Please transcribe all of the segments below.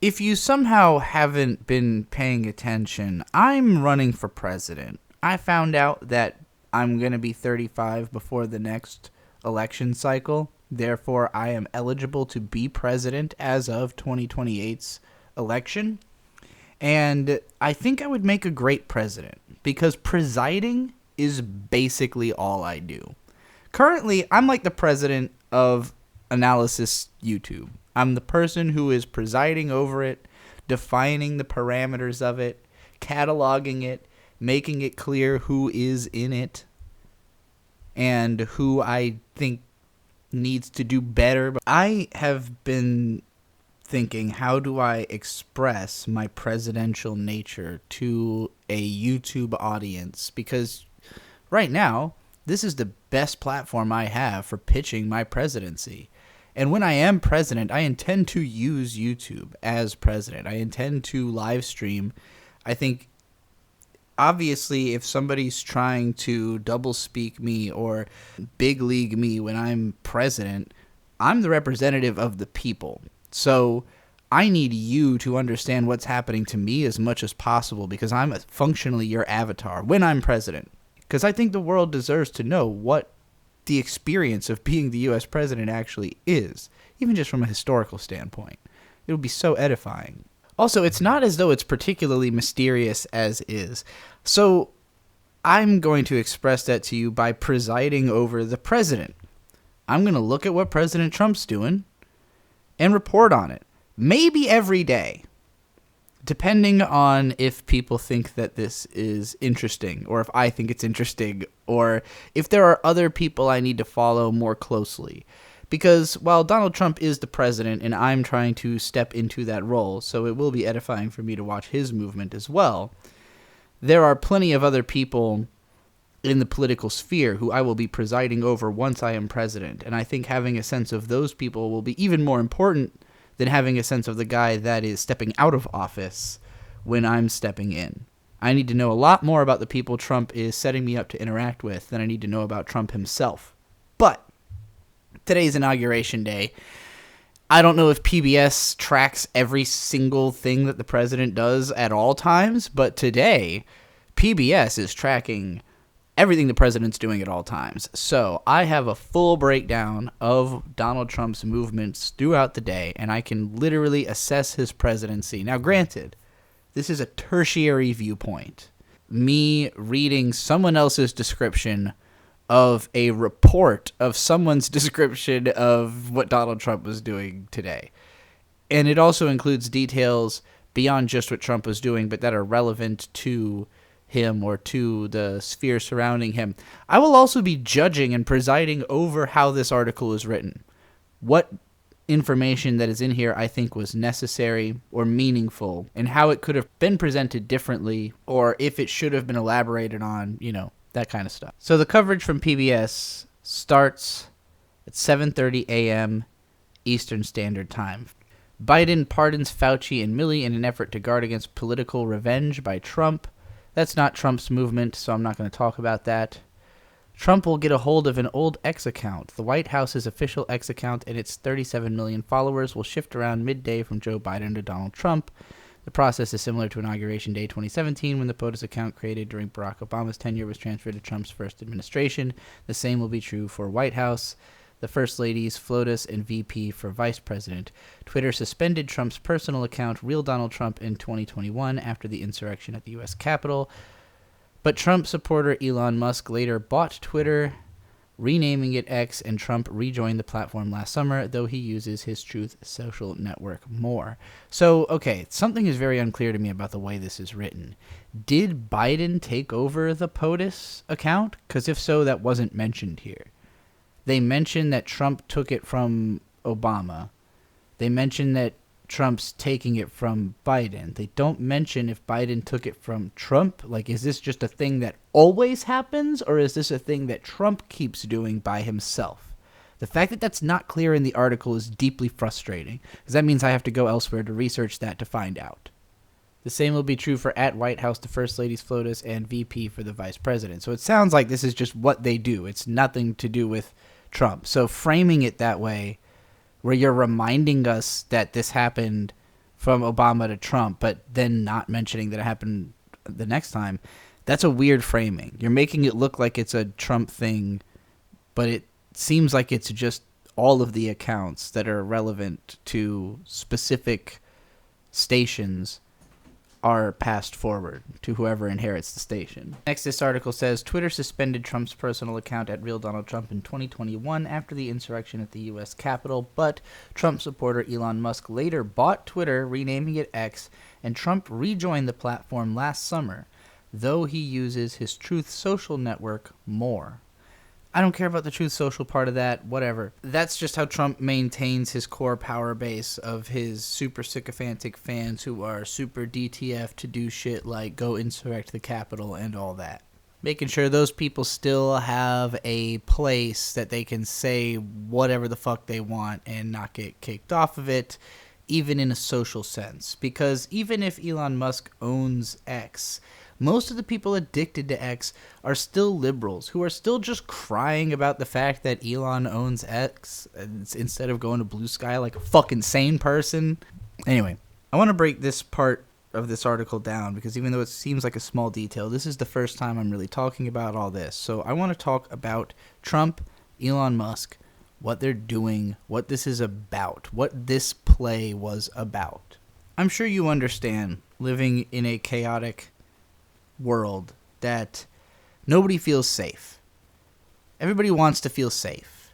If you somehow haven't been paying attention, I'm running for president. I found out that I'm going to be 35 before the next election cycle. Therefore, I am eligible to be president as of 2028's election. And I think I would make a great president because presiding is basically all I do. Currently, I'm like the president of Analysis YouTube. I'm the person who is presiding over it, defining the parameters of it, cataloging it, making it clear who is in it, and who I think needs to do better. I have been thinking, how do I express my presidential nature to a YouTube audience? Because right now, this is the best platform I have for pitching my presidency. And when I am president, I intend to use YouTube as president. I intend to live stream. I think, obviously, if somebody's trying to double speak me or big league me when I'm president, I'm the representative of the people. So I need you to understand what's happening to me as much as possible because I'm functionally your avatar when I'm president. Because I think the world deserves to know what the experience of being the U.S. president actually is, even just from a historical standpoint. It would be so edifying. Also, it's not as though it's particularly mysterious as is. So I'm going to express that to you by presiding over the president. I'm going to look at what President Trump's doing and report on it. Maybe every day, depending on if people think that this is interesting, or if I think it's interesting, or if there are other people I need to follow more closely. Because while Donald Trump is the president and I'm trying to step into that role, so it will be edifying for me to watch his movement as well, there are plenty of other people in the political sphere who I will be presiding over once I am president. And I think having a sense of those people will be even more important than having a sense of the guy that is stepping out of office when I'm stepping in. I need to know a lot more about the people Trump is setting me up to interact with than I need to know about Trump himself. But today's Inauguration Day. I don't know if PBS tracks every single thing that the president does at all times, but today, PBS is tracking everything the president's doing at all times. So I have a full breakdown of Donald Trump's movements throughout the day, and I can literally assess his presidency. Now, granted, this is a tertiary viewpoint. Me reading someone else's description of a report of someone's description of what Donald Trump was doing today. And it also includes details beyond just what Trump was doing, but that are relevant to him or to the sphere surrounding him. I will also be judging and presiding over how this article is written. What information that is in here I think was necessary or meaningful, and how it could have been presented differently, or if it should have been elaborated on, that kind of stuff. So the coverage from PBS starts at 7:30 a.m. Eastern Standard Time. Biden pardons Fauci and Milley in an effort to guard against political revenge by Trump. That's not Trump's movement, so I'm not going to talk about that. Trump will get a hold of an old X account. The White House's official X account and its 37 million followers will shift around midday from Joe Biden to Donald Trump. The process is similar to Inauguration Day 2017 when the POTUS account created during Barack Obama's tenure was transferred to Trump's first administration. The same will be true for White House, the First Ladies, FLOTUS, and VP for Vice President. Twitter suspended Trump's personal account, Real Donald Trump, in 2021 after the insurrection at the U.S. Capitol. But Trump supporter Elon Musk later bought Twitter, renaming it X, and Trump rejoined the platform last summer, though he uses his Truth social network more. So, okay, something is very unclear to me about the way this is written. Did Biden take over the POTUS account? Because if so, that wasn't mentioned here. They mention that Trump took it from Obama. They mention that Trump's taking it from Biden. They don't mention if Biden took it from Trump. Like, is this just a thing that always happens, or is this a thing that Trump keeps doing by himself? The fact that that's not clear in the article is deeply frustrating, because that means I have to go elsewhere to research that to find out. The same will be true for at White House, the First Ladies, FLOTUS, and VP for the Vice President. So it sounds like this is just what they do. It's nothing to do with Trump. So framing it that way, where you're reminding us that this happened from Obama to Trump, but then not mentioning that it happened the next time, that's a weird framing. You're making it look like it's a Trump thing, but it seems like it's just all of the accounts that are relevant to specific stations are passed forward to whoever inherits the station. Next, this article says, Twitter suspended Trump's personal account at Real Donald Trump in 2021 after the insurrection at the U.S. Capitol, but Trump supporter Elon Musk later bought Twitter, renaming it X, and Trump rejoined the platform last summer, though he uses his Truth Social network more. I don't care about the Truth Social part of that, whatever. That's just how Trump maintains his core power base of his super sycophantic fans who are super DTF to do shit like go insurrect the Capitol and all that. Making sure those people still have a place that they can say whatever the fuck they want and not get kicked off of it, even in a social sense. Because even if Elon Musk owns X, most of the people addicted to X are still liberals who are still just crying about the fact that Elon owns X instead of going to Blue Sky like a fucking sane person. Anyway, I want to break this part of this article down because even though it seems like a small detail, this is the first time I'm really talking about all this. So I want to talk about Trump, Elon Musk, what they're doing, what this is about, what this play was about. I'm sure you understand living in a chaotic world that nobody feels safe. Everybody wants to feel safe.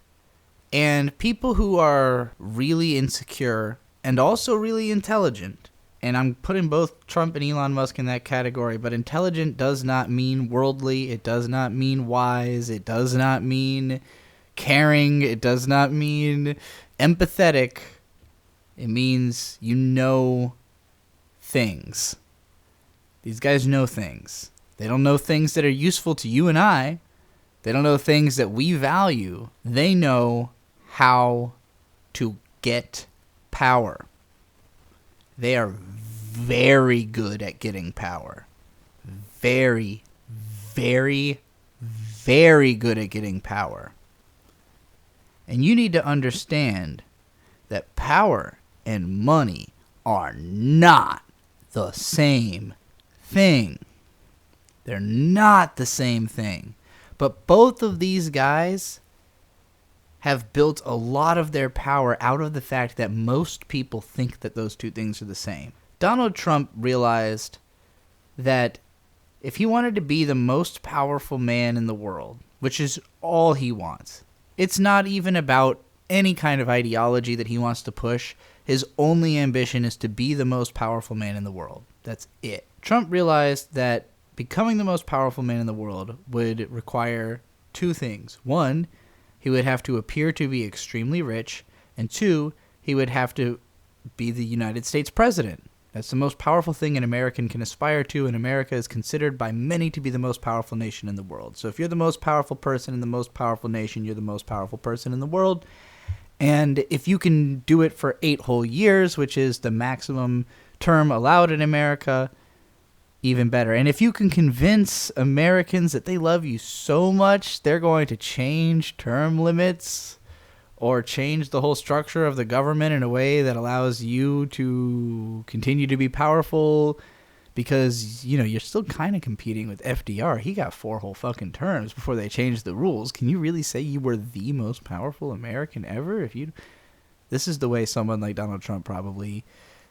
And people who are really insecure and also really intelligent, and I'm putting both Trump and Elon Musk in that category, but intelligent does not mean worldly, it does not mean wise, it does not mean caring, it does not mean empathetic. It means you know things. These guys know things. They don't know things that are useful to you and I. They don't know things that we value. They know how to get power. They are very good at getting power. Very, very, very good at getting power. And you need to understand that power and money are not the same thing. They're not the same thing. But both of these guys have built a lot of their power out of the fact that most people think that those two things are the same. Donald Trump realized that if he wanted to be the most powerful man in the world, which is all he wants, it's not even about any kind of ideology that he wants to push. His only ambition is to be the most powerful man in the world. That's it. Trump realized that becoming the most powerful man in the world would require two things. One, he would have to appear to be extremely rich. And two, he would have to be the United States president. That's the most powerful thing an American can aspire to, and America is considered by many to be the most powerful nation in the world. So if you're the most powerful person in the most powerful nation, you're the most powerful person in the world. And if you can do it for 8 whole years, which is the maximum term allowed in America, even better. And if you can convince Americans that they love you so much, they're going to change term limits or change the whole structure of the government in a way that allows you to continue to be powerful because, you know, you're still kind of competing with FDR. He got 4 whole fucking terms before they changed the rules. Can you really say you were the most powerful American ever? This is the way someone like Donald Trump probably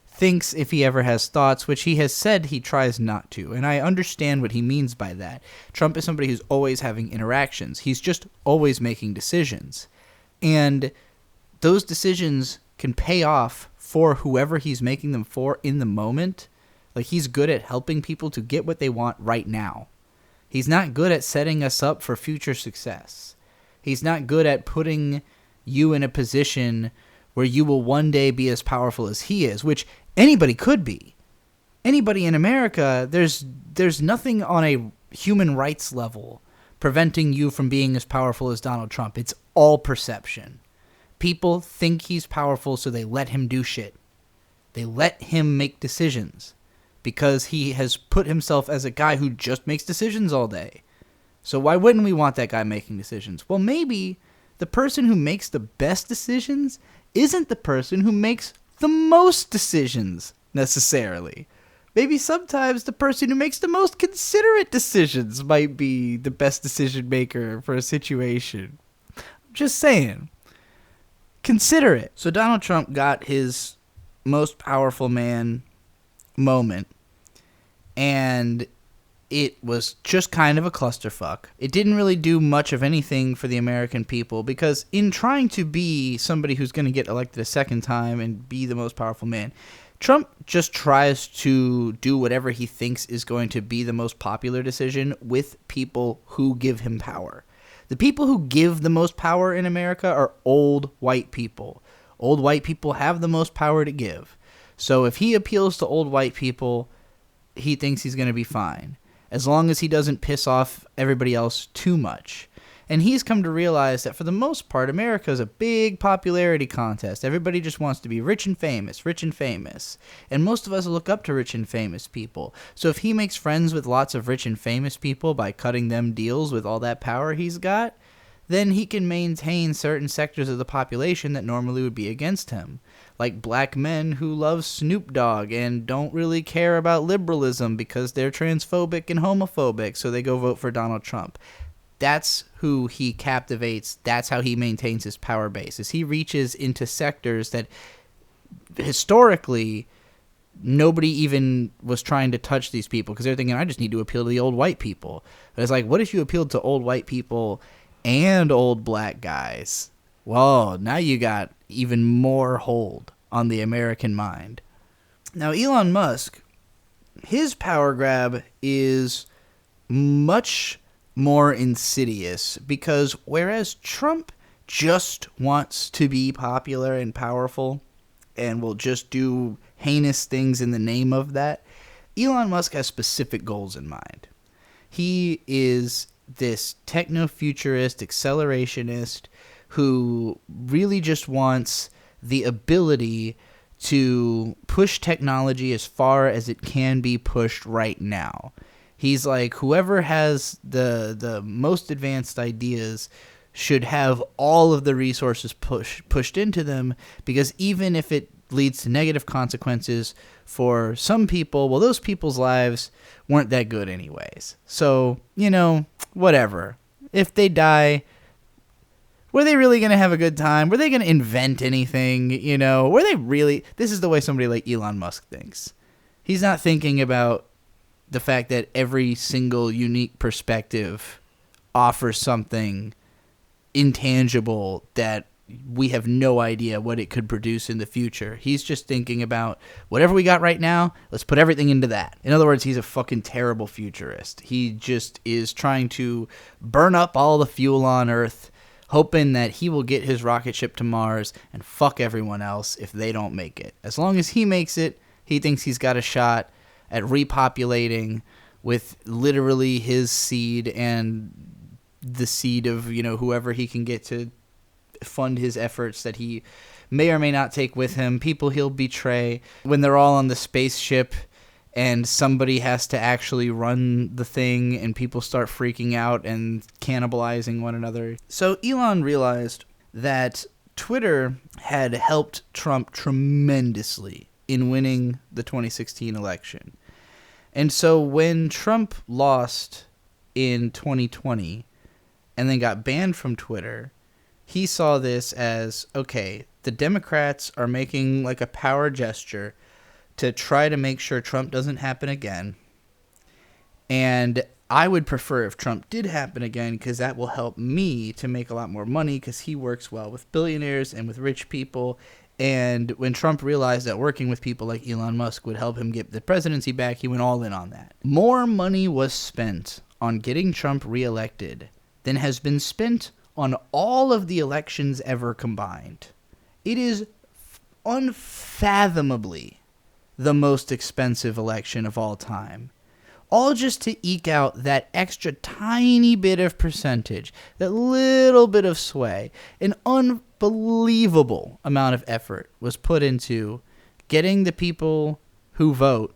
thinks if he ever has thoughts, which he has said he tries not to. And I understand what he means by that. Trump is somebody who's always having interactions. He's just always making decisions. And those decisions can pay off for whoever he's making them for in the moment. Like, he's good at helping people to get what they want right now. He's not good at setting us up for future success. He's not good at putting you in a position where you will one day be as powerful as he is, which anybody could be. Anybody in America, there's nothing on a human rights level preventing you from being as powerful as Donald Trump. It's all perception. People think he's powerful, so they let him do shit. They let him make decisions because he has put himself as a guy who just makes decisions all day. So why wouldn't we want that guy making decisions? Well, maybe the person who makes the best decisions isn't the person who makes the most decisions necessarily. Maybe sometimes the person who makes the most considerate decisions might be the best decision maker for a situation. I'm just saying. Consider it. So Donald Trump got his most powerful man moment, and it was just kind of a clusterfuck. It didn't really do much of anything for the American people, because in trying to be somebody who's going to get elected a second time and be the most powerful man, Trump just tries to do whatever he thinks is going to be the most popular decision with people who give him power. The people who give the most power in America are old white people. Old white people have the most power to give. So if he appeals to old white people, he thinks he's going to be fine, as long as he doesn't piss off everybody else too much. And he's come to realize that for the most part, America is a big popularity contest. Everybody just wants to be rich and famous, rich and famous. And most of us look up to rich and famous people. So if he makes friends with lots of rich and famous people by cutting them deals with all that power he's got, then he can maintain certain sectors of the population that normally would be against him. Like black men who love Snoop Dogg and don't really care about liberalism because they're transphobic and homophobic, so they go vote for Donald Trump. That's who he captivates. That's how he maintains his power base, is he reaches into sectors that historically nobody even was trying to touch these people, because they're thinking, I just need to appeal to the old white people. But it's like, what if you appealed to old white people and old black guys? Whoa, now you got even more hold on the American mind. Now, Elon Musk, his power grab is much more insidious, because whereas Trump just wants to be popular and powerful and will just do heinous things in the name of that, Elon Musk has specific goals in mind. He is this techno-futurist accelerationist who really just wants the ability to push technology as far as it can be pushed right now. He's like, whoever has the most advanced ideas should have all of the resources pushed into them, because even if it leads to negative consequences for some people, well, those people's lives weren't that good anyways. So, whatever. If they die, were they really going to have a good time? Were they going to invent anything? Were they really... This is the way somebody like Elon Musk thinks. He's not thinking about the fact that every single unique perspective offers something intangible that we have no idea what it could produce in the future. He's just thinking about whatever we got right now, let's put everything into that. In other words, he's a fucking terrible futurist. He just is trying to burn up all the fuel on Earth, hoping that he will get his rocket ship to Mars and fuck everyone else if they don't make it. As long as he makes it, he thinks he's got a shot at repopulating with literally his seed and the seed of, whoever he can get to fund his efforts that he may or may not take with him, people he'll betray when they're all on the spaceship and somebody has to actually run the thing and people start freaking out and cannibalizing one another. So Elon realized that Twitter had helped Trump tremendously in winning the 2016 election. And so when Trump lost in 2020 and then got banned from Twitter, he saw this as, okay, the Democrats are making like a power gesture to try to make sure Trump doesn't happen again. And I would prefer if Trump did happen again, because that will help me to make a lot more money, because he works well with billionaires and with rich people. And when Trump realized that working with people like Elon Musk would help him get the presidency back, he went all in on that. More money was spent on getting Trump reelected than has been spent on all of the elections ever combined. It is unfathomably the most expensive election of all time. All just to eke out that extra tiny bit of percentage, that little bit of sway. An unbelievable amount of effort was put into getting the people who vote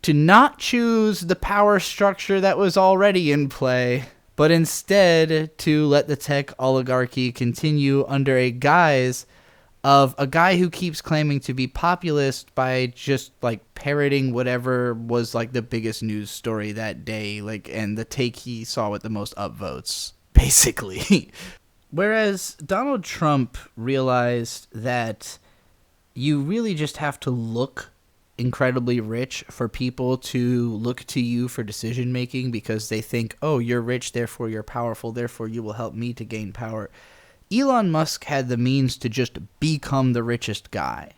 to not choose the power structure that was already in play, but instead to let the tech oligarchy continue under a guise of a guy who keeps claiming to be populist by just like parroting whatever was like the biggest news story that day, like, and the take he saw with the most upvotes, basically. Whereas Donald Trump realized that you really just have to look incredibly rich for people to look to you for decision making, because they think, oh, you're rich, therefore you're powerful, therefore you will help me to gain power. Elon Musk had the means to just become the richest guy.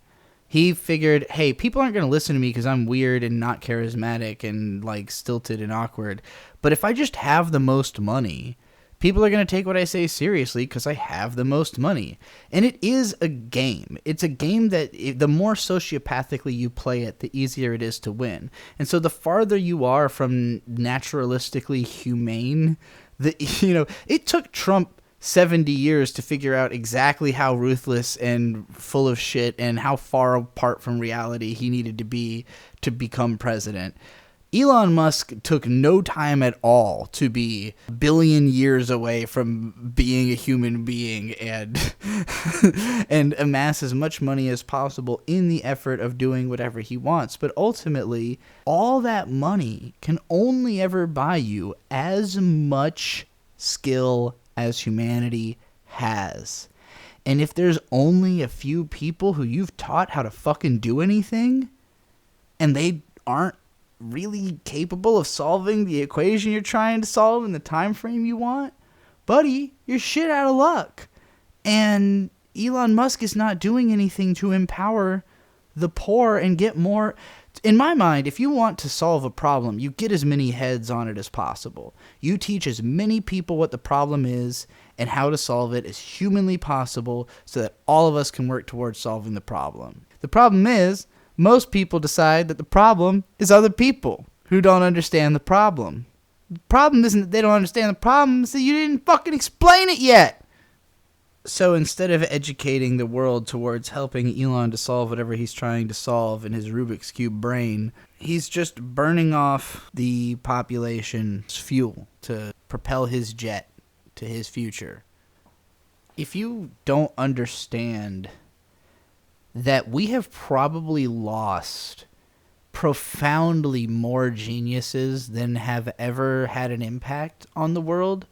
He figured, hey, people aren't going to listen to me because I'm weird and not charismatic and like stilted and awkward. But if I just have the most money, people are going to take what I say seriously because I have the most money. And it is a game. It's a game that the more sociopathically you play it, the easier it is to win. And so the farther you are from naturalistically humane, it took Trump 70 years to figure out exactly how ruthless and full of shit and how far apart from reality he needed to be to become president. Elon Musk took no time at all to be a billion years away from being a human being and and amass as much money as possible in the effort of doing whatever he wants. But ultimately, all that money can only ever buy you as much skill as humanity has. And if there's only a few people who you've taught how to fucking do anything, and they aren't really capable of solving the equation you're trying to solve in the time frame you want, buddy, you're shit out of luck. And Elon Musk is not doing anything to empower the poor and get more. In my mind, if you want to solve a problem, you get as many heads on it as possible. You teach as many people what the problem is and how to solve it as humanly possible so that all of us can work towards solving the problem. The problem is, most people decide that the problem is other people who don't understand the problem. The problem isn't that they don't understand the problem, it's that you didn't fucking explain it yet. So instead of educating the world towards helping Elon to solve whatever he's trying to solve in his Rubik's Cube brain, he's just burning off the population's fuel to propel his jet to his future. If you don't understand that we have probably lost profoundly more geniuses than have ever had an impact on the world,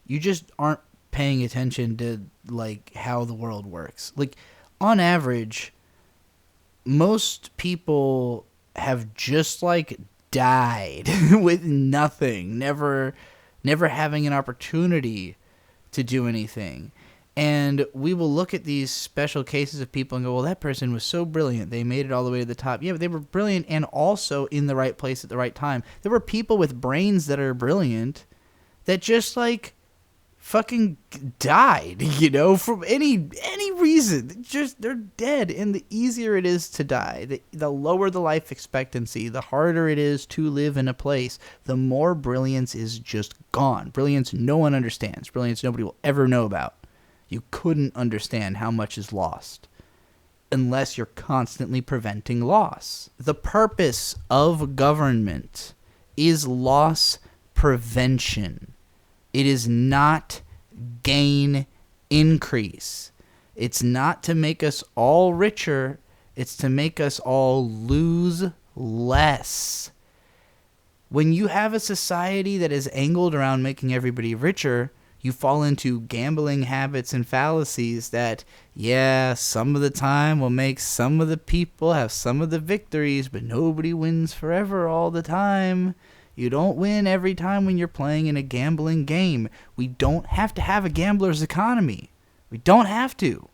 you just aren't paying attention to like how the world works. Like, on average, most people have just like died with nothing, never having an opportunity to do anything. And we will look at these special cases of people and go, well, that person was so brilliant, they made it all the way to the top. Yeah, but they were brilliant and also in the right place at the right time. There were people with brains that are brilliant that just like fucking died, from any reason. Just, they're dead. And the easier it is to die, the lower the life expectancy, the harder it is to live in a place, the more brilliance is just gone. Brilliance no one understands. Brilliance nobody will ever know about. You couldn't understand how much is lost unless you're constantly preventing loss. The purpose of government is loss prevention. It is not gain increase. It's not to make us all richer. It's to make us all lose less. When you have a society that is angled around making everybody richer, you fall into gambling habits and fallacies that, yeah, some of the time will make some of the people have some of the victories, but nobody wins forever all the time. You don't win every time when you're playing in a gambling game. We don't have to have a gambler's economy. We don't have to.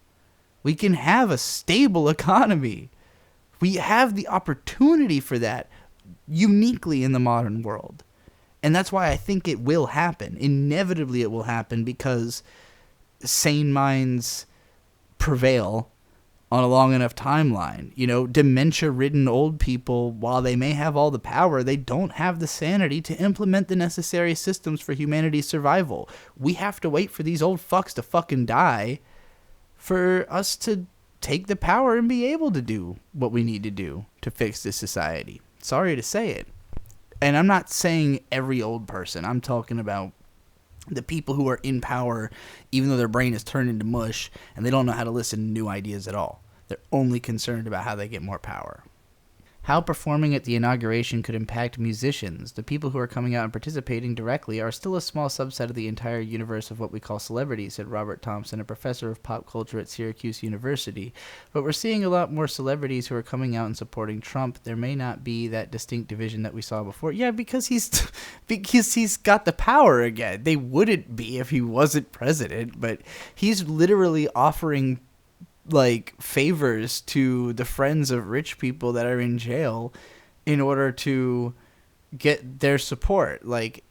We can have a stable economy. We have the opportunity for that uniquely in the modern world. And that's why I think it will happen. Inevitably it will happen because sane minds prevail on a long enough timeline. Dementia-ridden old people, while they may have all the power, they don't have the sanity to implement the necessary systems for humanity's survival. We have to wait for these old fucks to fucking die for us to take the power and be able to do what we need to do to fix this society. Sorry to say it. And I'm not saying every old person. I'm talking about the people who are in power, even though their brain is turned into mush and they don't know how to listen to new ideas at all. They're only concerned about how they get more power. How performing at the inauguration could impact musicians. The people who are coming out and participating directly are still a small subset of the entire universe of what we call celebrities, said Robert Thompson, a professor of pop culture at Syracuse University. But we're seeing a lot more celebrities who are coming out and supporting Trump. There may not be that distinct division that we saw before. Yeah, because he's got the power again. They wouldn't be if he wasn't president, but he's literally offering like favors to the friends of rich people that are in jail in order to get their support, like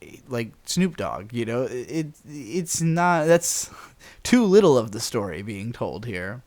Snoop Dogg. It's not, that's too little of the story being told here.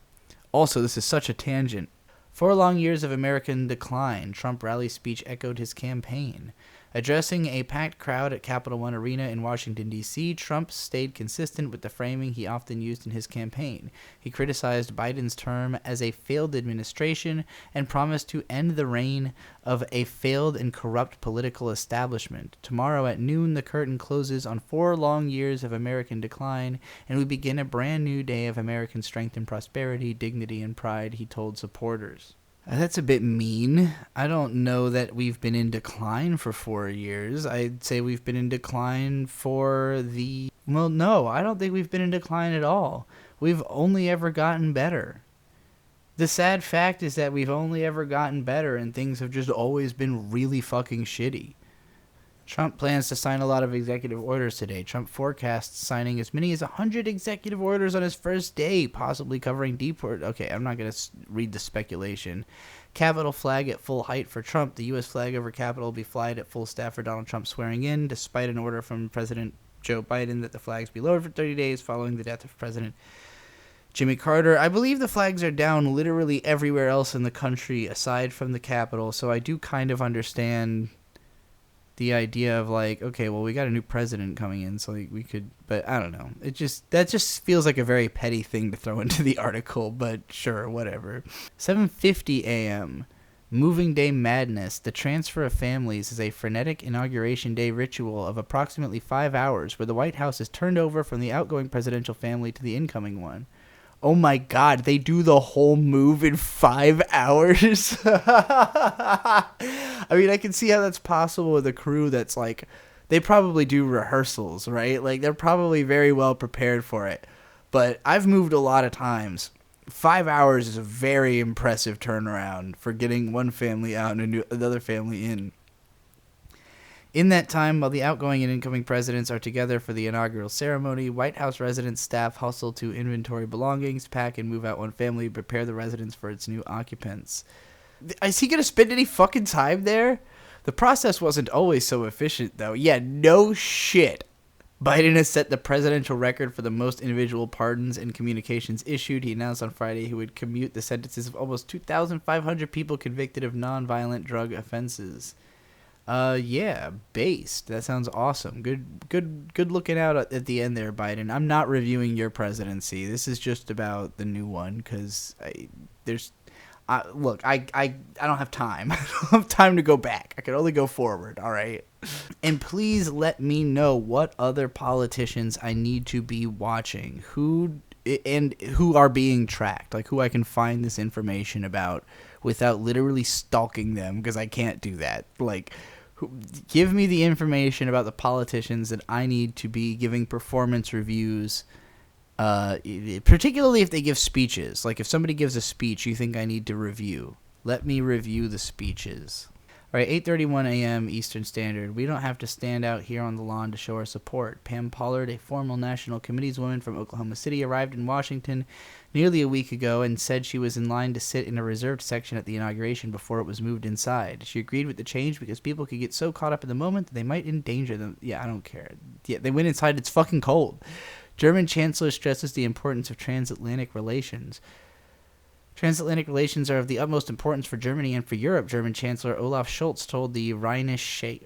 Also, this is such a tangent. 4 long years of American decline. Trump rally speech echoed his campaign. Addressing a packed crowd at Capital One Arena in Washington, D.C., Trump stayed consistent with the framing he often used in his campaign. He criticized Biden's term as a failed administration and promised to end the reign of a failed and corrupt political establishment. Tomorrow at noon, the curtain closes on 4 long years of American decline, and we begin a brand new day of American strength and prosperity, dignity and pride, he told supporters. That's a bit mean. I don't know that we've been in decline for 4 years. I'd say we've been in decline well, no, I don't think we've been in decline at all. We've only ever gotten better. The sad fact is that we've only ever gotten better and things have just always been really fucking shitty. Trump plans to sign a lot of executive orders today. Trump forecasts signing as many as 100 executive orders on his first day, possibly covering deport. Okay, I'm not going to read the speculation. Capitol flag at full height for Trump. The U.S. flag over Capitol will be flyed at full staff for Donald Trump swearing in, despite an order from President Joe Biden that the flags be lowered for 30 days following the death of President Jimmy Carter. I believe the flags are down literally everywhere else in the country aside from the Capitol, so I do kind of understand the idea of like, okay, well, we got a new president coming in, so like we could, but I don't know. That just feels like a very petty thing to throw into the article, but sure, whatever. 7:50 a.m. Moving Day Madness. The transfer of families is a frenetic Inauguration Day ritual of approximately 5 hours where the White House is turned over from the outgoing presidential family to the incoming one. Oh my God, they do the whole move in 5 hours? I mean, I can see how that's possible with a crew that's like, they probably do rehearsals, right? Like, they're probably very well prepared for it. But I've moved a lot of times. 5 hours is a very impressive turnaround for getting one family out and another family in. In that time, while the outgoing and incoming presidents are together for the inaugural ceremony, White House residence staff hustle to inventory belongings, pack and move out one family, prepare the residence for its new occupants. Is he going to spend any fucking time there? The process wasn't always so efficient, though. Yeah, no shit. Biden has set the presidential record for the most individual pardons and communications issued. He announced on Friday he would commute the sentences of almost 2,500 people convicted of nonviolent drug offenses. Yeah, based. That sounds awesome. Good looking out at the end there, Biden. I'm not reviewing your presidency. This is just about the new one, because I don't have time. I don't have time to go back. I can only go forward, all right? And please let me know what other politicians I need to be watching, who are being tracked, like who I can find this information about without literally stalking them, because I can't do that. Like, give me the information about the politicians that I need to be giving performance reviews, particularly if they give speeches. Like, if somebody gives a speech you think I need to review, let me review the speeches. All right, 8:31 a.m. Eastern Standard. We don't have to stand out here on the lawn to show our support. Pam Pollard, a former National Committees woman from Oklahoma City, arrived in Washington nearly a week ago and said she was in line to sit in a reserved section at the inauguration before it was moved inside. She agreed with the change because people could get so caught up in the moment that they might endanger them. Yeah, I don't care. Yeah, they went inside. It's fucking cold. German Chancellor stresses the importance of transatlantic relations. Transatlantic relations are of the utmost importance for Germany and for Europe, German Chancellor Olaf Scholz told the Rheinische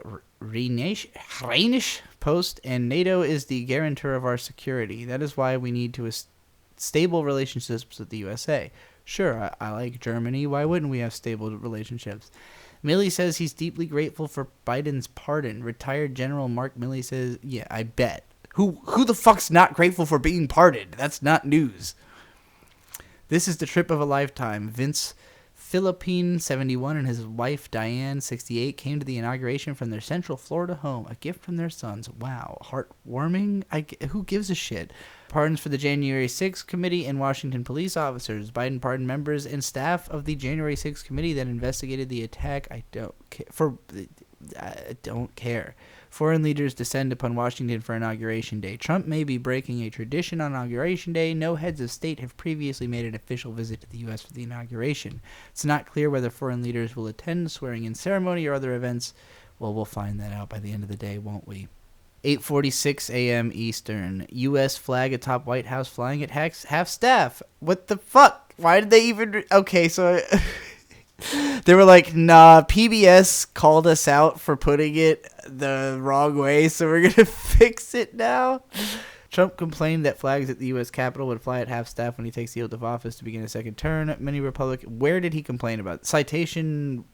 Post, and NATO is the guarantor of our security. That is why we need to stable relationships with the USA. Sure, I like Germany. Why wouldn't we have stable relationships? Milley says he's deeply grateful for Biden's pardon. Retired General Mark Milley says, yeah, I bet. Who the fuck's not grateful for being pardoned? That's not news. This is the trip of a lifetime. Vince Philippine, 71, and his wife, Diane, 68, came to the inauguration from their Central Florida home. A gift from their sons. Wow. Heartwarming? Who gives a shit? Pardons for the January 6th committee and Washington police officers. Biden pardoned members and staff of the January 6th committee that investigated the attack. I don't care. Foreign leaders descend upon Washington for Inauguration Day. Trump may be breaking a tradition on Inauguration Day. No heads of state have previously made an official visit to the U.S. for the inauguration. It's not clear whether foreign leaders will attend the swearing-in ceremony or other events. Well, we'll find that out by the end of the day, won't we? 8:46 a.m. Eastern. U.S. flag atop White House flying at half-staff. What the fuck? Why did they even... Okay, so... They were like, nah, PBS called us out for putting it the wrong way, so we're going to fix it now. Trump complained that flags at the U.S. Capitol would fly at half-staff when he takes the oath of office to begin a second term. Many Republicans... Where did he complain about? Citation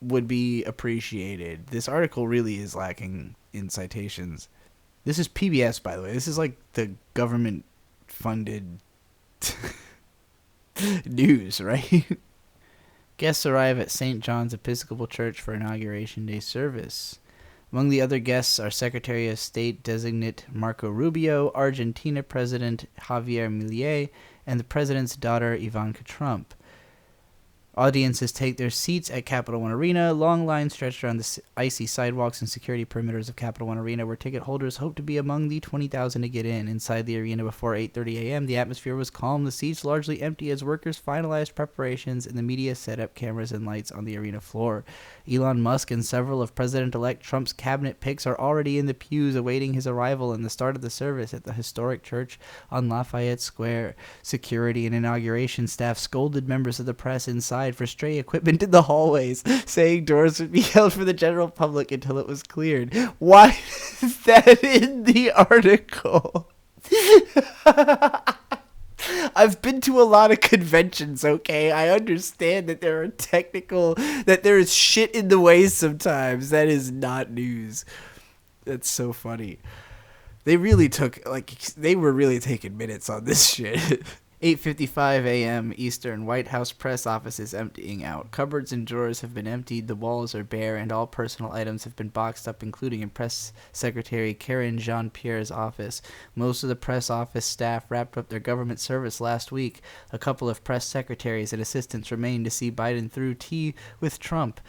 would be appreciated. This article really is lacking in citations. This is PBS, by the way. This is like the government-funded news, right? Guests arrive at St. John's Episcopal Church for Inauguration Day service. Among the other guests are Secretary of State designate Marco Rubio, Argentina President Javier Milei, and the president's daughter Ivanka Trump. Audiences take their seats at Capital One Arena. Long lines stretched around the icy sidewalks and security perimeters of Capital One Arena, where ticket holders hope to be among the 20,000 to get in. Inside the arena before 8:30 a.m., the atmosphere was calm, the seats largely empty as workers finalized preparations and the media set up cameras and lights on the arena floor. Elon Musk and several of President-elect Trump's cabinet picks are already in the pews awaiting his arrival and the start of the service at the historic church on Lafayette Square. Security and inauguration staff scolded members of the press inside for stray equipment in the hallways, saying doors would be held for the general public until it was cleared. Why is that in the article? I've been to a lot of conventions, okay? I understand that there is shit in the way sometimes. That is not news. That's so funny. They were really taking minutes on this shit. 8:55 a.m. Eastern. White House press office is emptying out. Cupboards and drawers have been emptied, the walls are bare, and all personal items have been boxed up, including in Press Secretary Karine Jean-Pierre's office. Most of the press office staff wrapped up their government service last week. A couple of press secretaries and assistants remain to see Biden through tea with Trump.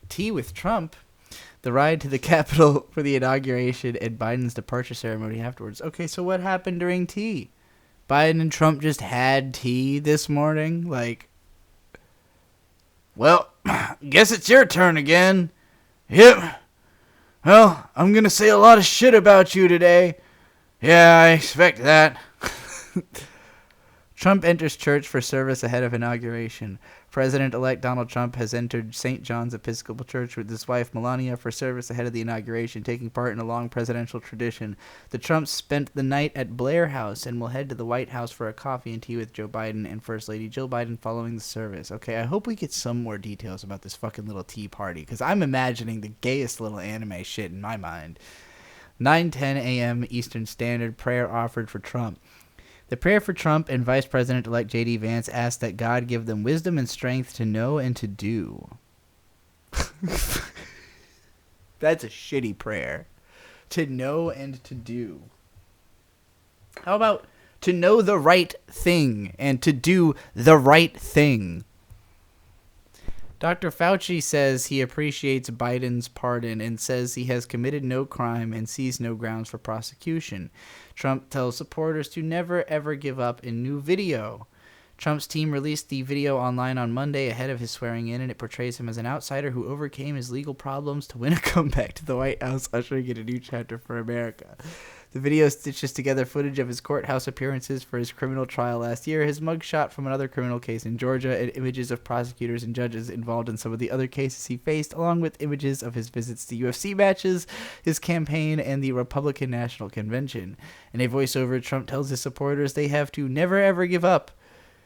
Tea with Trump? The ride to the Capitol for the inauguration and Biden's departure ceremony afterwards. Okay, so what happened during tea? Biden and Trump just had tea this morning? Well, guess it's your turn again. Yep. Well, I'm going to say a lot of shit about you today. Yeah, I expect that. Trump enters church for service ahead of inauguration. President-elect Donald Trump has entered St. John's Episcopal Church with his wife Melania for service ahead of the inauguration, taking part in a long presidential tradition. The Trumps spent the night at Blair House and will head to the White House for a coffee and tea with Joe Biden and First Lady Jill Biden following the service. Okay, I hope we get some more details about this fucking little tea party, because I'm imagining the gayest little anime shit in my mind. 9:10 a.m. Eastern Standard. Prayer offered for Trump. The prayer for Trump and Vice President-elect J.D. Vance asked that God give them wisdom and strength to know and to do. That's a shitty prayer. To know and to do. How about to know the right thing and to do the right thing? Dr. Fauci says he appreciates Biden's pardon and says he has committed no crime and sees no grounds for prosecution. Trump tells supporters to never ever give up in new video. Trump's team released the video online on Monday ahead of his swearing in, and it portrays him as an outsider who overcame his legal problems to win a comeback to the White House, ushering in a new chapter for America. The video stitches together footage of his courthouse appearances for his criminal trial last year, his mugshot from another criminal case in Georgia, and images of prosecutors and judges involved in some of the other cases he faced, along with images of his visits to UFC matches, his campaign, and the Republican National Convention. In a voiceover, Trump tells his supporters they have to never ever give up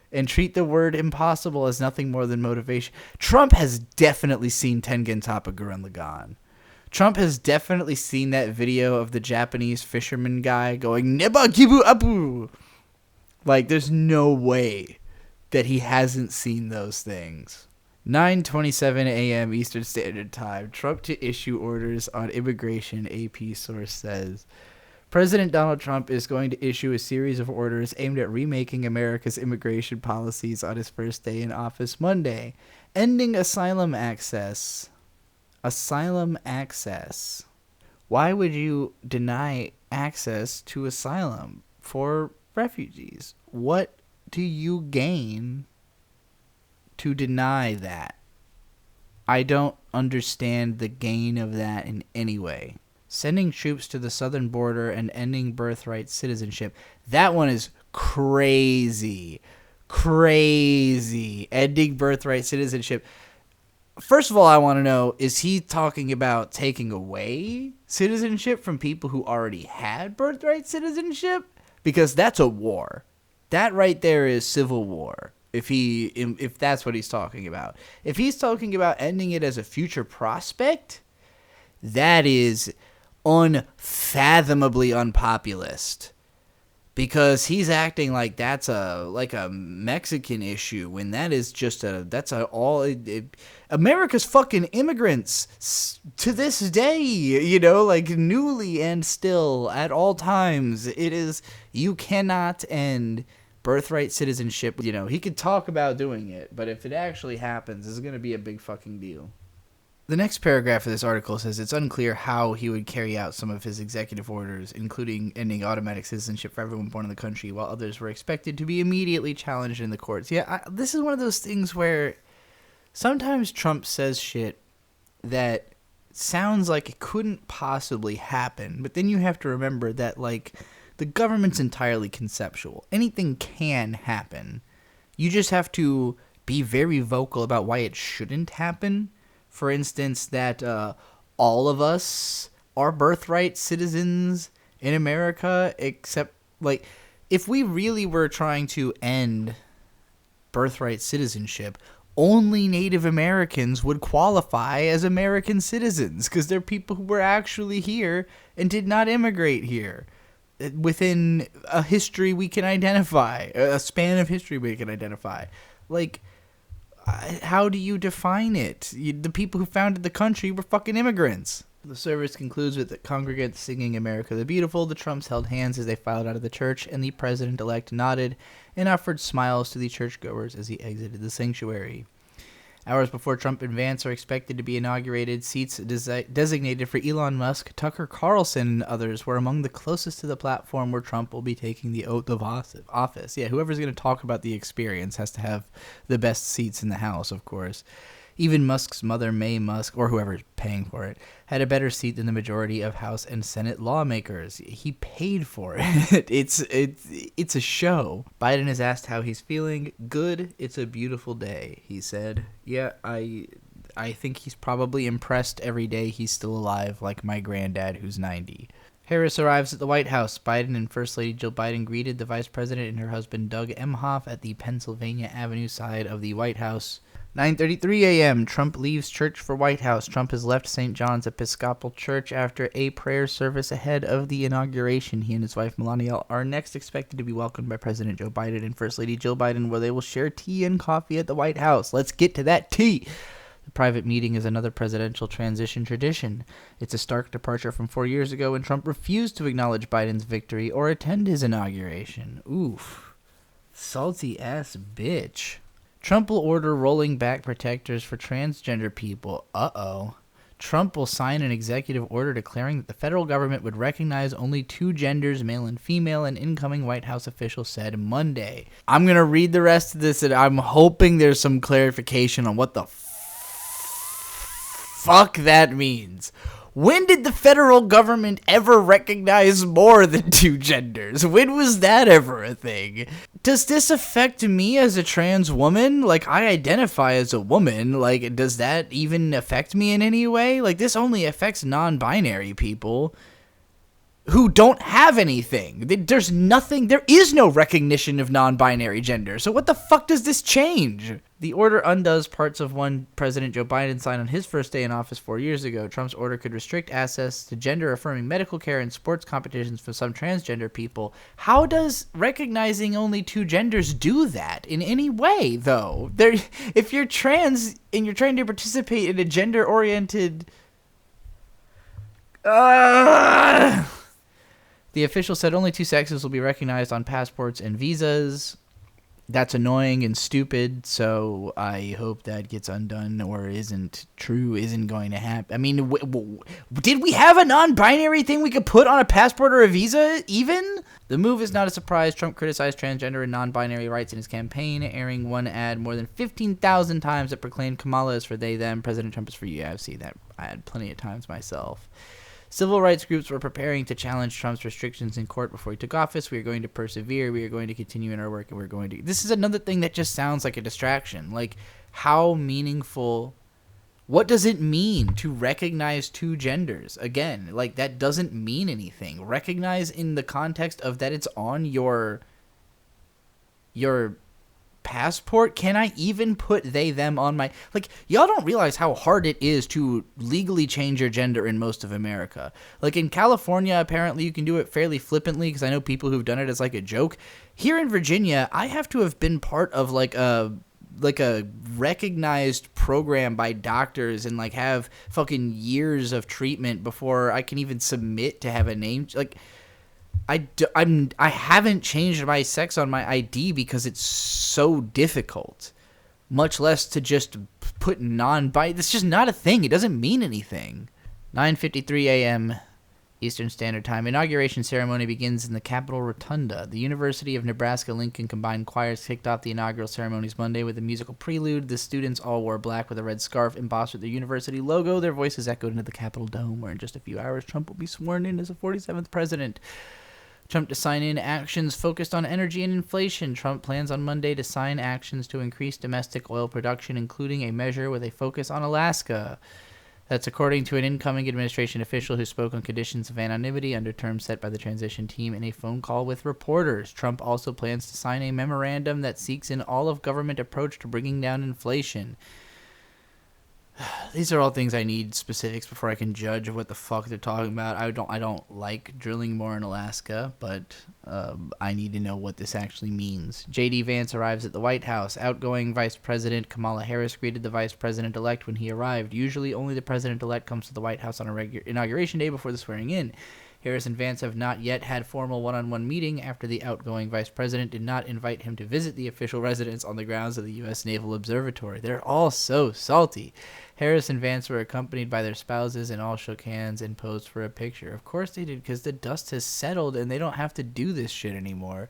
and treat the word impossible as nothing more than motivation. Trump has definitely seen Tengen Toppa Gurren Lagann. Trump has definitely seen that video of the Japanese fisherman guy going, Neba Kibu Apu. Like, there's no way that he hasn't seen those things. 9:27 a.m. Eastern Standard Time. Trump to issue orders on immigration, AP source says. President Donald Trump is going to issue a series of orders aimed at remaking America's immigration policies on his first day in office Monday, ending asylum access. Asylum access. Why would you deny access to asylum for refugees? What do you gain to deny that? I don't understand the gain of that in any way. Sending troops to the southern border and ending birthright citizenship. That one is crazy. Crazy. Ending birthright citizenship. First of all, I want to know, is he talking about taking away citizenship from people who already had birthright citizenship? Because that's a war. That right there is civil war. If that's what he's talking about. If he's talking about ending it as a future prospect, that is unfathomably unpopulist. Because he's acting like that's a Mexican issue when that is just America's fucking immigrants to this day, like newly and still at all times. It is, you cannot end birthright citizenship. He could talk about doing it, but if it actually happens, it's going to be a big fucking deal. The next paragraph of this article says it's unclear how he would carry out some of his executive orders, including ending automatic citizenship for everyone born in the country, while others were expected to be immediately challenged in the courts. Yeah, this is one of those things where sometimes Trump says shit that sounds like it couldn't possibly happen, but then you have to remember that, like, the government's entirely conceptual. Anything can happen. You just have to be very vocal about why it shouldn't happen. For instance, that all of us are birthright citizens in America, except, like, if we really were trying to end birthright citizenship, only Native Americans would qualify as American citizens, because they're people who were actually here and did not immigrate here within a history we can identify, a span of history we can identify. Like, how do you define it? The people who founded the country were fucking immigrants. The service concludes with the congregants singing America the Beautiful. The Trumps held hands as they filed out of the church, and the president-elect nodded and offered smiles to the churchgoers as he exited the sanctuary. Hours before Trump and Vance are expected to be inaugurated, seats designated for Elon Musk, Tucker Carlson, and others were among the closest to the platform where Trump will be taking the oath of office. Yeah, whoever's going to talk about the experience has to have the best seats in the House, of course. Even Musk's mother, May Musk, or whoever's paying for it, had a better seat than the majority of House and Senate lawmakers. He paid for it. It's a show. Biden is asked how he's feeling. Good. It's a beautiful day, he said. Yeah, I think he's probably impressed every day he's still alive, like my granddad who's 90. Harris arrives at the White House. Biden and First Lady Jill Biden greeted the Vice President and her husband Doug Emhoff at the Pennsylvania Avenue side of the White House. 9:33 a.m. Trump leaves church for White House. Trump has left St. John's Episcopal Church after a prayer service ahead of the inauguration. He and his wife Melania are next expected to be welcomed by President Joe Biden and First Lady Jill Biden, where they will share tea and coffee at the White House. Let's get to that tea. The private meeting is another presidential transition tradition. It's a stark departure from 4 years ago when Trump refused to acknowledge Biden's victory or attend his inauguration. Oof. Salty ass bitch. Trump will order rolling back protectors for transgender people. Uh-oh. Trump will sign an executive order declaring that the federal government would recognize only two genders, male and female, an incoming White House official said Monday. I'm going to read the rest of this, and I'm hoping there's some clarification on what the fuck that means. When did the federal government ever recognize more than two genders? When was that ever a thing? Does this affect me as a trans woman? Like, I identify as a woman. Like, does that even affect me in any way? Like, this only affects non-binary people. who don't have anything. There's nothing. There is no recognition of non-binary gender. So what the fuck does this change? The order undoes parts of one President Joe Biden signed on his first day in office 4 years ago. Trump's order could restrict access to gender-affirming medical care and sports competitions for some transgender people. How does recognizing only two genders do that in any way, though? If you're trans and you're trying to participate in a gender-oriented... The official said only two sexes will be recognized on passports and visas. That's annoying and stupid, so I hope that gets undone or isn't going to happen. I mean, did we have a non-binary thing we could put on a passport or a visa, even? The move is not a surprise. Trump criticized transgender and non-binary rights in his campaign, airing one ad more than 15,000 times that proclaimed Kamala is for they, them, President Trump is for you. I've seen that ad plenty of times myself. Civil rights groups were preparing to challenge Trump's restrictions in court before he took office. We are going to persevere. We are going to continue in our work, and we're going to... This is another thing that just sounds like a distraction. Like, how meaningful... What does it mean to recognize two genders? Again, like, that doesn't mean anything. Recognize in the context of that it's on your passport. Can I even put they, them on my... Like, y'all don't realize how hard it is to legally change your gender in most of America. Like, in California, apparently you can do it fairly flippantly, because I know people who've done it as, like, a joke. Here in Virginia, I have to have been part of, like a recognized program by doctors and, like, have fucking years of treatment before I can even submit to have a name. Like... I haven't changed my sex on my ID because it's so difficult, much less to just put non-bi. It's just not a thing. It doesn't mean anything. 9:53 a.m. Eastern Standard Time. Inauguration ceremony begins in the Capitol Rotunda. The University of Nebraska-Lincoln Combined Choirs kicked off the inaugural ceremonies Monday with a musical prelude. The students all wore black with a red scarf embossed with the university logo. Their voices echoed into the Capitol Dome, where in just a few hours Trump will be sworn in as the 47th president. Trump to sign in actions focused on energy and inflation. Trump plans on Monday to sign actions to increase domestic oil production, including a measure with a focus on Alaska. That's according to an incoming administration official who spoke on conditions of anonymity under terms set by the transition team in a phone call with reporters. Trump also plans to sign a memorandum that seeks an all-of-government approach to bringing down inflation. These are all things I need specifics before I can judge what the fuck they're talking about. I don't like drilling more in Alaska, but I need to know what this actually means. J.D. Vance arrives at the White House. Outgoing Vice President Kamala Harris greeted the Vice President-elect when he arrived. Usually only the President-elect comes to the White House on Inauguration Day before the swearing-in. Harris and Vance have not yet had formal one-on-one meeting after the outgoing vice president did not invite him to visit the official residence on the grounds of the U.S. Naval Observatory. They're all so salty. Harris and Vance were accompanied by their spouses and all shook hands and posed for a picture. Of course they did, because the dust has settled and they don't have to do this shit anymore.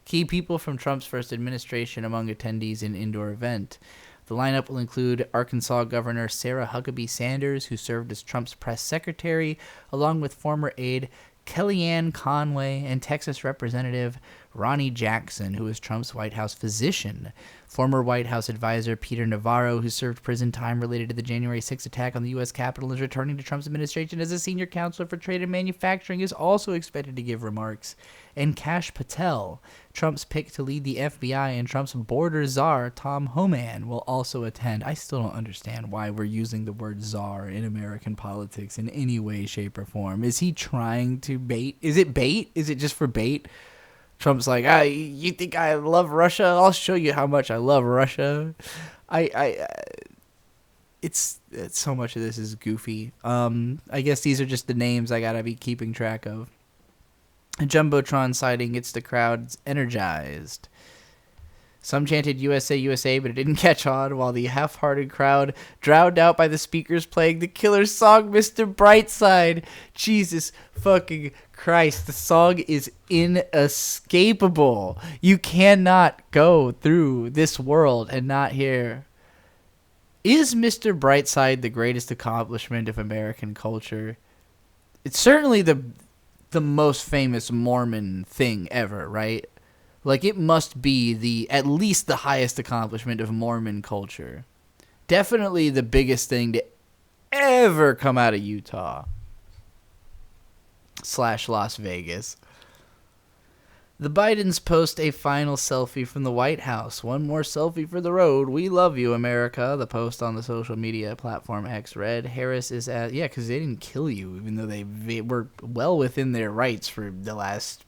Key people from Trump's first administration among attendees in indoor event. The lineup will include Arkansas Governor Sarah Huckabee Sanders, who served as Trump's press secretary, along with former aide Kellyanne Conway and Texas Representative Ronnie Jackson, who was Trump's White House physician. Former White House advisor Peter Navarro, who served prison time related to the January 6th attack on the U.S. Capitol, is returning to Trump's administration as a senior counselor for trade and manufacturing, is also expected to give remarks. And Kash Patel, Trump's pick to lead the FBI, and Trump's border czar, Tom Homan, will also attend. I still don't understand why we're using the word czar in American politics in any way, shape, or form. Is he trying to bait? Is it bait? Is it just for bait? Trump's like, you think I love Russia? I'll show you how much I love Russia. It's so much of this is goofy. I guess these are just the names I gotta be keeping track of. A Jumbotron sighting gets the crowds energized. Some chanted USA, USA, but it didn't catch on, while the half-hearted crowd drowned out by the speakers playing the killer song, Mr. Brightside. Jesus fucking Christ, the song is inescapable. You cannot go through this world and not hear. Is Mr. Brightside the greatest accomplishment of American culture? It's certainly the most famous Mormon thing ever, right? Like, it must be at least the highest accomplishment of Mormon culture. Definitely the biggest thing to ever come out of Utah. / Las Vegas. The Bidens post a final selfie from the White House. One more selfie for the road. We love you, America. The post on the social media platform X read. Harris is at... Yeah, because they didn't kill you, even though they were well within their rights for the last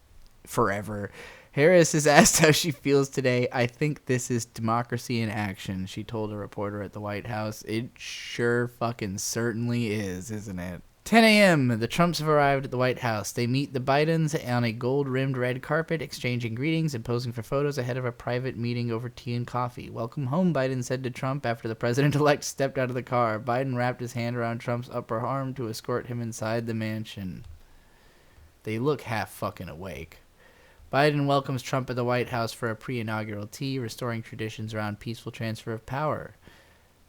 forever. Harris is asked how she feels today. I think this is democracy in action, she told a reporter at the White House. It sure fucking certainly is, isn't it? 10 a.m. The Trumps have arrived at the White House. They meet the Bidens on a gold-rimmed red carpet, exchanging greetings and posing for photos ahead of a private meeting over tea and coffee. Welcome home, Biden said to Trump after the president-elect stepped out of the car. Biden wrapped his hand around Trump's upper arm to escort him inside the mansion. They look half fucking awake. Biden welcomes Trump at the White House for a pre-inaugural tea, restoring traditions around peaceful transfer of power.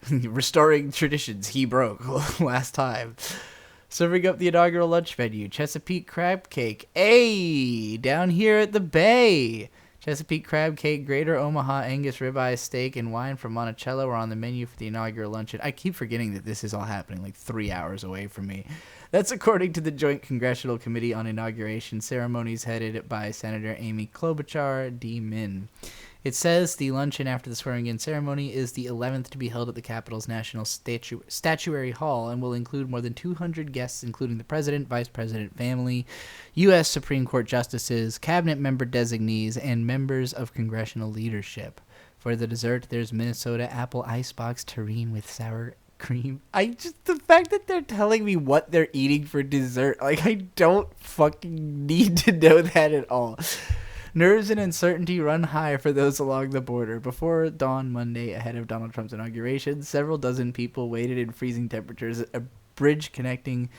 Restoring traditions he broke last time. Serving up the inaugural lunch menu, Chesapeake crab cake. Hey, down here at the Bay. Chesapeake crab cake, Greater Omaha Angus ribeye steak, and wine from Monticello are on the menu for the inaugural luncheon. I keep forgetting that this is all happening like 3 hours away from me. That's according to the Joint Congressional Committee on Inauguration ceremonies headed by Senator Amy Klobuchar D. Min. It says the luncheon after the swearing-in ceremony is the 11th to be held at the Capitol's National Statuary Hall and will include more than 200 guests, including the president, vice president, family, U.S. Supreme Court justices, cabinet member designees, and members of congressional leadership. For the dessert, there's Minnesota apple icebox terrine with sour cream. The fact that they're telling me what they're eating for dessert, like, I don't fucking need to know that at all. Nerves and uncertainty run high for those along the border. Before dawn Monday, ahead of Donald Trump's inauguration, several dozen people waited in freezing temperatures at a bridge connecting...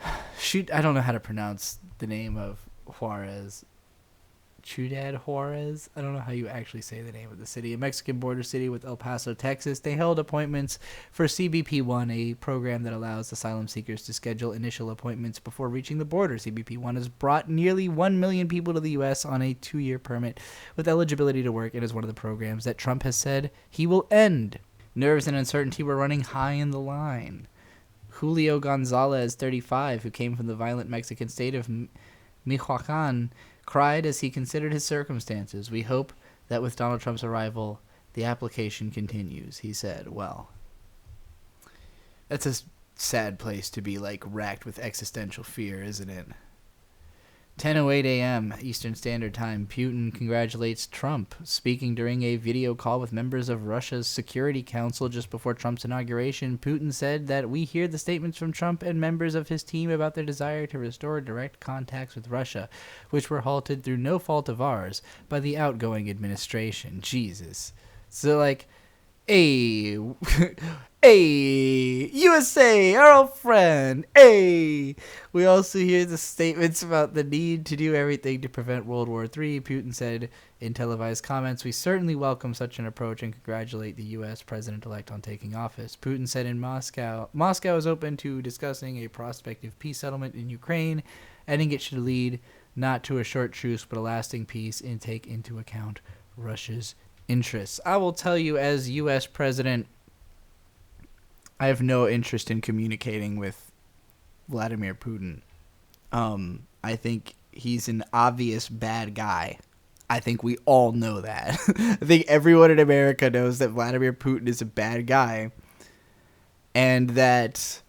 I don't know how to pronounce the name of Juarez. Ciudad Juarez? I don't know how you actually say the name of the city. A Mexican border city with El Paso, Texas. They held appointments for CBP-1, a program that allows asylum seekers to schedule initial appointments before reaching the border. CBP-1 has brought nearly 1 million people to the U.S. on a 2-year permit with eligibility to work and is one of the programs that Trump has said he will end. Nerves and uncertainty were running high in the line. Julio Gonzalez, 35, who came from the violent Mexican state of Michoacan, cried as he considered his circumstances. We hope that with Donald Trump's arrival, the application continues, he said. Well, that's a sad place to be, like, racked with existential fear, isn't it? 10:08 a.m. Eastern Standard Time. Putin congratulates Trump. Speaking during a video call with members of Russia's Security Council just before Trump's inauguration, Putin said that we hear the statements from Trump and members of his team about their desire to restore direct contacts with Russia, which were halted through no fault of ours by the outgoing administration. Jesus. So, like, hey, hey, USA, our old friend, hey. We also hear the statements about the need to do everything to prevent World War III. Putin said in televised comments, we certainly welcome such an approach and congratulate the U.S. president-elect on taking office. Putin said in Moscow is open to discussing a prospective peace settlement in Ukraine, adding it should lead not to a short truce but a lasting peace and take into account Russia's interests. I will tell you, as U.S. president, I have no interest in communicating with Vladimir Putin. I think he's an obvious bad guy. I think we all know that. I think everyone in America knows that Vladimir Putin is a bad guy and that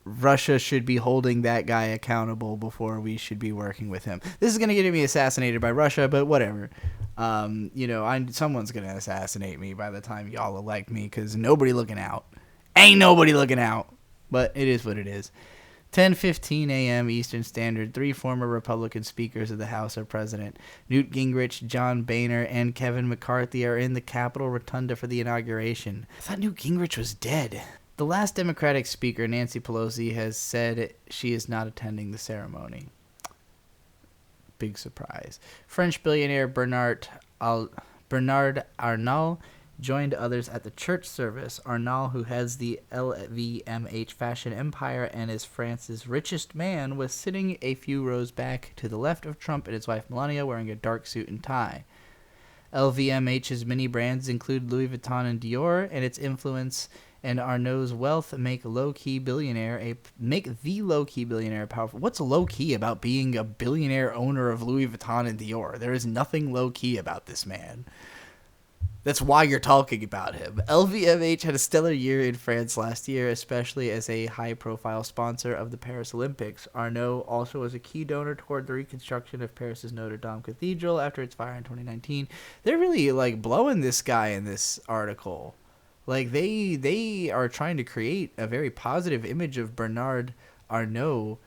Russia should be holding that guy accountable before we should be working with him. This is going to get me assassinated by Russia, but whatever. Someone's going to assassinate me by the time y'all elect me because nobody looking out. Ain't nobody looking out. But it is what it is. 10:15 a.m. Eastern Standard. 3 former Republican speakers of the House are present. Newt Gingrich, John Boehner, and Kevin McCarthy are in the Capitol Rotunda for the inauguration. I thought Newt Gingrich was dead. The last Democratic speaker, Nancy Pelosi, has said she is not attending the ceremony. Big surprise. French billionaire Bernard Arnault joined others at the church service. Arnault, who heads the LVMH fashion empire and is France's richest man, was sitting a few rows back to the left of Trump and his wife Melania, wearing a dark suit and tie. LVMH's many brands include Louis Vuitton and Dior, and its influence and Arnault's wealth make the low-key billionaire powerful. What's low-key about being a billionaire owner of Louis Vuitton and Dior? There is nothing low-key about this man. That's why you're talking about him. LVMH had a stellar year in France last year, especially as a high-profile sponsor of the Paris Olympics. Arnault also was a key donor toward the reconstruction of Paris's Notre Dame Cathedral after its fire in 2019. They're really, like, blowing this guy in this article. Like, they are trying to create a very positive image of Bernard Arnault,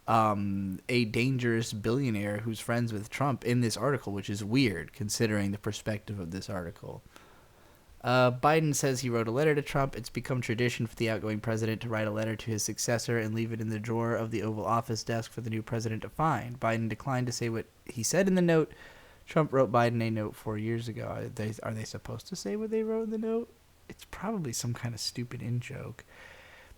a dangerous billionaire who's friends with Trump in this article, which is weird considering the perspective of this article. Biden says he wrote a letter to Trump. It's become tradition for the outgoing president to write a letter to his successor and leave it in the drawer of the Oval Office desk for the new president to find. Biden declined to say what he said in the note. Trump wrote Biden a note 4 years ago. Are they supposed to say what they wrote in the note? It's probably some kind of stupid in-joke.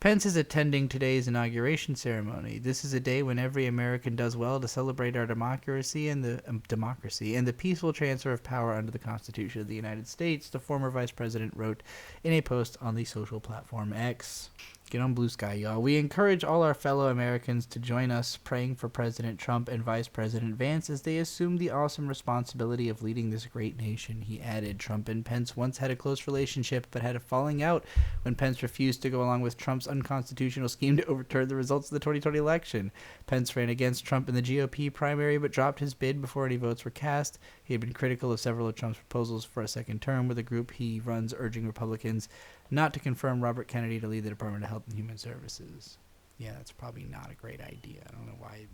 Pence is attending today's inauguration ceremony. This is a day when every American does well to celebrate our democracy and the peaceful transfer of power under the Constitution of the United States, the former vice president wrote in a post on the social platform X. Get on Blue Sky, y'all. We encourage all our fellow Americans to join us praying for President Trump and Vice President Vance as they assume the awesome responsibility of leading this great nation, he added. Trump and Pence once had a close relationship, but had a falling out when Pence refused to go along with Trump's unconstitutional scheme to overturn the results of the 2020 election. Pence ran against Trump in the GOP primary, but dropped his bid before any votes were cast. He had been critical of several of Trump's proposals for a second term, with a group he runs urging Republicans not to confirm Robert Kennedy to lead the Department of Health and Human Services. Yeah, that's probably not a great idea. I don't know why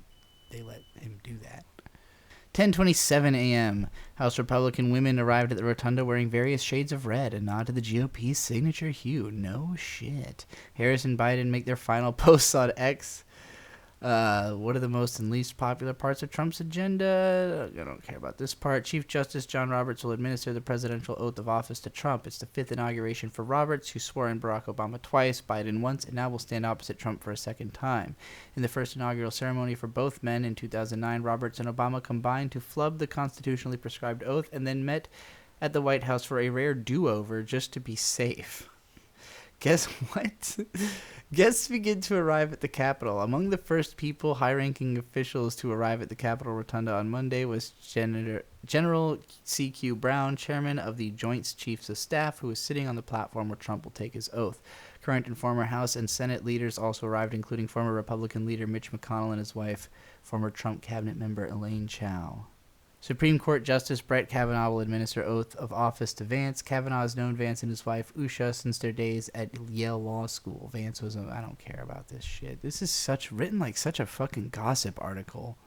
they let him do that. 10:27 a.m. House Republican women arrived at the rotunda wearing various shades of red, a nod to the GOP's signature hue. No shit. Harris and Biden make their final posts on X. What are the most and least popular parts of Trump's agenda? I don't care about this part. Chief Justice John Roberts will administer the presidential oath of office to Trump. It's the fifth inauguration for Roberts, who swore in Barack Obama twice, Biden once, and now will stand opposite Trump for a second time. In the first inaugural ceremony for both men in 2009, Roberts and Obama combined to flub the constitutionally prescribed oath and then met at the White House for a rare do-over just to be safe. Guess what? Guests begin to arrive at the Capitol. Among the first people, high-ranking officials to arrive at the Capitol Rotunda on Monday was General C.Q. Brown, chairman of the Joint Chiefs of Staff, who is sitting on the platform where Trump will take his oath. Current and former House and Senate leaders also arrived, including former Republican leader Mitch McConnell and his wife, former Trump cabinet member Elaine Chao. Supreme Court Justice Brett Kavanaugh will administer oath of office to Vance. Kavanaugh has known Vance and his wife Usha since their days at Yale Law School. Vance was I don't care about this shit. This is written like such a fucking gossip article.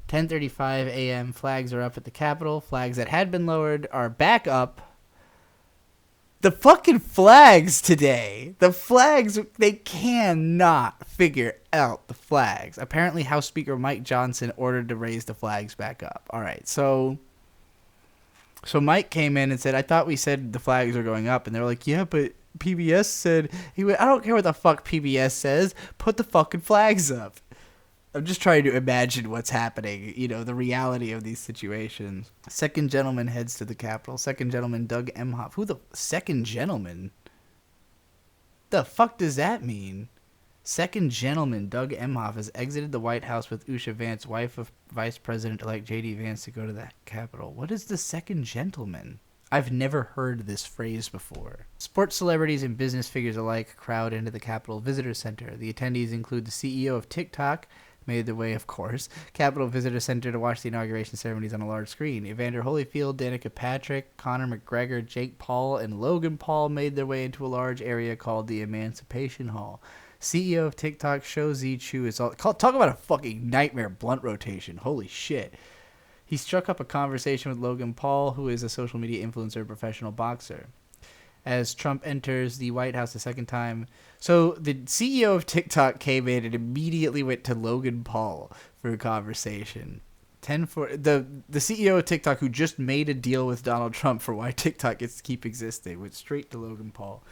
10:35 a.m. Flags are up at the Capitol. Flags that had been lowered are back up. The fucking flags today. The flags, they cannot figure out the flags. Apparently, House Speaker Mike Johnson ordered to raise the flags back up. All right, so Mike came in and said, I thought we said the flags are going up. And they were like, yeah, but PBS said, I don't care what the fuck PBS says. Put the fucking flags up. I'm just trying to imagine what's happening, the reality of these situations. Second gentleman heads to the Capitol. Second gentleman Doug Emhoff. Who the second gentleman? The fuck does that mean? Second gentleman Doug Emhoff has exited the White House with Usha Vance, wife of Vice President-elect J.D. Vance, to go to the Capitol. What is the second gentleman? I've never heard this phrase before. Sports celebrities and business figures alike crowd into the Capitol Visitor Center. The attendees include the CEO of TikTok, made their way, of course, Capitol Visitor Center to watch the inauguration ceremonies on a large screen. Evander Holyfield, Danica Patrick, Conor McGregor, Jake Paul, and Logan Paul made their way into a large area called the Emancipation Hall. CEO of TikTok, Shou Zi Chu, is talk about a fucking nightmare blunt rotation. Holy shit. He struck up a conversation with Logan Paul, who is a social media influencer and professional boxer. As Trump enters the White House a second time. So the CEO of TikTok came in and immediately went to Logan Paul for a conversation. The CEO of TikTok, who just made a deal with Donald Trump for why TikTok gets to keep existing, went straight to Logan Paul.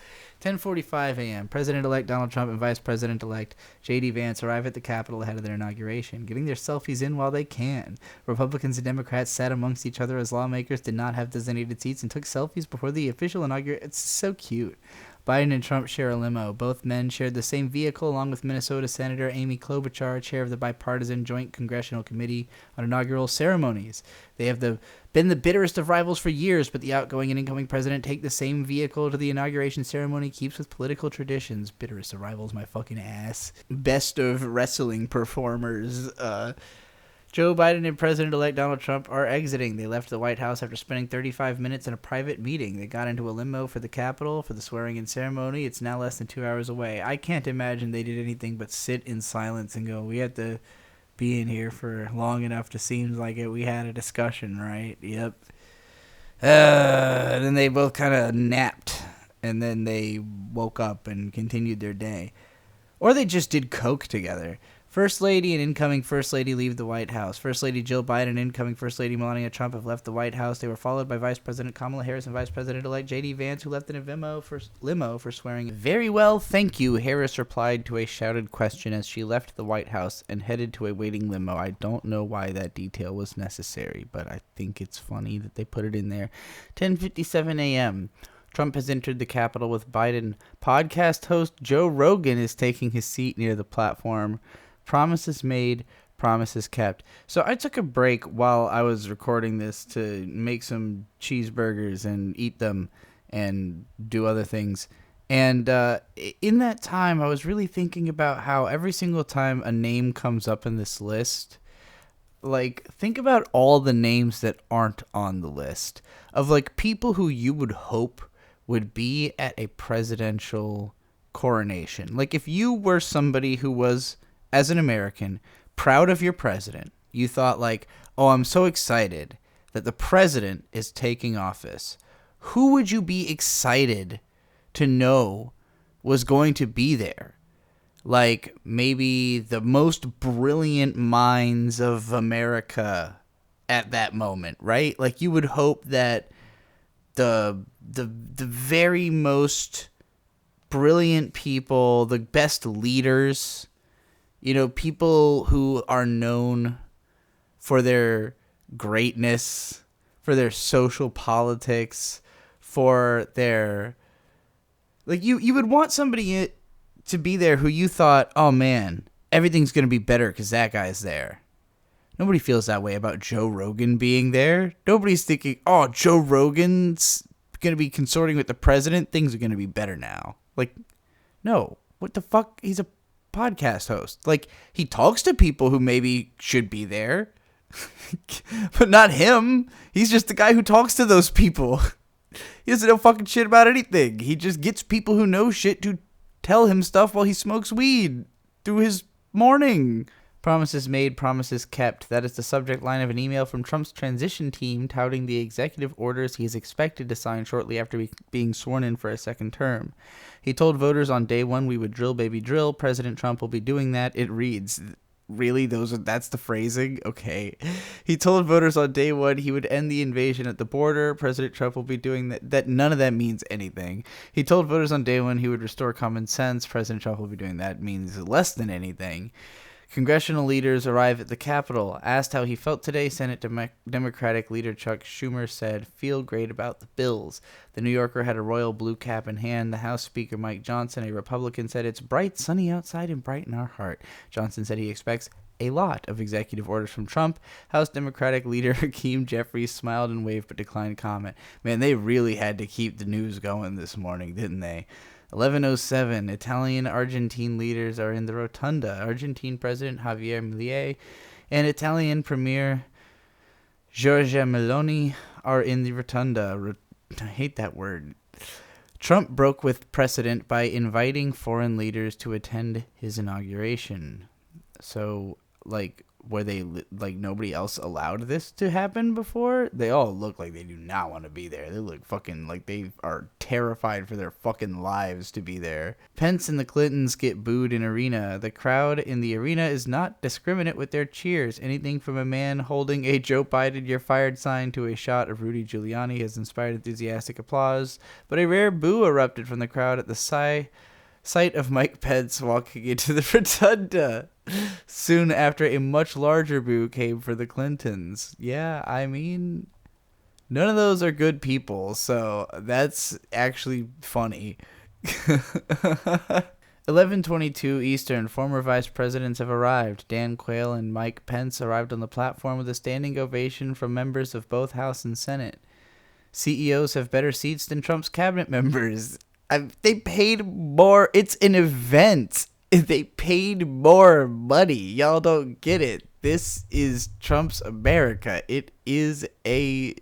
10:45 a.m. President-elect Donald Trump and Vice President-elect J.D. Vance arrive at the Capitol ahead of their inauguration, getting their selfies in while they can. Republicans and Democrats sat amongst each other as lawmakers did not have designated seats and took selfies before the official inauguration. It's so cute. Biden and Trump share a limo. Both men shared the same vehicle, along with Minnesota Senator Amy Klobuchar, chair of the bipartisan Joint Congressional Committee on Inaugural Ceremonies. They have been the bitterest of rivals for years, but the outgoing and incoming president take the same vehicle to the inauguration ceremony, keeps with political traditions. Bitterest of rivals, my fucking ass. Best of wrestling performers. Joe Biden and President-elect Donald Trump are exiting. They left the White House after spending 35 minutes in a private meeting. They got into a limo for the Capitol for the swearing-in ceremony. It's now less than 2 hours away. I can't imagine they did anything but sit in silence and go, we had to be in here for long enough to seem like it. We had a discussion, right? Yep. And then they both kind of napped, and then they woke up and continued their day. Or they just did coke together. First Lady and incoming First Lady leave the White House. First Lady Jill Biden and incoming First Lady Melania Trump have left the White House. They were followed by Vice President Kamala Harris and Vice President-elect J.D. Vance, who left in a limo for swearing. Very well, thank you, Harris replied to a shouted question as she left the White House and headed to a waiting limo. I don't know why that detail was necessary, but I think it's funny that they put it in there. 10:57 a.m. Trump has entered the Capitol with Biden. Podcast host Joe Rogan is taking his seat near the platform. Promises made, promises kept. So I took a break while I was recording this to make some cheeseburgers and eat them and do other things. And in that time, I was really thinking about how every single time a name comes up in this list, like, think about all the names that aren't on the list of, like, people who you would hope would be at a presidential coronation. Like, if you were somebody who was, as an American, proud of your president, you thought like, oh, I'm so excited that the president is taking office. Who would you be excited to know was going to be there? Like, maybe the most brilliant minds of America at that moment, right? Like, you would hope that the very most brilliant people, the best leaders, you know, people who are known for their greatness, for their social politics, for their... Like, you would want somebody to be there who you thought, oh, man, everything's going to be better because that guy's there. Nobody feels that way about Joe Rogan being there. Nobody's thinking, oh, Joe Rogan's going to be consorting with the president. Things are going to be better now. Like, no. What the fuck? He's a podcast host. Like, he talks to people who maybe should be there, but not him. He's just the guy who talks to those people. He doesn't know fucking shit about anything. He just gets people who know shit to tell him stuff while he smokes weed through his morning. Promises made, promises kept. That is the subject line of an email from Trump's transition team touting the executive orders he is expected to sign shortly after being sworn in for a second term. He told voters on day one we would drill, baby, drill. President Trump will be doing that. It reads, really? That's the phrasing? Okay. He told voters on day one he would end the invasion at the border. President Trump will be doing that. That none of that means anything. He told voters on day one he would restore common sense. President Trump will be doing that. Means less than anything. Congressional leaders arrive at the Capitol. Asked how he felt today, Senate Democratic leader Chuck Schumer said, feel great about the bills. The New Yorker had a royal blue cap in hand. The House Speaker Mike Johnson, a Republican, said, it's bright, sunny outside and bright in our heart. Johnson said he expects a lot of executive orders from Trump. House Democratic leader Hakeem Jeffries smiled and waved but declined comment. Man, they really had to keep the news going this morning, didn't they? 11:07, Italian-Argentine leaders are in the rotunda. Argentine President Javier Milei and Italian Premier Giorgia Meloni are in the rotunda. I hate that word. Trump broke with precedent by inviting foreign leaders to attend his inauguration. So, like, were they, like, nobody else allowed this to happen before? They all look like they do not want to be there. They look fucking like they are terrified for their fucking lives to be there. Pence and the Clintons get booed in arena. The crowd in the arena is not discriminate with their cheers. Anything from a man holding a Joe Biden you're fired sign to a shot of Rudy Giuliani has inspired enthusiastic applause, but a rare boo erupted from the crowd at the sight of Mike Pence walking into the rotunda. Soon after, a much larger boo came for the Clintons. Yeah, I mean, none of those are good people, so that's actually funny. 11:22 Eastern. Former vice presidents have arrived. Dan Quayle and Mike Pence arrived on the platform with a standing ovation from members of both House and Senate. CEOs have better seats than Trump's cabinet members. They paid more. It's an event. They paid more money. Y'all don't get it. This is Trump's America. It's a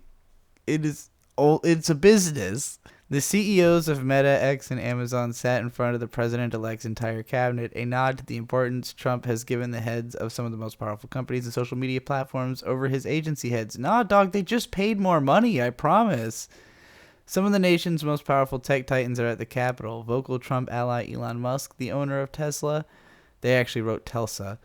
business. The CEOs of Meta, X, and Amazon sat in front of the president-elect's entire cabinet, a nod to the importance Trump has given the heads of some of the most powerful companies and social media platforms over his agency heads. Nah, dog, they just paid more money, I promise. Some of the nation's most powerful tech titans are at the Capitol. Vocal Trump ally Elon Musk, the owner of Tesla, they actually wrote Telsa,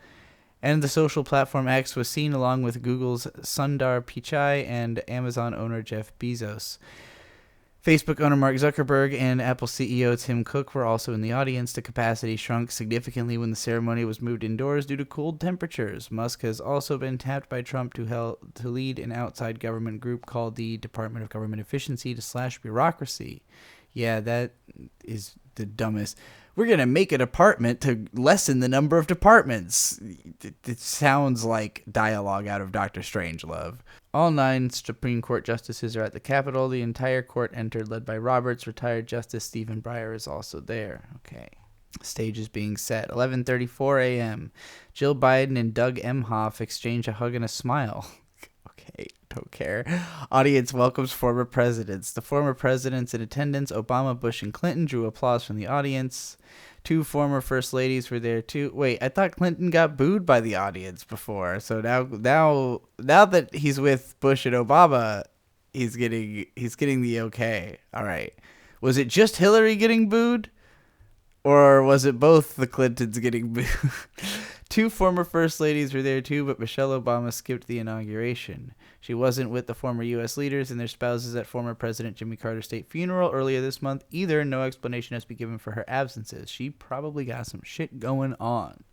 and the social platform X was seen along with Google's Sundar Pichai and Amazon owner Jeff Bezos. Facebook owner Mark Zuckerberg and Apple CEO Tim Cook were also in the audience. The capacity shrunk significantly when the ceremony was moved indoors due to cold temperatures. Musk has also been tapped by Trump to lead an outside government group called the Department of Government Efficiency to slash bureaucracy. Yeah, that is the dumbest. We're going to make a department to lessen the number of departments. It sounds like dialogue out of Dr. Strangelove. All 9 Supreme Court justices are at the Capitol. The entire court entered, led by Roberts. Retired Justice Stephen Breyer is also there. Okay. Stage is being set. 11:34 a.m. Jill Biden and Doug Emhoff exchange a hug and a smile. Okay, don't care. Audience welcomes former presidents. The former presidents in attendance, Obama, Bush, and Clinton, drew applause from the audience. 2 former first ladies were there too. Wait, I thought Clinton got booed by the audience before. So now that he's with Bush and Obama, he's getting the okay. All right. Was it just Hillary getting booed? Or was it both the Clintons getting booed? 2 former first ladies were there too, but Michelle Obama skipped the inauguration. She wasn't with the former U.S. leaders and their spouses at former President Jimmy Carter's state funeral earlier this month either. No explanation has been given for her absences. She probably got some shit going on.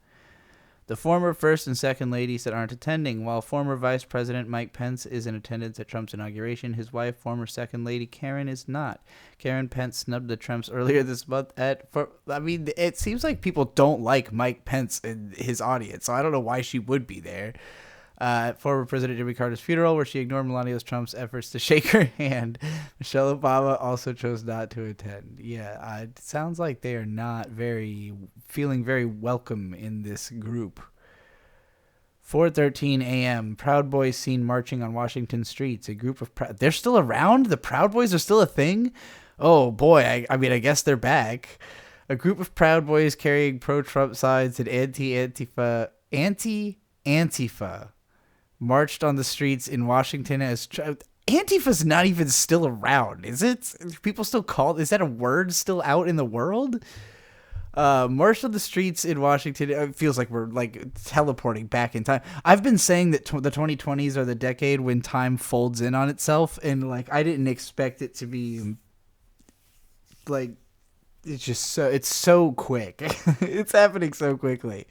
The former first and second ladies that aren't attending. While former Vice President Mike Pence is in attendance at Trump's inauguration, his wife, former Second Lady Karen, is not. Karen Pence snubbed the Trumps earlier this month it seems like people don't like Mike Pence in his audience, so I don't know why she would be there. At former President Jimmy Carter's funeral, where she ignored Melania Trump's efforts to shake her hand, Michelle Obama also chose not to attend. Yeah, it sounds like they are not feeling very welcome in this group. 4:13 a.m. Proud Boys seen marching on Washington streets. A group of they're still around? The Proud Boys are still a thing? Oh boy, I mean, I guess they're back. A group of Proud Boys carrying pro-Trump signs and anti-Antifa marched on the streets in Washington as Antifa's not even still around, is it? People still is that a word still out in the world? Marched on the streets in Washington. It feels like we're like teleporting back in time. I've been saying that the 2020s are the decade when time folds in on itself, and like I didn't expect it to be like it's so quick. It's happening so quickly.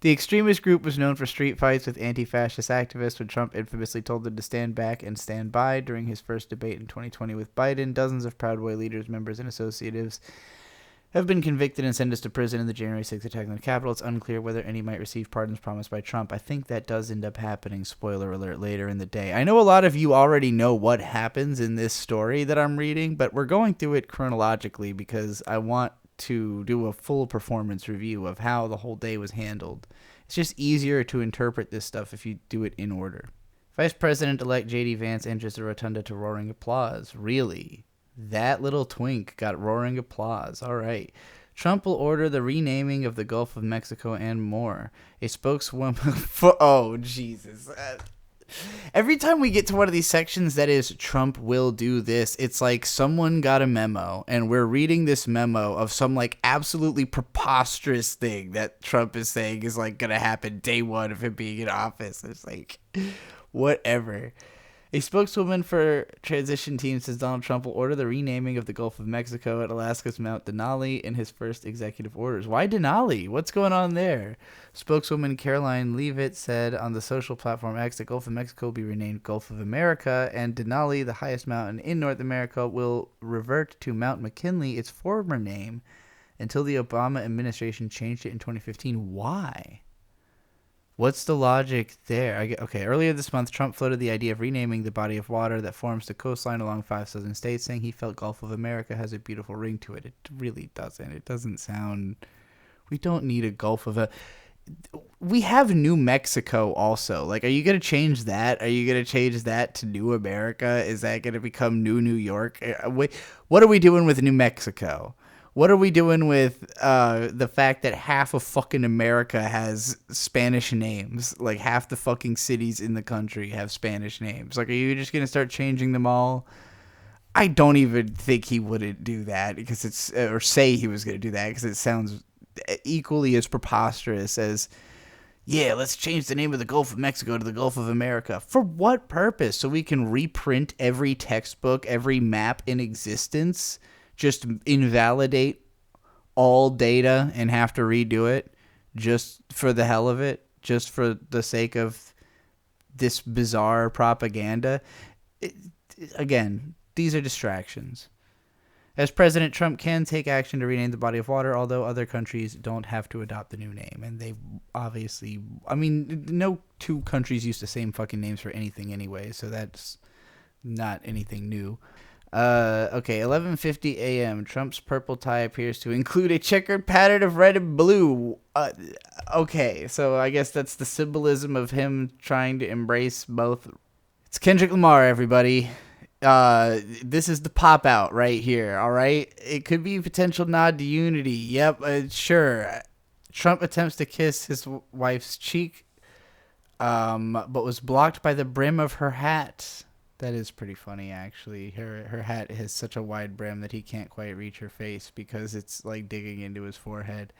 The extremist group was known for street fights with anti-fascist activists when Trump infamously told them to stand back and stand by during his first debate in 2020 with Biden. Dozens of Proud Boy leaders, members, and associates have been convicted and sentenced to prison in the January 6th attack on the Capitol. It's unclear whether any might receive pardons promised by Trump. I think that does end up happening, spoiler alert, later in the day. I know a lot of you already know what happens in this story that I'm reading, but we're going through it chronologically because I want to do a full performance review of how the whole day was handled. It's just easier to interpret this stuff if you do it in order. Vice President-elect J.D. Vance enters the rotunda to roaring applause. Really? That little twink got roaring applause. All right. Trump will order the renaming of the Gulf of Mexico and more. A spokeswoman for... Oh, Jesus. Every time we get to one of these sections that is Trump will do this, it's like someone got a memo and we're reading this memo of some like absolutely preposterous thing that Trump is saying is like going to happen day one of him being in office. It's like, whatever. A spokeswoman for transition team says Donald Trump will order the renaming of the Gulf of Mexico at Alaska's Mount Denali in his first executive orders. Why Denali? What's going on there? Spokeswoman Caroline Leavitt said on the social platform X that Gulf of Mexico will be renamed Gulf of America, and Denali, the highest mountain in North America, will revert to Mount McKinley, its former name, until the Obama administration changed it in 2015. Why? What's the logic there? Okay, earlier this month, Trump floated the idea of renaming the body of water that forms the coastline along 5 southern states, saying he felt Gulf of America has a beautiful ring to it. It really doesn't. It doesn't sound... We don't need a Gulf of... We have New Mexico also. Like, are you going to change that? Are you going to change that to New America? Is that going to become New York? What are we doing with New Mexico? What are we doing with the fact that half of fucking America has Spanish names? Like, half the fucking cities in the country have Spanish names. Like, are you just going to start changing them all? I don't even think he wouldn't do that because it's, or say he was going to do that because it sounds equally as preposterous as, yeah, let's change the name of the Gulf of Mexico to the Gulf of America. For what purpose? So we can reprint every textbook, every map in existence? Just invalidate all data and have to redo it just for the hell of it, just for the sake of this bizarre propaganda. Again, these are distractions. As President Trump can take action to rename the body of water, although other countries don't have to adopt the new name. And they obviously, I mean, no two countries use the same fucking names for anything anyway, so that's not anything new. Okay, 11:50 a.m. Trump's purple tie appears to include a checkered pattern of red and blue. Okay, so I guess that's the symbolism of him trying to embrace both. It's Kendrick Lamar, everybody. This is the pop out right here, all right? It could be a potential nod to unity. Yep, sure. Trump attempts to kiss his wife's cheek, but was blocked by the brim of her hat. That is pretty funny, actually. Her hat has such a wide brim that he can't quite reach her face because it's like digging into his forehead.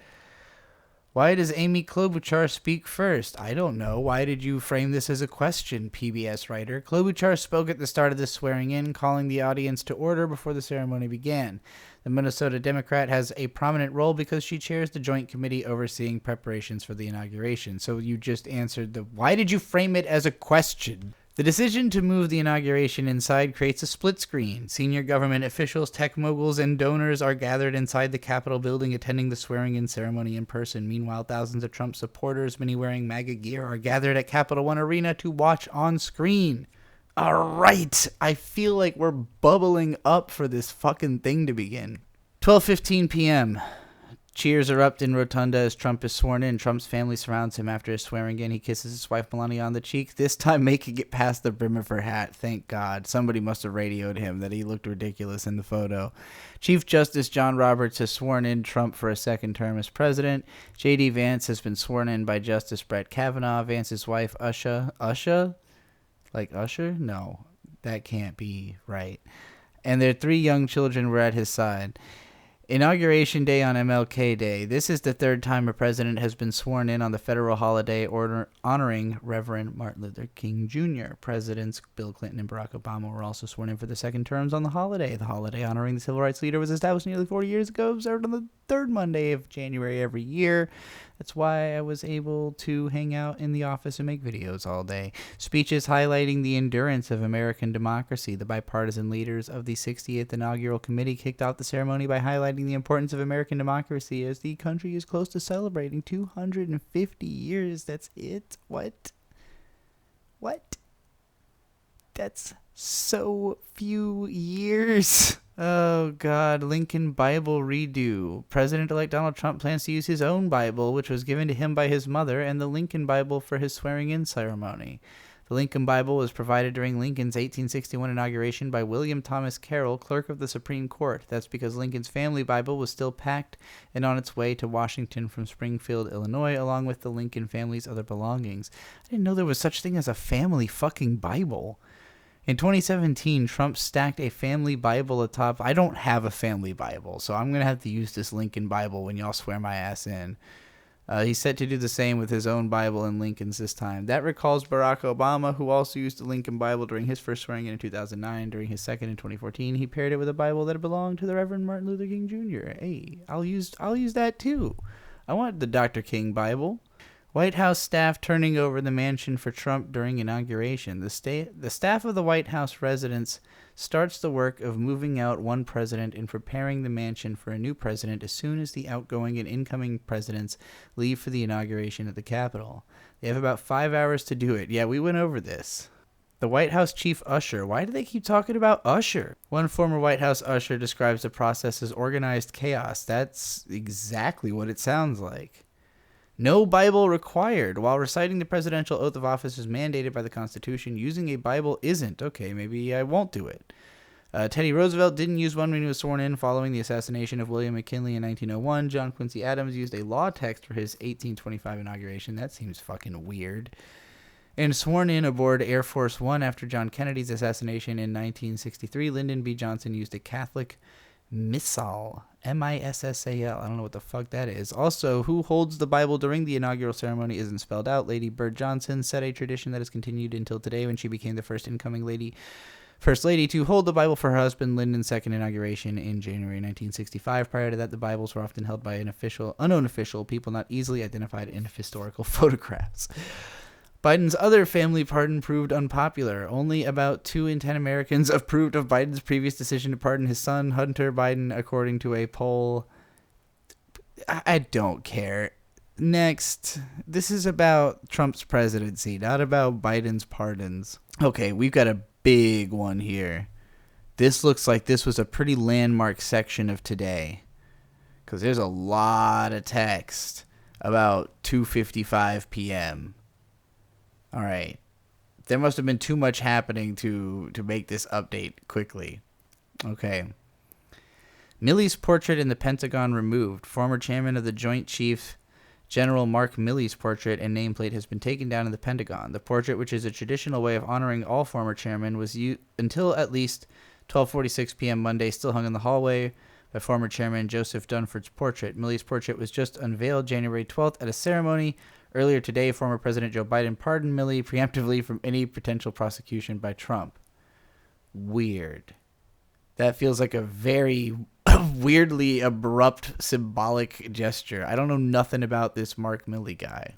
Why does Amy Klobuchar speak first? I don't know. Why did you frame this as a question, PBS writer? Klobuchar spoke at the start of the swearing-in, calling the audience to order before the ceremony began. The Minnesota Democrat has a prominent role because she chairs the Joint Committee overseeing preparations for the inauguration. So you just answered the, why did you frame it as a question? The decision to move the inauguration inside creates a split screen. Senior government officials, tech moguls, and donors are gathered inside the Capitol building attending the swearing-in ceremony in person. Meanwhile, thousands of Trump supporters, many wearing MAGA gear, are gathered at Capital One Arena to watch on screen. All right, I feel like we're bubbling up for this fucking thing to begin. 12:15 p.m. Cheers erupt in Rotunda as Trump is sworn in. Trump's family surrounds him after his swearing in. He kisses his wife Melania on the cheek, this time making it past the brim of her hat. Thank God. Somebody must have radioed him that he looked ridiculous in the photo. Chief Justice John Roberts has sworn in Trump for a second term as president. J.D. Vance has been sworn in by Justice Brett Kavanaugh. Vance's wife, Usha? Like Usher? No, that can't be right. And their 3 young children were at his side. Inauguration Day on MLK Day. This is the third time a president has been sworn in on the federal holiday honoring Reverend Martin Luther King Jr. Presidents Bill Clinton and Barack Obama were also sworn in for the second terms on the holiday. The holiday honoring the civil rights leader was established nearly 40 years ago, observed on the third Monday of January every year. That's why I was able to hang out in the office and make videos all day. Speeches highlighting the endurance of American democracy. The bipartisan leaders of the 60th Inaugural Committee kicked off the ceremony by highlighting the importance of American democracy as the country is close to celebrating 250 years. That's it? What? That's so few years. Oh, God. Lincoln Bible redo. President-elect Donald Trump plans to use his own Bible, which was given to him by his mother, and the Lincoln Bible for his swearing-in ceremony. The Lincoln Bible was provided during Lincoln's 1861 inauguration by William Thomas Carroll, clerk of the Supreme Court. That's because Lincoln's family Bible was still packed and on its way to Washington from Springfield, Illinois, along with the Lincoln family's other belongings. I didn't know there was such thing as a family fucking Bible. In 2017, Trump stacked a family Bible atop... I don't have a family Bible, so I'm going to have to use this Lincoln Bible when y'all swear my ass in. He's set to do the same with his own Bible and Lincoln's this time. That recalls Barack Obama, who also used the Lincoln Bible during his first swearing in 2009. During his second in 2014, he paired it with a Bible that belonged to the Reverend Martin Luther King Jr. Hey, I'll use that too. I want the Dr. King Bible. White House staff turning over the mansion for Trump during inauguration. The staff of the White House residence starts the work of moving out one president and preparing the mansion for a new president as soon as the outgoing and incoming presidents leave for the inauguration at the Capitol. They have about 5 hours to do it. Yeah, we went over this. The White House chief usher. Why do they keep talking about usher? One former White House usher describes the process as organized chaos. That's exactly what it sounds like. No Bible required. While reciting the presidential oath of office is mandated by the Constitution, using a Bible isn't. Okay, maybe I won't do it. Teddy Roosevelt didn't use one when he was sworn in following the assassination of William McKinley in 1901. John Quincy Adams used a law text for his 1825 inauguration. That seems fucking weird. And sworn in aboard Air Force One after John Kennedy's assassination in 1963, Lyndon B. Johnson used a Catholic Missal, Missal. I don't know what the fuck that is. Also, who holds the Bible during the inaugural ceremony isn't spelled out. Lady Bird Johnson set a tradition that has continued until today when she became the first First Lady to hold the Bible for her husband Lyndon's second inauguration in January 1965. Prior to that, the Bibles were often held by unknown official, people not easily identified in historical photographs. Biden's other family pardon proved unpopular. Only about 2 in 10 Americans approved of Biden's previous decision to pardon his son, Hunter Biden, according to a poll. I don't care. Next. This is about Trump's presidency, not about Biden's pardons. Okay, we've got a big one here. This looks like this was a pretty landmark section of today, because there's a lot of text about 2:55 p.m. All right. There must have been too much happening to make this update quickly. Okay. Milley's portrait in the Pentagon removed. Former chairman of the Joint Chiefs, General Mark Milley's portrait and nameplate has been taken down in the Pentagon. The portrait, which is a traditional way of honoring all former chairmen, was until at least 12:46 p.m. Monday still hung in the hallway by former chairman Joseph Dunford's portrait. Milley's portrait was just unveiled January 12th at a ceremony. Earlier today, former President Joe Biden pardoned Milley preemptively from any potential prosecution by Trump. Weird. That feels like a very weirdly abrupt symbolic gesture. I don't know nothing about this Mark Milley guy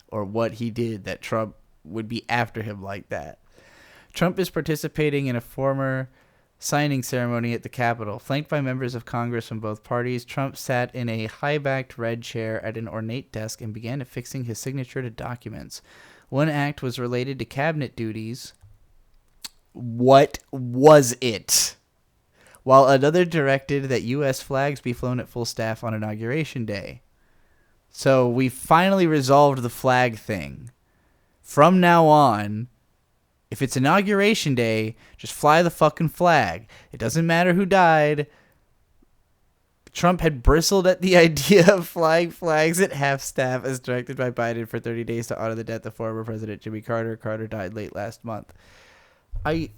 or what he did that Trump would be after him like that. Trump is participating in a former signing ceremony at the Capitol. Flanked by members of Congress from both parties, Trump sat in a high-backed red chair at an ornate desk and began affixing his signature to documents. One act was related to cabinet duties. What was it? While another directed that U.S. flags be flown at full staff on Inauguration Day. So we finally resolved the flag thing. From now on, if it's Inauguration Day, just fly the fucking flag. It doesn't matter who died. Trump had bristled at the idea of flying flags at half-staff as directed by Biden for 30 days to honor the death of former President Jimmy Carter. Carter died late last month. I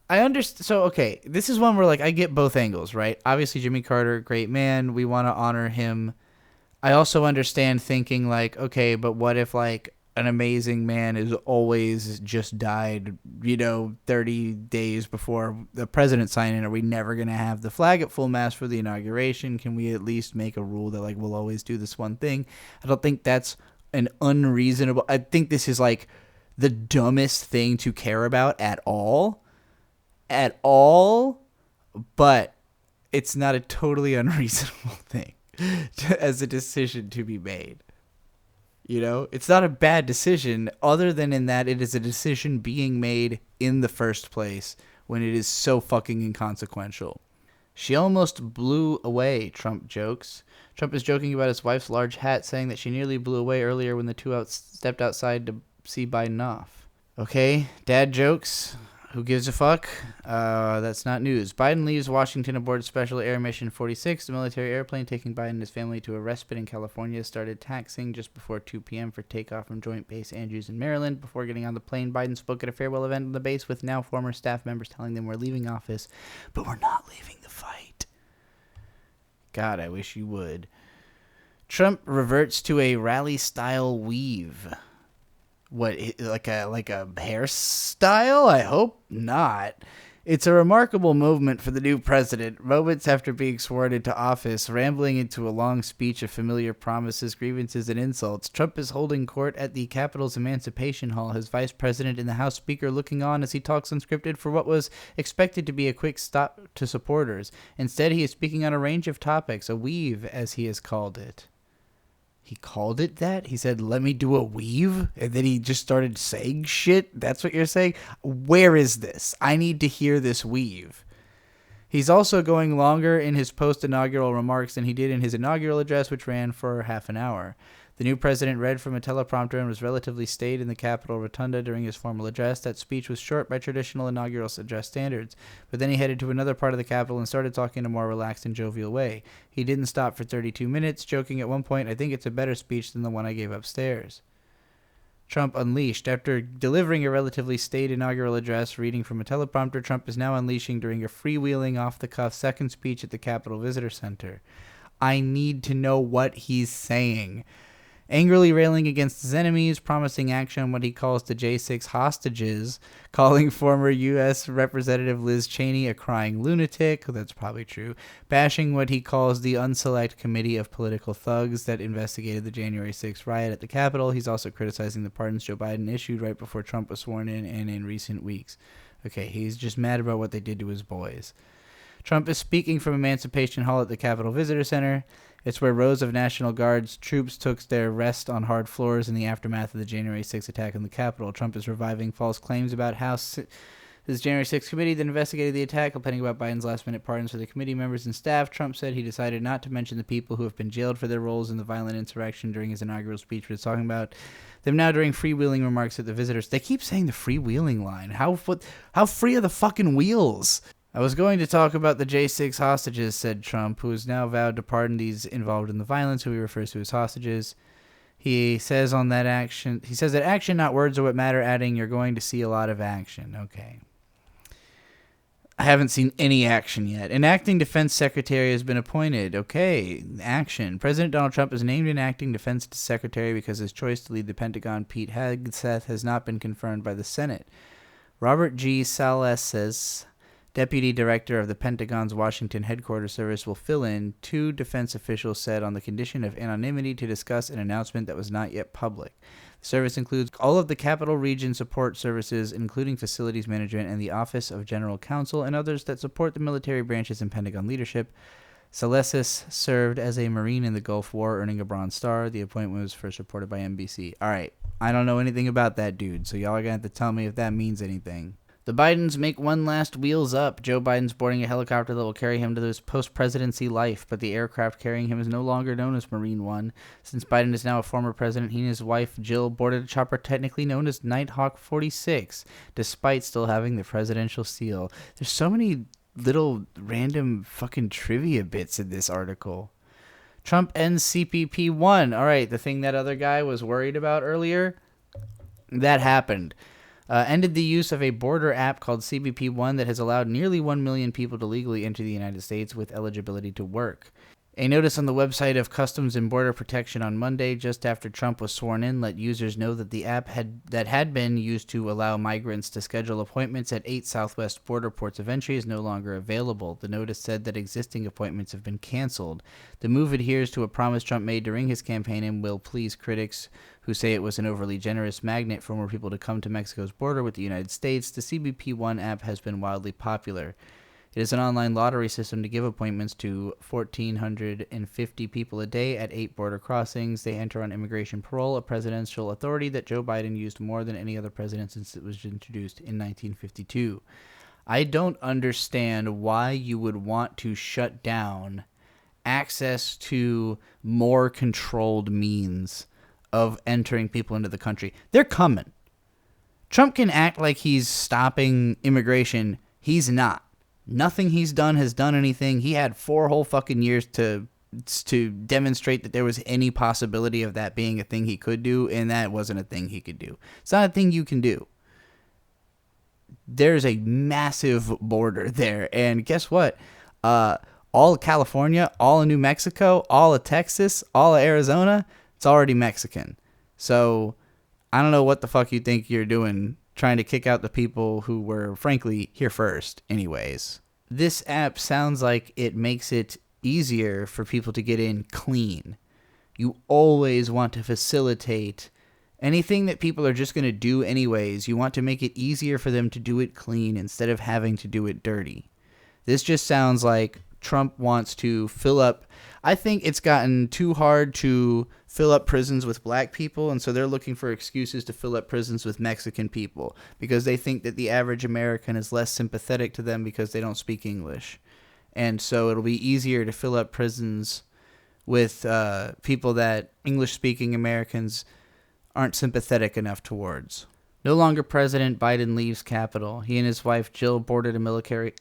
understand. So, okay, this is one where, like, I get both angles, right? Obviously, Jimmy Carter, great man. We want to honor him. I also understand thinking, like, okay, but what if, like, an amazing man is always just died, 30 days before the president signing? Are we never going to have the flag at full mast for the inauguration? Can we at least make a rule that, like, we'll always do this one thing? I don't think that's an unreasonable... I think this is, like, the dumbest thing to care about at all. At all. But it's not a totally unreasonable thing as a decision to be made. It's not a bad decision other than in that it is a decision being made in the first place when it is so fucking inconsequential. She almost blew away, Trump jokes. Trump is joking about his wife's large hat, saying that she nearly blew away earlier when the two stepped outside to see Biden off. Okay, dad jokes. Who gives a fuck? That's not news. Biden leaves Washington aboard Special Air Mission 46. The military airplane taking Biden and his family to a respite in California started taxiing just before 2 p.m. for takeoff from Joint Base Andrews in Maryland. Before getting on the plane, Biden spoke at a farewell event on the base with now former staff members telling them we're leaving office, but we're not leaving the fight. God, I wish you would. Trump reverts to a rally-style weave. What, like a hairstyle? I hope not. It's a remarkable movement for the new president. Moments after being sworn into office, rambling into a long speech of familiar promises, grievances, and insults, Trump is holding court at the Capitol's Emancipation Hall, his vice president and the House Speaker looking on as he talks unscripted for what was expected to be a quick stop to supporters. Instead, he is speaking on a range of topics, a weave, as he has called it. He called it that? He said, let me do a weave? And then he just started saying shit? That's what you're saying? Where is this? I need to hear this weave. He's also going longer in his post-inaugural remarks than he did in his inaugural address, which ran for half an hour. The new president read from a teleprompter and was relatively staid in the Capitol Rotunda during his formal address. That speech was short by traditional inaugural address standards, but then he headed to another part of the Capitol and started talking in a more relaxed and jovial way. He didn't stop for 32 minutes, joking at one point, I think it's a better speech than the one I gave upstairs. Trump unleashed. After delivering a relatively staid inaugural address, reading from a teleprompter, Trump is now unleashing during a freewheeling, off-the-cuff second speech at the Capitol Visitor Center. I need to know what he's saying. Angrily railing against his enemies, promising action on what he calls the J6 hostages, calling former U.S. Representative Liz Cheney a crying lunatic, that's probably true, bashing what he calls the unselect committee of political thugs that investigated the January 6th riot at the Capitol. He's also criticizing the pardons Joe Biden issued right before Trump was sworn in and in recent weeks. Okay, he's just mad about what they did to his boys. Trump is speaking from Emancipation Hall at the Capitol Visitor Center. It's where rows of National Guard's troops took their rest on hard floors in the aftermath of the January 6th attack on the Capitol. Trump is reviving false claims about House this January 6th committee that investigated the attack, complaining about Biden's last-minute pardons for the committee members and staff. Trump said he decided not to mention the people who have been jailed for their roles in the violent insurrection during his inaugural speech, but is talking about them now during freewheeling remarks at the visitors. They keep saying the freewheeling line. How free are the fucking wheels? I was going to talk about the J6 hostages, said Trump, who has now vowed to pardon these involved in the violence, who he refers to as hostages. He says that action, not words, are what matter, adding, you're going to see a lot of action. Okay. I haven't seen any action yet. An acting defense secretary has been appointed. Okay, action. President Donald Trump is named an acting defense secretary because his choice to lead the Pentagon, Pete Hegseth, has not been confirmed by the Senate. Robert G. Salesses, Deputy Director of the Pentagon's Washington Headquarters Service, will fill in, two defense officials said, on the condition of anonymity to discuss an announcement that was not yet public. The service includes all of the Capital Region support services, including facilities management and the Office of General Counsel, and others that support the military branches and Pentagon leadership. Salesses served as a Marine in the Gulf War, earning a Bronze Star. The appointment was first reported by NBC. All right, I don't know anything about that dude, so y'all are going to have to tell me if that means anything. The Bidens make one last wheels up. Joe Biden's boarding a helicopter that will carry him to his post-presidency life, but the aircraft carrying him is no longer known as Marine One. Since Biden is now a former president, he and his wife, Jill, boarded a chopper technically known as Nighthawk 46, despite still having the presidential seal. There's so many little random fucking trivia bits in this article. Trump ends CPP-1. All right, the thing that other guy was worried about earlier, that happened. Ended the use of a border app called CBP-1 that has allowed nearly 1 million people to legally enter the United States with eligibility to work. A notice on the website of Customs and Border Protection on Monday, just after Trump was sworn in, let users know that the app had been used to allow migrants to schedule appointments at 8 southwest border ports of entry is no longer available. The notice said that existing appointments have been canceled. The move adheres to a promise Trump made during his campaign and will please critics who say it was an overly generous magnet for more people to come to Mexico's border with the United States. The CBP-1 app has been wildly popular. It is an online lottery system to give appointments to 1,450 people a day at 8 border crossings. They enter on immigration parole, a presidential authority that Joe Biden used more than any other president since it was introduced in 1952. I don't understand why you would want to shut down access to more controlled means of entering people into the country. They're coming. Trump can act like he's stopping immigration. He's not. Nothing he's done has done anything. He had 4 whole fucking years to demonstrate that there was any possibility of that being a thing he could do, and that wasn't a thing he could do. It's not a thing you can do. There's a massive border there, and guess what? All of California, all of New Mexico, all of Texas, all of Arizona, it's already Mexican. So I don't know what the fuck you think you're doing trying to kick out the people who were, frankly, here first anyways. This app sounds like it makes it easier for people to get in clean. You always want to facilitate anything that people are just going to do anyways. You want to make it easier for them to do it clean instead of having to do it dirty. This just sounds like Trump wants to fill up. I think it's gotten too hard to fill up prisons with black people, and so they're looking for excuses to fill up prisons with Mexican people because they think that the average American is less sympathetic to them because they don't speak English. And so it'll be easier to fill up prisons with people that English-speaking Americans aren't sympathetic enough towards. No longer President, Biden leaves Capitol. He and his wife Jill boarded a military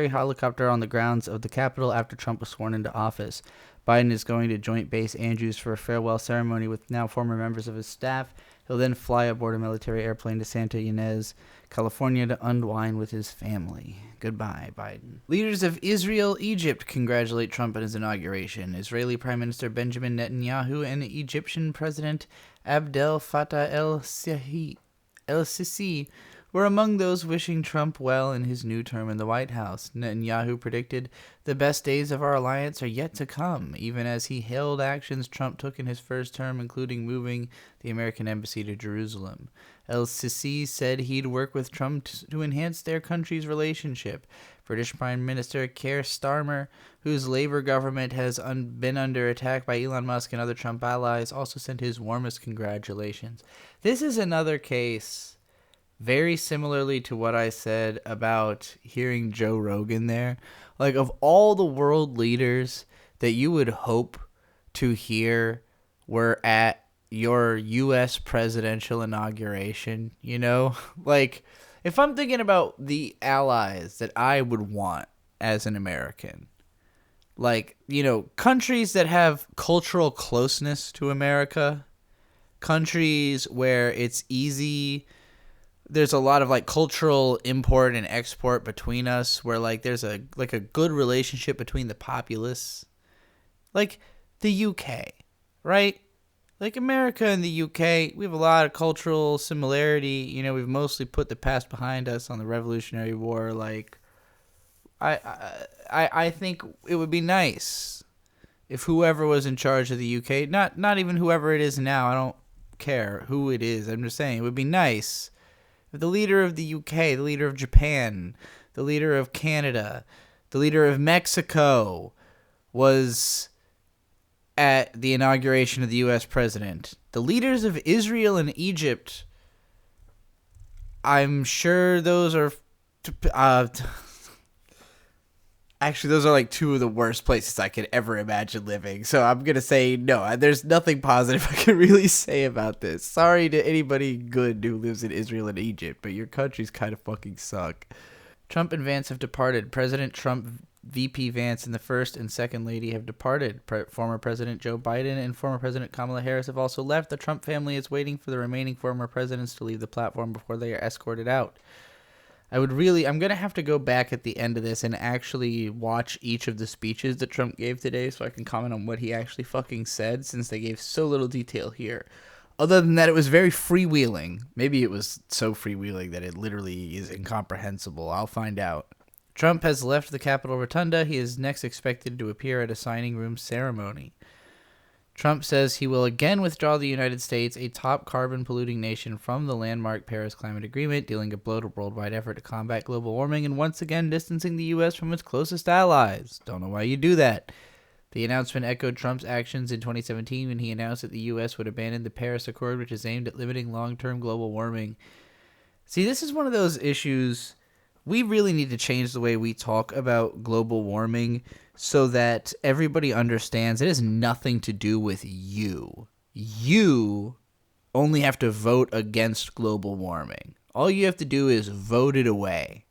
helicopter on the grounds of the Capitol after Trump was sworn into office. Biden is going to Joint Base Andrews for a farewell ceremony with now former members of his staff. He'll then fly aboard a military airplane to Santa Ynez, California to unwind with his family. Goodbye, Biden. Leaders of Israel, Egypt congratulate Trump on his inauguration. Israeli Prime Minister Benjamin Netanyahu and Egyptian President Abdel Fattah el-Sisi were among those wishing Trump well in his new term in the White House. Netanyahu predicted the best days of our alliance are yet to come, even as he hailed actions Trump took in his first term, including moving the American embassy to Jerusalem. El-Sisi said he'd work with Trump to enhance their country's relationship. British Prime Minister Keir Starmer, whose Labour government has been under attack by Elon Musk and other Trump allies, also sent his warmest congratulations. This is another case very similarly to what I said about hearing Joe Rogan there. Like, of all the world leaders that you would hope to hear were at your U.S. presidential inauguration, you know? Like, if I'm thinking about the allies that I would want as an American, like, you know, countries that have cultural closeness to America, countries where it's easy. There's a lot of like cultural import and export between us where like there's a good relationship between the populace. Like the UK, right? Like America and the UK, we have a lot of cultural similarity. You know, we've mostly put the past behind us on the Revolutionary War. Like I think it would be nice if whoever was in charge of the UK, not even whoever it is now, I don't care who it is. I'm just saying it would be nice if the leader of the UK, the leader of Japan, the leader of Canada, the leader of Mexico was at the inauguration of the U.S. president. The leaders of Israel and Egypt, I'm sure those are... Actually, those are like two of the worst places I could ever imagine living. So I'm going to say no. There's nothing positive I can really say about this. Sorry to anybody good who lives in Israel and Egypt, but your countries kind of fucking suck. Trump and Vance have departed. President Trump, VP Vance, and the First and Second Lady have departed. Former President Joe Biden and former President Kamala Harris have also left. The Trump family is waiting for the remaining former presidents to leave the platform before they are escorted out. I'm going to have to go back at the end of this and actually watch each of the speeches that Trump gave today so I can comment on what he actually fucking said, since they gave so little detail here. Other than that, it was very freewheeling. Maybe it was so freewheeling that it literally is incomprehensible. I'll find out. Trump has left the Capitol Rotunda. He is next expected to appear at a signing room ceremony. Trump says he will again withdraw the United States, a top carbon-polluting nation, from the landmark Paris Climate Agreement, dealing a blow to a worldwide effort to combat global warming and once again distancing the U.S. from its closest allies. Don't know why you do that. The announcement echoed Trump's actions in 2017 when he announced that the U.S. would abandon the Paris Accord, which is aimed at limiting long-term global warming. See, this is one of those issues. We really need to change the way we talk about global warming so that everybody understands it has nothing to do with you. You only have to vote against global warming. All you have to do is vote it away.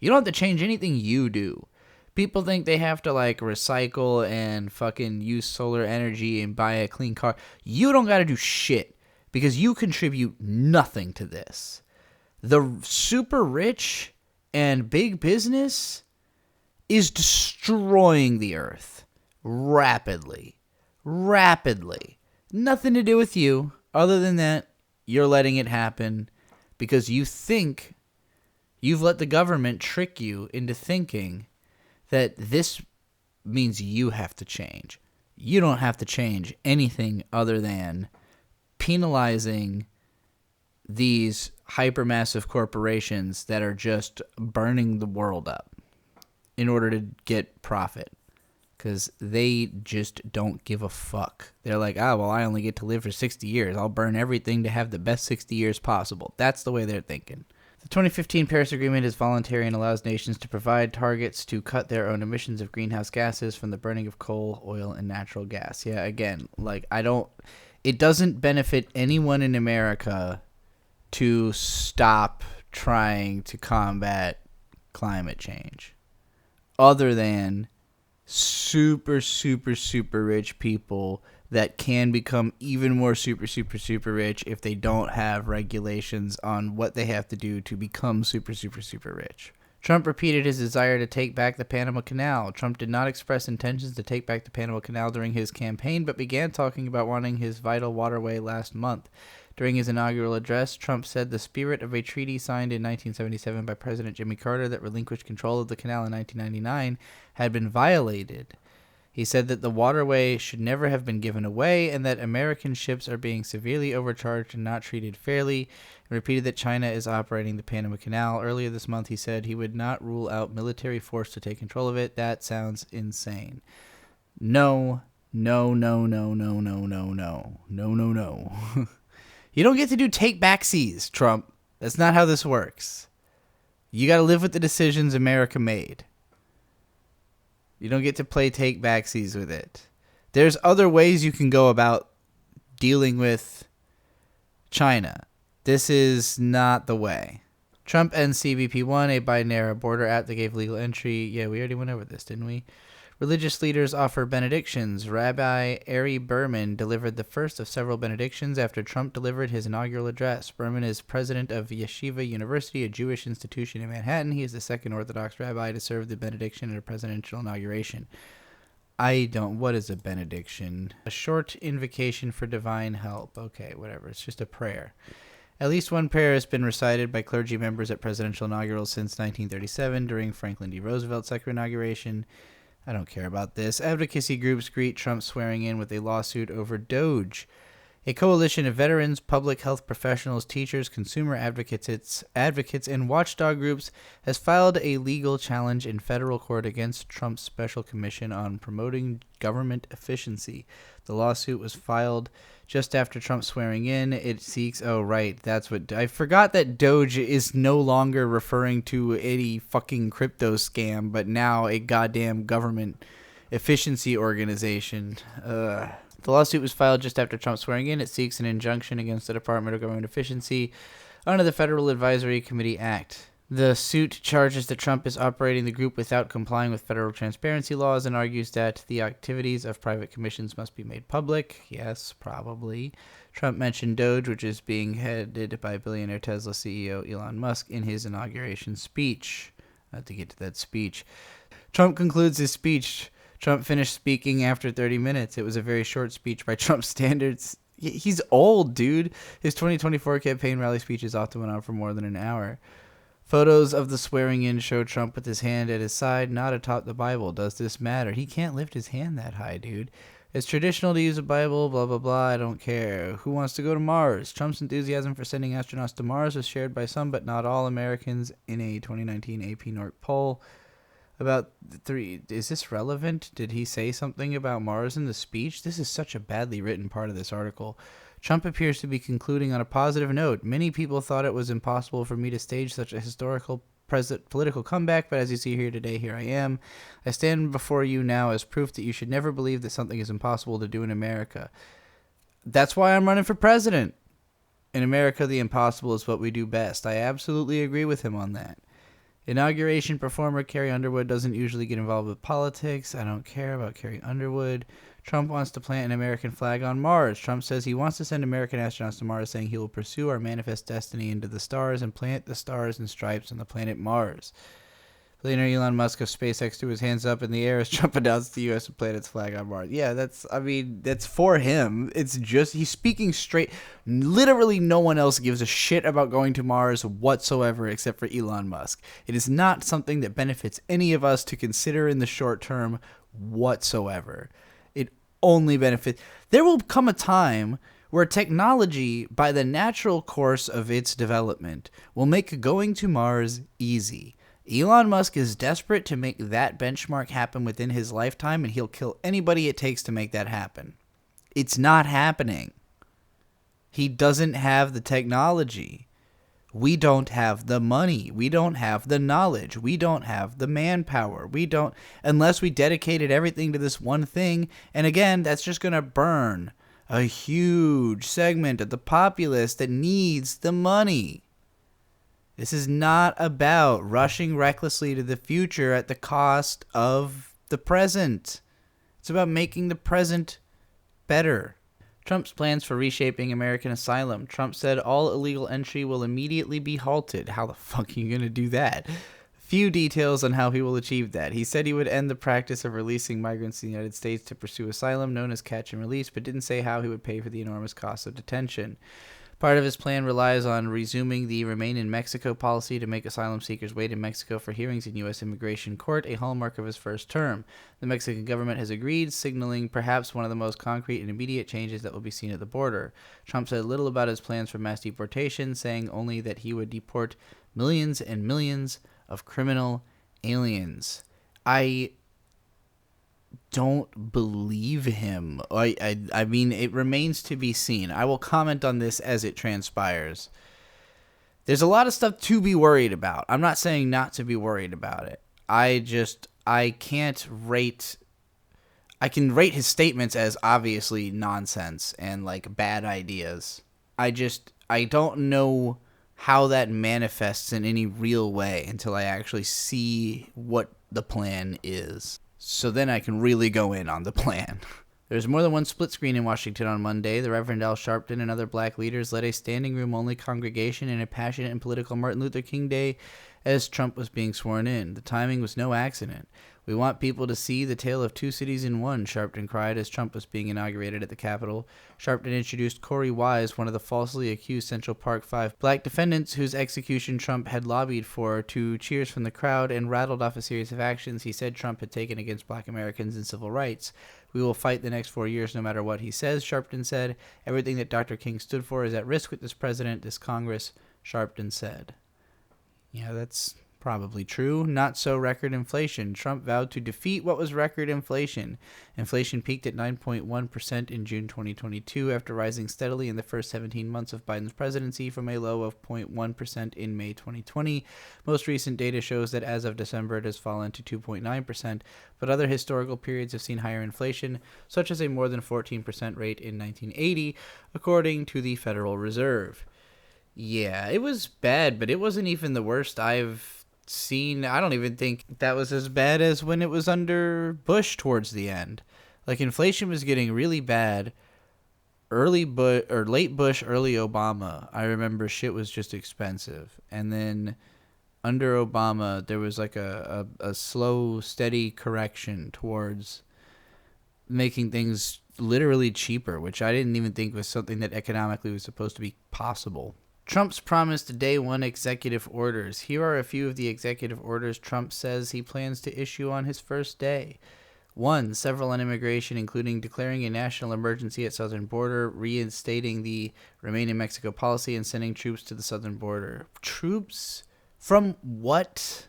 You don't have to change anything you do. People think they have to like recycle and fucking use solar energy and buy a clean car. You don't got to do shit because you contribute nothing to this. The super rich and big business, is destroying the earth rapidly. Rapidly. Nothing to do with you other than that you're letting it happen because you think you've let the government trick you into thinking that this means you have to change. You don't have to change anything other than penalizing these hypermassive corporations that are just burning the world up in order to get profit. Because they just don't give a fuck. They're like, well, I only get to live for 60 years. I'll burn everything to have the best 60 years possible. That's the way they're thinking. The 2015 Paris Agreement is voluntary and allows nations to provide targets to cut their own emissions of greenhouse gases from the burning of coal, oil, and natural gas. Yeah, again, it doesn't benefit anyone in America to stop trying to combat climate change other than super, super, super rich people that can become even more super, super, super rich if they don't have regulations on what they have to do to become super, super, super rich. Trump repeated his desire to take back the Panama Canal. Trump did not express intentions to take back the Panama Canal during his campaign, but began talking about wanting his vital waterway last month. During his inaugural address, Trump said the spirit of a treaty signed in 1977 by President Jimmy Carter that relinquished control of the canal in 1999 had been violated. He said that the waterway should never have been given away and that American ships are being severely overcharged and not treated fairly, and repeated that China is operating the Panama Canal. Earlier this month, he said he would not rule out military force to take control of it. That sounds insane. No, no, no, no, no, no, no, no, no, no, no. You don't get to do take-backsies, Trump. That's not how this works. You got to live with the decisions America made. You don't get to play take-backsies with it. There's other ways you can go about dealing with China. This is not the way. Trump ends CBP-1, a Biden-era border app that gave legal entry. Yeah, we already went over this, didn't we? Religious leaders offer benedictions. Rabbi Ari Berman delivered the first of several benedictions after Trump delivered his inaugural address. Berman is president of Yeshiva University, a Jewish institution in Manhattan. He is the second Orthodox rabbi to serve the benediction at a presidential inauguration. What is a benediction? A short invocation for divine help. Okay, whatever. It's just a prayer. At least one prayer has been recited by clergy members at presidential inaugurals since 1937 during Franklin D. Roosevelt's second inauguration. I don't care about this. Advocacy groups greet Trump swearing in with a lawsuit over Doge. A coalition of veterans, public health professionals, teachers, consumer advocates, and watchdog groups has filed a legal challenge in federal court against Trump's special commission on promoting government efficiency. The lawsuit was filed just after Trump swearing in. It seeks... Oh, right. That's what... I forgot that Doge is no longer referring to any fucking crypto scam, but now a goddamn government efficiency organization. The lawsuit was filed just after Trump swearing in. It seeks an injunction against the Department of Government Efficiency under the Federal Advisory Committee Act. The suit charges that Trump is operating the group without complying with federal transparency laws and argues that the activities of private commissions must be made public. Yes, probably. Trump mentioned Doge, which is being headed by billionaire Tesla CEO Elon Musk, in his inauguration speech. I have to get to that speech. Trump concludes his speech. Trump finished speaking after 30 minutes. It was a very short speech by Trump standards. He's old, dude. His 2024 campaign rally speeches often went on for more than an hour. Photos of the swearing-in show Trump with his hand at his side, not atop the Bible. Does this matter? He can't lift his hand that high, dude. It's traditional to use a Bible, blah, blah, blah. I don't care. Who wants to go to Mars? Trump's enthusiasm for sending astronauts to Mars was shared by some, but not all Americans in a 2019 AP NORC poll. Is this relevant? Did he say something about Mars in the speech? This is such a badly written part of this article. Trump appears to be concluding on a positive note. Many people thought it was impossible for me to stage such a historical political comeback, but as you see here today, here I am. I stand before you now as proof that you should never believe that something is impossible to do in America. That's why I'm running for president. In America, the impossible is what we do best. I absolutely agree with him on that. Inauguration performer Carrie Underwood doesn't usually get involved with politics. I don't care about Carrie Underwood. Trump wants to plant an American flag on Mars. Trump says he wants to send American astronauts to Mars, saying he will pursue our manifest destiny into the stars and plant the stars and stripes on the planet Mars. Billionaire Elon Musk of SpaceX threw his hands up in the air as Trump announced the U.S. would plant its flag on Mars. Yeah, that's for him. It's just, he's speaking straight. Literally no one else gives a shit about going to Mars whatsoever except for Elon Musk. It is not something that benefits any of us to consider in the short term whatsoever. It only benefits. There will come a time where technology, by the natural course of its development, will make going to Mars easy. Elon Musk is desperate to make that benchmark happen within his lifetime, and he'll kill anybody it takes to make that happen. It's not happening. He doesn't have the technology. We don't have the money. We don't have the knowledge. We don't have the manpower. Unless we dedicated everything to this one thing. And again, that's just going to burn a huge segment of the populace that needs the money. This is not about rushing recklessly to the future at the cost of the present. It's about making the present better. Trump's plans for reshaping American asylum. Trump said all illegal entry will immediately be halted. How the fuck are you going to do that? Few details on how he will achieve that. He said he would end the practice of releasing migrants in the United States to pursue asylum, known as catch and release, but didn't say how he would pay for the enormous cost of detention. Part of his plan relies on resuming the Remain in Mexico policy to make asylum seekers wait in Mexico for hearings in U.S. immigration court, a hallmark of his first term. The Mexican government has agreed, signaling perhaps one of the most concrete and immediate changes that will be seen at the border. Trump said little about his plans for mass deportation, saying only that he would deport millions and millions of criminal aliens. I don't believe him. I mean, it remains to be seen. I will comment on this as it transpires. There's a lot of stuff to be worried about. I'm not saying not to be worried about it. I can rate his statements as obviously nonsense and like bad ideas. I don't know how that manifests in any real way until I actually see what the plan is. So then I can really go in on the plan. There's more than one split screen in Washington on Monday. The Reverend Al Sharpton and other black leaders led a standing room only congregation in a passionate and political Martin Luther King Day as Trump was being sworn in. The timing was no accident. We want people to see the tale of two cities in one, Sharpton cried as Trump was being inaugurated at the Capitol. Sharpton introduced Corey Wise, one of the falsely accused Central Park 5 black defendants whose execution Trump had lobbied for, to cheers from the crowd and rattled off a series of actions he said Trump had taken against black Americans and civil rights. We will fight the next 4 years no matter what he says, Sharpton said. Everything that Dr. King stood for is at risk with this president, this Congress, Sharpton said. Yeah, that's probably true. Not so record inflation. Trump vowed to defeat what was record inflation. Inflation peaked at 9.1% in June 2022 after rising steadily in the first 17 months of Biden's presidency from a low of 0.1% in May 2020. Most recent data shows that as of December it has fallen to 2.9%, but other historical periods have seen higher inflation, such as a more than 14% rate in 1980, according to the Federal Reserve. Yeah, it was bad, but it wasn't even the worst I've seen. I don't even think that was as bad as when it was under Bush towards the end. Like, inflation was getting really bad late Bush, early Obama. I remember shit was just expensive. And then under Obama, there was like a slow, steady correction towards making things literally cheaper, which I didn't even think was something that economically was supposed to be possible. Trump's promised day one executive orders. Here are a few of the executive orders Trump says he plans to issue on his first day. 1. Several on immigration, including declaring a national emergency at southern border, reinstating the Remain in Mexico policy, and sending troops to the southern border. Troops? From what?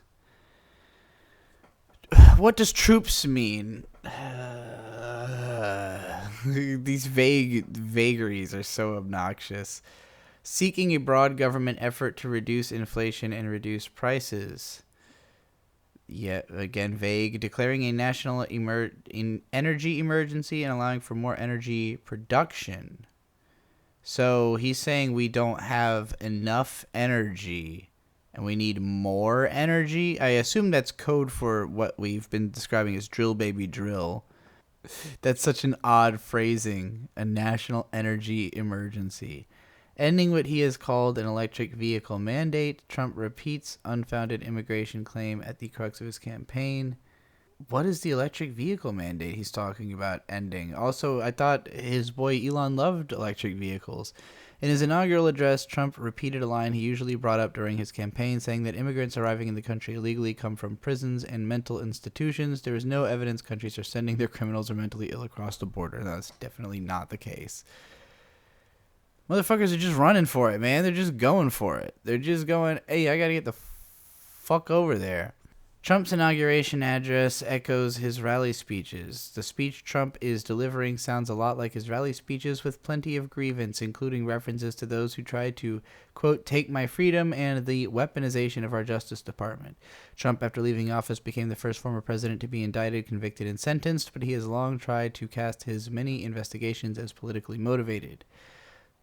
What does troops mean? These vagaries are so obnoxious. Seeking a broad government effort to reduce inflation and reduce prices. Yet again, vague. Declaring a national energy emergency and allowing for more energy production. So he's saying we don't have enough energy and we need more energy. I assume that's code for what we've been describing as drill baby drill. That's such an odd phrasing. A national energy emergency. Ending what he has called an electric vehicle mandate, Trump repeats unfounded immigration claim at the crux of his campaign. What is the electric vehicle mandate he's talking about ending? Also, I thought his boy Elon loved electric vehicles. In his inaugural address, Trump repeated a line he usually brought up during his campaign, saying that immigrants arriving in the country illegally come from prisons and mental institutions. There is no evidence countries are sending their criminals or mentally ill across the border. That's definitely not the case. Motherfuckers are just running for it, man. They're just going for it. They're just going, hey, I gotta get the fuck over there. Trump's inauguration address echoes his rally speeches. The speech Trump is delivering sounds a lot like his rally speeches, with plenty of grievance, including references to those who tried to, quote, take my freedom and the weaponization of our Justice Department. Trump, after leaving office, became the first former president to be indicted, convicted, and sentenced, but he has long tried to cast his many investigations as politically motivated.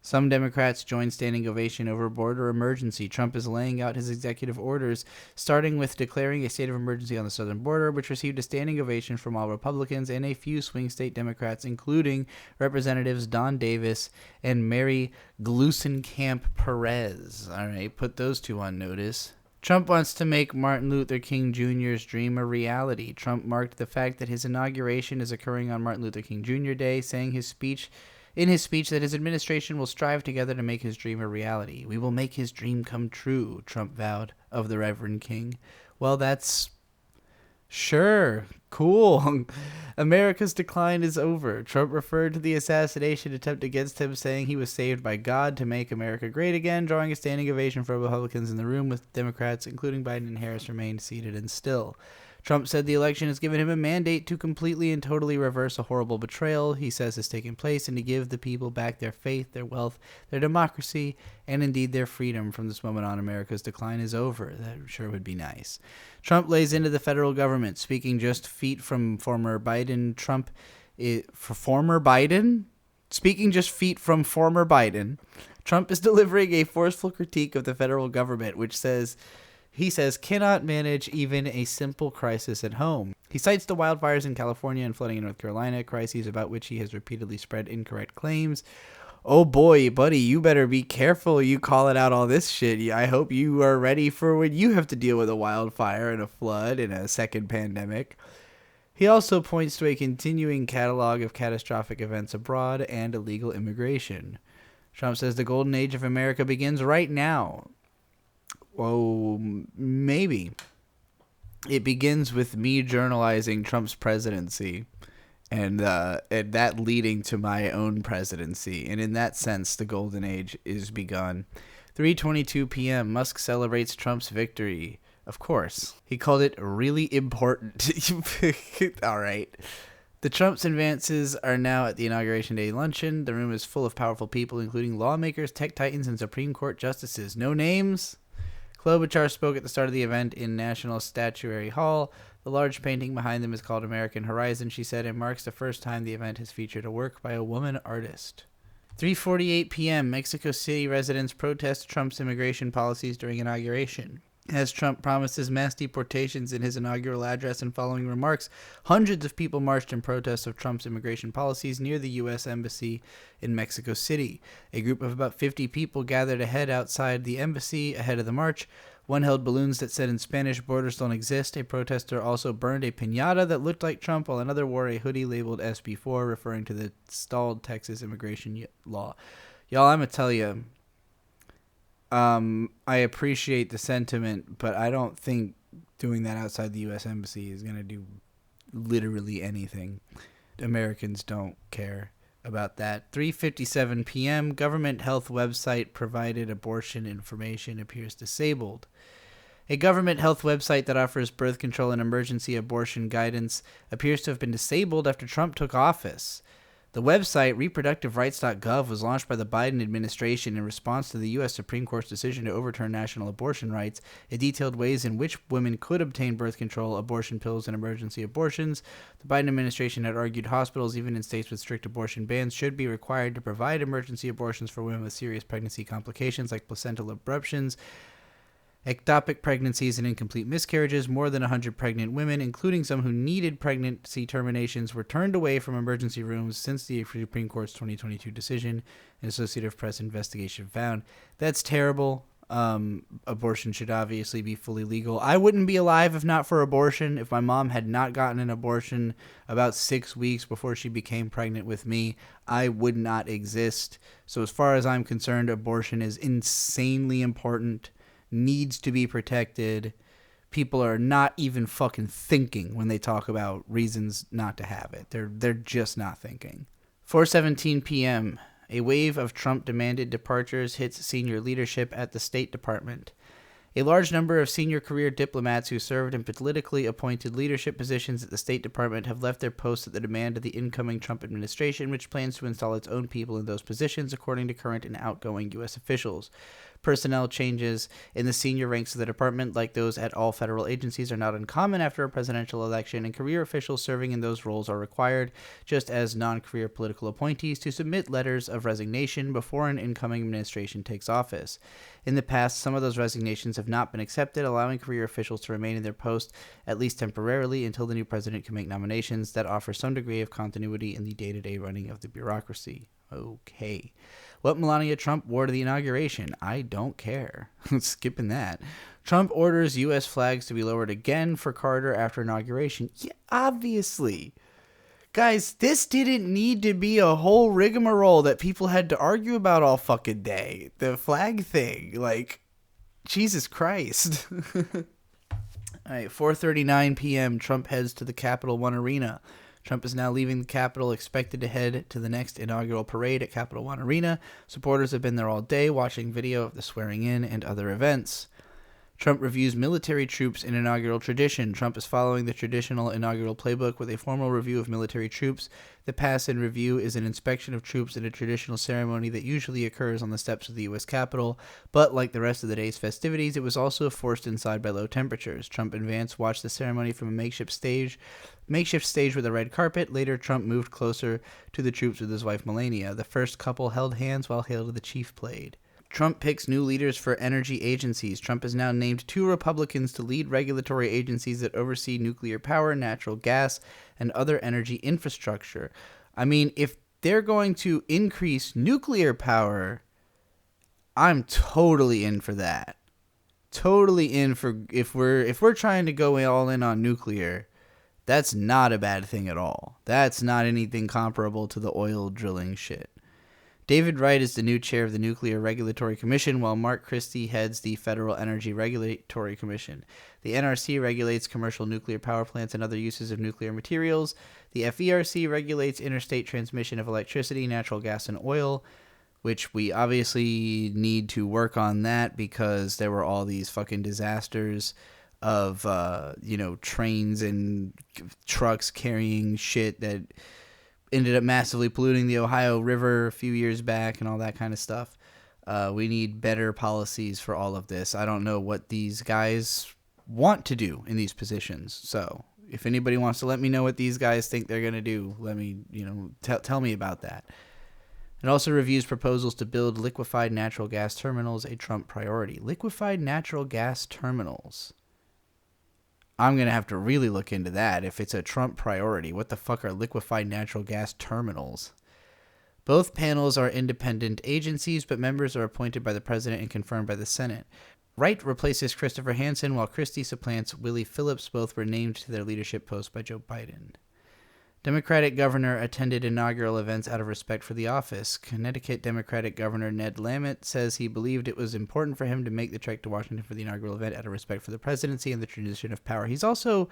Some Democrats joined standing ovation over border emergency. Trump is laying out his executive orders, starting with declaring a state of emergency on the southern border, which received a standing ovation from all Republicans and a few swing state Democrats, including Representatives Don Davis and Mary Gluesenkamp-Perez. All right, put those two on notice. Trump wants to make Martin Luther King Jr.'s dream a reality. Trump marked the fact that his inauguration is occurring on Martin Luther King Jr. Day, saying in his speech that his administration will strive together to make his dream a reality. We will make his dream come true, Trump vowed of the Reverend King. Well, that's... sure. Cool. America's decline is over. Trump referred to the assassination attempt against him, saying he was saved by God to make America great again, drawing a standing ovation for Republicans in the room, with Democrats, including Biden and Harris, remained seated and still. Trump said the election has given him a mandate to completely and totally reverse a horrible betrayal he says has taken place, and to give the people back their faith, their wealth, their democracy, and indeed their freedom. From this moment on, America's decline is over. That sure would be nice. Trump lays into the federal government, speaking just feet from former Biden. Speaking just feet from former Biden, Trump is delivering a forceful critique of the federal government, which he says cannot manage even a simple crisis at home. He cites the wildfires in California and flooding in North Carolina, crises about which he has repeatedly spread incorrect claims. Oh boy, buddy, you better be careful you calling out all this shit. I hope you are ready for when you have to deal with a wildfire and a flood and a second pandemic. He also points to a continuing catalog of catastrophic events abroad and illegal immigration. Trump says the golden age of America begins right now. Well, maybe. It begins with me journalizing Trump's presidency and that leading to my own presidency. And in that sense, the golden age is begun. 3:22 p.m., Musk celebrates Trump's victory. Of course. He called it really important. All right. The Trump's advances are now at the Inauguration Day luncheon. The room is full of powerful people, including lawmakers, tech titans, and Supreme Court justices. No names? Klobuchar spoke at the start of the event in National Statuary Hall. The large painting behind them is called American Horizon, she said, and marks the first time the event has featured a work by a woman artist. 3:48 p.m., Mexico City residents protest Trump's immigration policies during inauguration. As Trump promises mass deportations in his inaugural address and following remarks, hundreds of people marched in protest of Trump's immigration policies near the U.S. Embassy in Mexico City. A group of about 50 people gathered outside the embassy ahead of the march. One held balloons that said in Spanish, "Borders don't exist." A protester also burned a piñata that looked like Trump, while another wore a hoodie labeled SB4, referring to the stalled Texas immigration law. Y'all, I'm going to tell you, I appreciate the sentiment, but I don't think doing that outside the U.S. Embassy is going to do literally anything. Americans don't care about that. 3:57 p.m., government health website provided abortion information appears disabled. A government health website that offers birth control and emergency abortion guidance appears to have been disabled after Trump took office. The website, reproductiverights.gov, was launched by the Biden administration in response to the U.S. Supreme Court's decision to overturn national abortion rights. It detailed ways in which women could obtain birth control, abortion pills, and emergency abortions. The Biden administration had argued hospitals, even in states with strict abortion bans, should be required to provide emergency abortions for women with serious pregnancy complications like placental abruptions. Ectopic pregnancies and incomplete miscarriages. More than 100 pregnant women, including some who needed pregnancy terminations, were turned away from emergency rooms since the Supreme Court's 2022 decision, an Associated Press investigation found. That's terrible. Abortion should obviously be fully legal. I wouldn't be alive if not for abortion. If my mom had not gotten an abortion about 6 weeks before she became pregnant with me, I would not exist. So as far as I'm concerned, abortion is insanely important, needs to be protected. People are not even fucking thinking when they talk about reasons not to have it. They're just not thinking. 4:17 p.m. A wave of Trump-demanded departures hits senior leadership at the State Department. A large number of senior career diplomats who served in politically appointed leadership positions at the State Department have left their posts at the demand of the incoming Trump administration, which plans to install its own people in those positions, according to current and outgoing U.S. officials. Personnel changes in the senior ranks of the department, like those at all federal agencies, are not uncommon after a presidential election, and career officials serving in those roles are required, just as non-career political appointees, to submit letters of resignation before an incoming administration takes office. In the past, some of those resignations have not been accepted, allowing career officials to remain in their post, at least temporarily, until the new president can make nominations that offer some degree of continuity in the day-to-day running of the bureaucracy. Okay. What Melania Trump wore to the inauguration? I don't care. Skipping that. Trump orders U.S. flags to be lowered again for Carter after inauguration. Yeah, obviously. Guys, this didn't need to be a whole rigmarole that people had to argue about all fucking day. The flag thing. Like, Jesus Christ. All right, 4:39 p.m. Trump heads to the Capital One Arena. Trump is now leaving the Capitol, expected to head to the next inaugural parade at Capital One Arena. Supporters have been there all day, watching video of the swearing-in and other events. Trump reviews military troops in inaugural tradition. Trump is following the traditional inaugural playbook with a formal review of military troops. The pass and review is an inspection of troops in a traditional ceremony that usually occurs on the steps of the U.S. Capitol, but like the rest of the day's festivities, it was also forced inside by low temperatures. Trump and Vance watched the ceremony from a makeshift stage with a red carpet. Later, Trump moved closer to the troops with his wife Melania. The first couple held hands while Hail to the Chief played. Trump picks new leaders for energy agencies. Trump has now named 2 Republicans to lead regulatory agencies that oversee nuclear power, natural gas, and other energy infrastructure. I mean, if they're going to increase nuclear power, I'm totally in for that. Totally in for if we're trying to go all in on nuclear, that's not a bad thing at all. That's not anything comparable to the oil drilling shit. David Wright is the new chair of the Nuclear Regulatory Commission, while Mark Christie heads the Federal Energy Regulatory Commission. The NRC regulates commercial nuclear power plants and other uses of nuclear materials. The FERC regulates interstate transmission of electricity, natural gas, and oil, which we obviously need to work on that because there were all these fucking disasters of, trains and trucks carrying shit that ended up massively polluting the Ohio River a few years back and all that kind of stuff. We need better policies for all of this. I don't know what these guys want to do in these positions. So if anybody wants to let me know what these guys think they're going to do, let me, tell me about that. It also reviews proposals to build liquefied natural gas terminals, a Trump priority. Liquefied natural gas terminals. I'm going to have to really look into that if it's a Trump priority. What the fuck are liquefied natural gas terminals? Both panels are independent agencies, but members are appointed by the president and confirmed by the Senate. Wright replaces Christopher Hansen, while Christie supplants Willie Phillips. Both were named to their leadership posts by Joe Biden. Democratic governor attended inaugural events out of respect for the office. Connecticut Democratic Governor Ned Lamont says he believed it was important for him to make the trek to Washington for the inaugural event out of respect for the presidency and the transition of power. He's also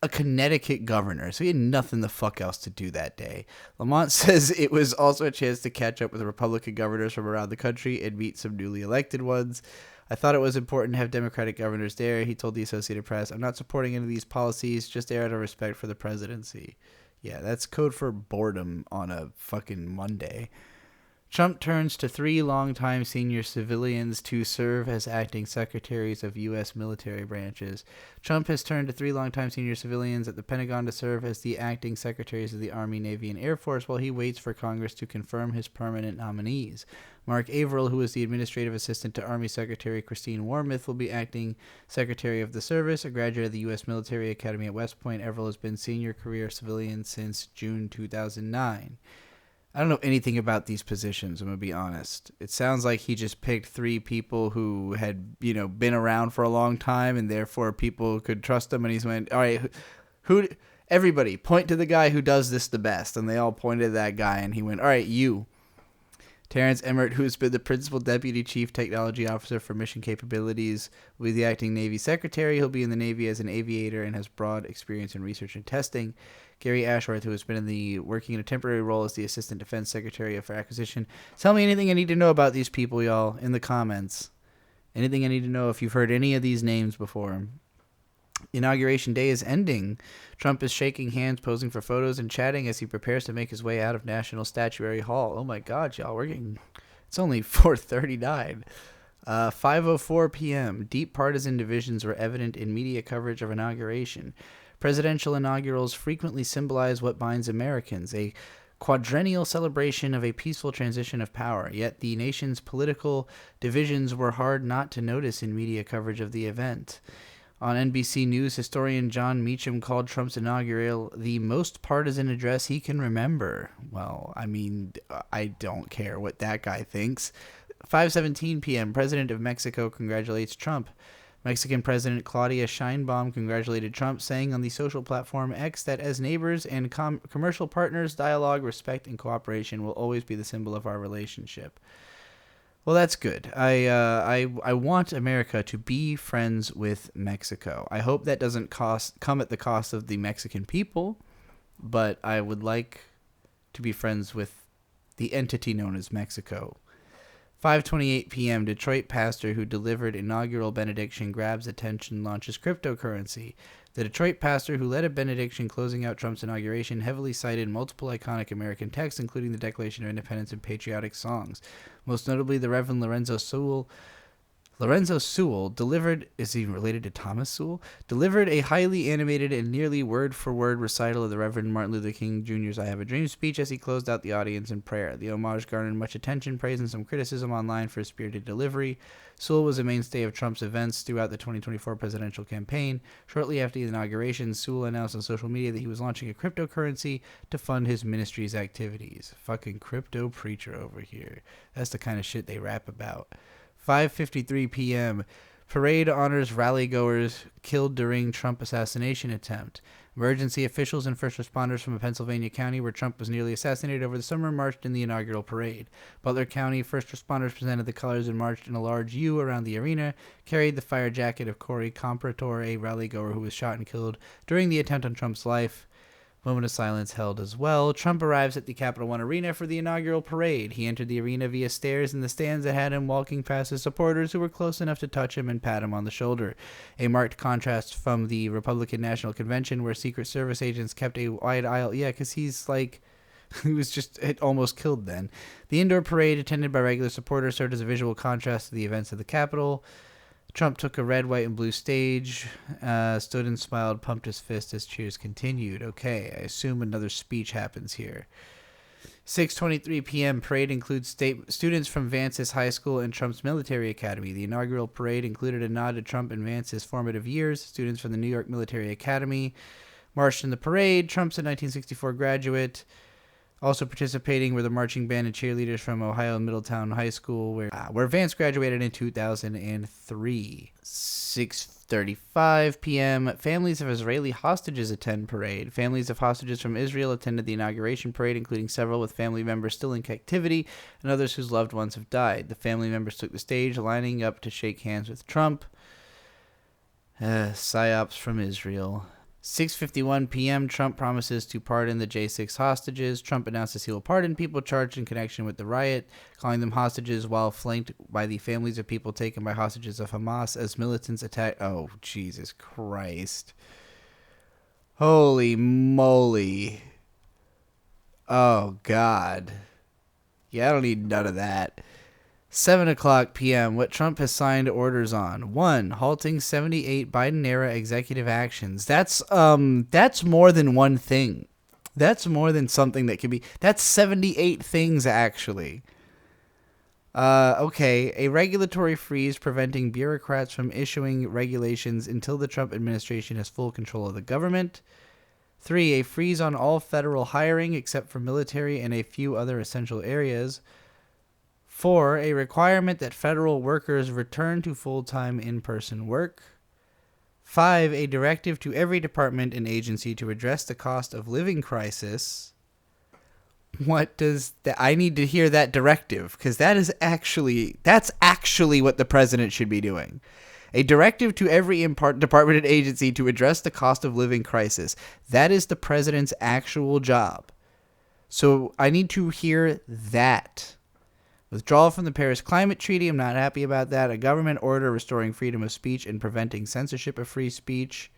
a Connecticut governor, so he had nothing the fuck else to do that day. Lamont says it was also a chance to catch up with Republican governors from around the country and meet some newly elected ones. I thought it was important to have Democratic governors there, he told the Associated Press. I'm not supporting any of these policies, just there out of respect for the presidency. Yeah, that's code for boredom on a fucking Monday. Trump turns to 3 longtime senior civilians to serve as acting secretaries of U.S. military branches. Trump has turned to 3 longtime senior civilians at the Pentagon to serve as the acting secretaries of the Army, Navy, and Air Force while he waits for Congress to confirm his permanent nominees. Mark Averill, who is the administrative assistant to Army Secretary Christine Wormuth, will be acting secretary of the service. A graduate of the U.S. Military Academy at West Point, Averill has been senior career civilian since June 2009. I don't know anything about these positions, I'm going to be honest. It sounds like he just picked 3 people who had, been around for a long time and therefore people could trust them. And he's went, all right, everybody point to the guy who does this the best. And they all pointed to that guy and he went, all right, you. Terrence Emmert, who has been the Principal Deputy Chief Technology Officer for Mission Capabilities, will be the acting Navy Secretary. He'll be in the Navy as an aviator and has broad experience in research and testing. Gary Ashworth, who has been working in a temporary role as the Assistant Defense Secretary for Acquisition. Tell me anything I need to know about these people, y'all, in the comments. Anything I need to know if you've heard any of these names before. Inauguration Day is ending. Trump is shaking hands, posing for photos, and chatting as he prepares to make his way out of National Statuary Hall. Oh my God, y'all, it's only 4:39. 5:04 p.m. Deep partisan divisions were evident in media coverage of inauguration. Presidential inaugurals frequently symbolize what binds Americans, a quadrennial celebration of a peaceful transition of power. Yet the nation's political divisions were hard not to notice in media coverage of the event. On NBC News, historian John Meacham called Trump's inaugural the most partisan address he can remember. Well, I don't care what that guy thinks. 5:17 p.m., President of Mexico congratulates Trump. Mexican President Claudia Sheinbaum congratulated Trump, saying on the social platform X that as neighbors and commercial partners, dialogue, respect, and cooperation will always be the symbol of our relationship. Well, that's good. I want America to be friends with Mexico. I hope that doesn't come at the cost of the Mexican people, but I would like to be friends with the entity known as Mexico. 5:28 p.m. Detroit pastor who delivered inaugural benediction grabs attention, launches cryptocurrency. The Detroit pastor who led a benediction closing out Trump's inauguration heavily cited multiple iconic American texts, including the Declaration of Independence and patriotic songs. Most notably, the Reverend Lorenzo Sewell delivered, is he related to Thomas Sewell? Delivered a highly animated and nearly word-for-word recital of the Reverend Martin Luther King Jr.'s I Have a Dream speech as he closed out the audience in prayer. The homage garnered much attention, praise, and some criticism online for his spirited delivery. Sewell was a mainstay of Trump's events throughout the 2024 presidential campaign. Shortly after the inauguration, Sewell announced on social media that he was launching a cryptocurrency to fund his ministry's activities. Fucking crypto preacher over here. That's the kind of shit they rap about. 5:53 p.m. Parade honors rally-goers killed during Trump assassination attempt. Emergency officials and first responders from a Pennsylvania county where Trump was nearly assassinated over the summer marched in the inaugural parade. Butler County first responders presented the colors and marched in a large U around the arena, carried the fire jacket of Corey Comparator, a rally-goer who was shot and killed during the attempt on Trump's life. Moment of silence held as well. Trump arrives at the Capital One Arena for the inaugural parade. He entered the arena via stairs in the stands that had him walking past his supporters who were close enough to touch him and pat him on the shoulder. A marked contrast from the Republican National Convention where Secret Service agents kept a wide aisle. Yeah, because he's like... he was just almost killed then. The indoor parade, attended by regular supporters, served as a visual contrast to the events of the Capitol. Trump took a red, white, and blue stage, stood and smiled, pumped his fist as cheers continued. Okay, I assume another speech happens here. 6:23 p.m. Parade includes students from Vance's High School and Trump's Military Academy. The inaugural parade included a nod to Trump and Vance's formative years. Students from the New York Military Academy marched in the parade. Trump's a 1964 graduate. Also participating were the marching band and cheerleaders from Ohio Middletown High School, where Vance graduated in 2003. 6:35 p.m. Families of Israeli hostages attend parade. Families of hostages from Israel attended the inauguration parade, including several with family members still in captivity and others whose loved ones have died. The family members took the stage, lining up to shake hands with Trump. Psyops from Israel. 6:51 p.m. Trump promises to pardon the J6 hostages. Trump announces he will pardon people charged in connection with the riot, calling them hostages while flanked by the families of people taken by hostages of Hamas as militants attack. Oh, Jesus Christ. Holy moly. Oh, God. I don't need none of that. 7:00 p.m. What Trump has signed orders on. 1. Halting 78 Biden-era executive actions. That's more than one thing. That's more than something that could be. That's 78 things, actually. Okay. A regulatory freeze preventing bureaucrats from issuing regulations until the Trump administration has full control of the government. 3. A freeze on all federal hiring except for military and a few other essential areas. 4. A requirement that federal workers return to full-time in-person work. 5. A directive to every department and agency to address the cost of living crisis. What does that? I need to hear that directive, because that's actually what the president should be doing. A directive to every department and agency to address the cost of living crisis. That is the president's actual job. So I need to hear that. Withdrawal from the Paris Climate Treaty. I'm not happy about that. A government order restoring freedom of speech and preventing censorship of free speech.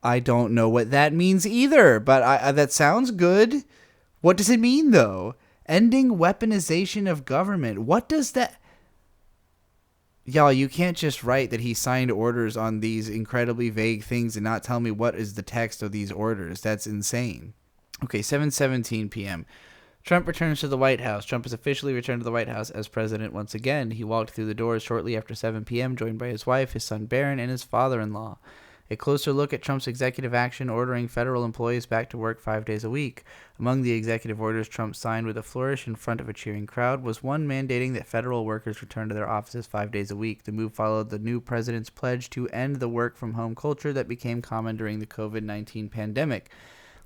I don't know what that means either, but that sounds good. What does it mean, though? Ending weaponization of government. What does that... Y'all, you can't just write that he signed orders on these incredibly vague things and not tell me what is the text of these orders. That's insane. Okay, 7:17 p.m. Trump returns to the White House. Trump has officially returned to the White House as president once again. He walked through the doors shortly after 7 p.m., joined by his wife, his son Barron, and his father-in-law. A closer look at Trump's executive action ordering federal employees back to work 5 days a week. Among the executive orders Trump signed with a flourish in front of a cheering crowd was one mandating that federal workers return to their offices 5 days a week. The move followed the new president's pledge to end the work-from-home culture that became common during the COVID-19 pandemic.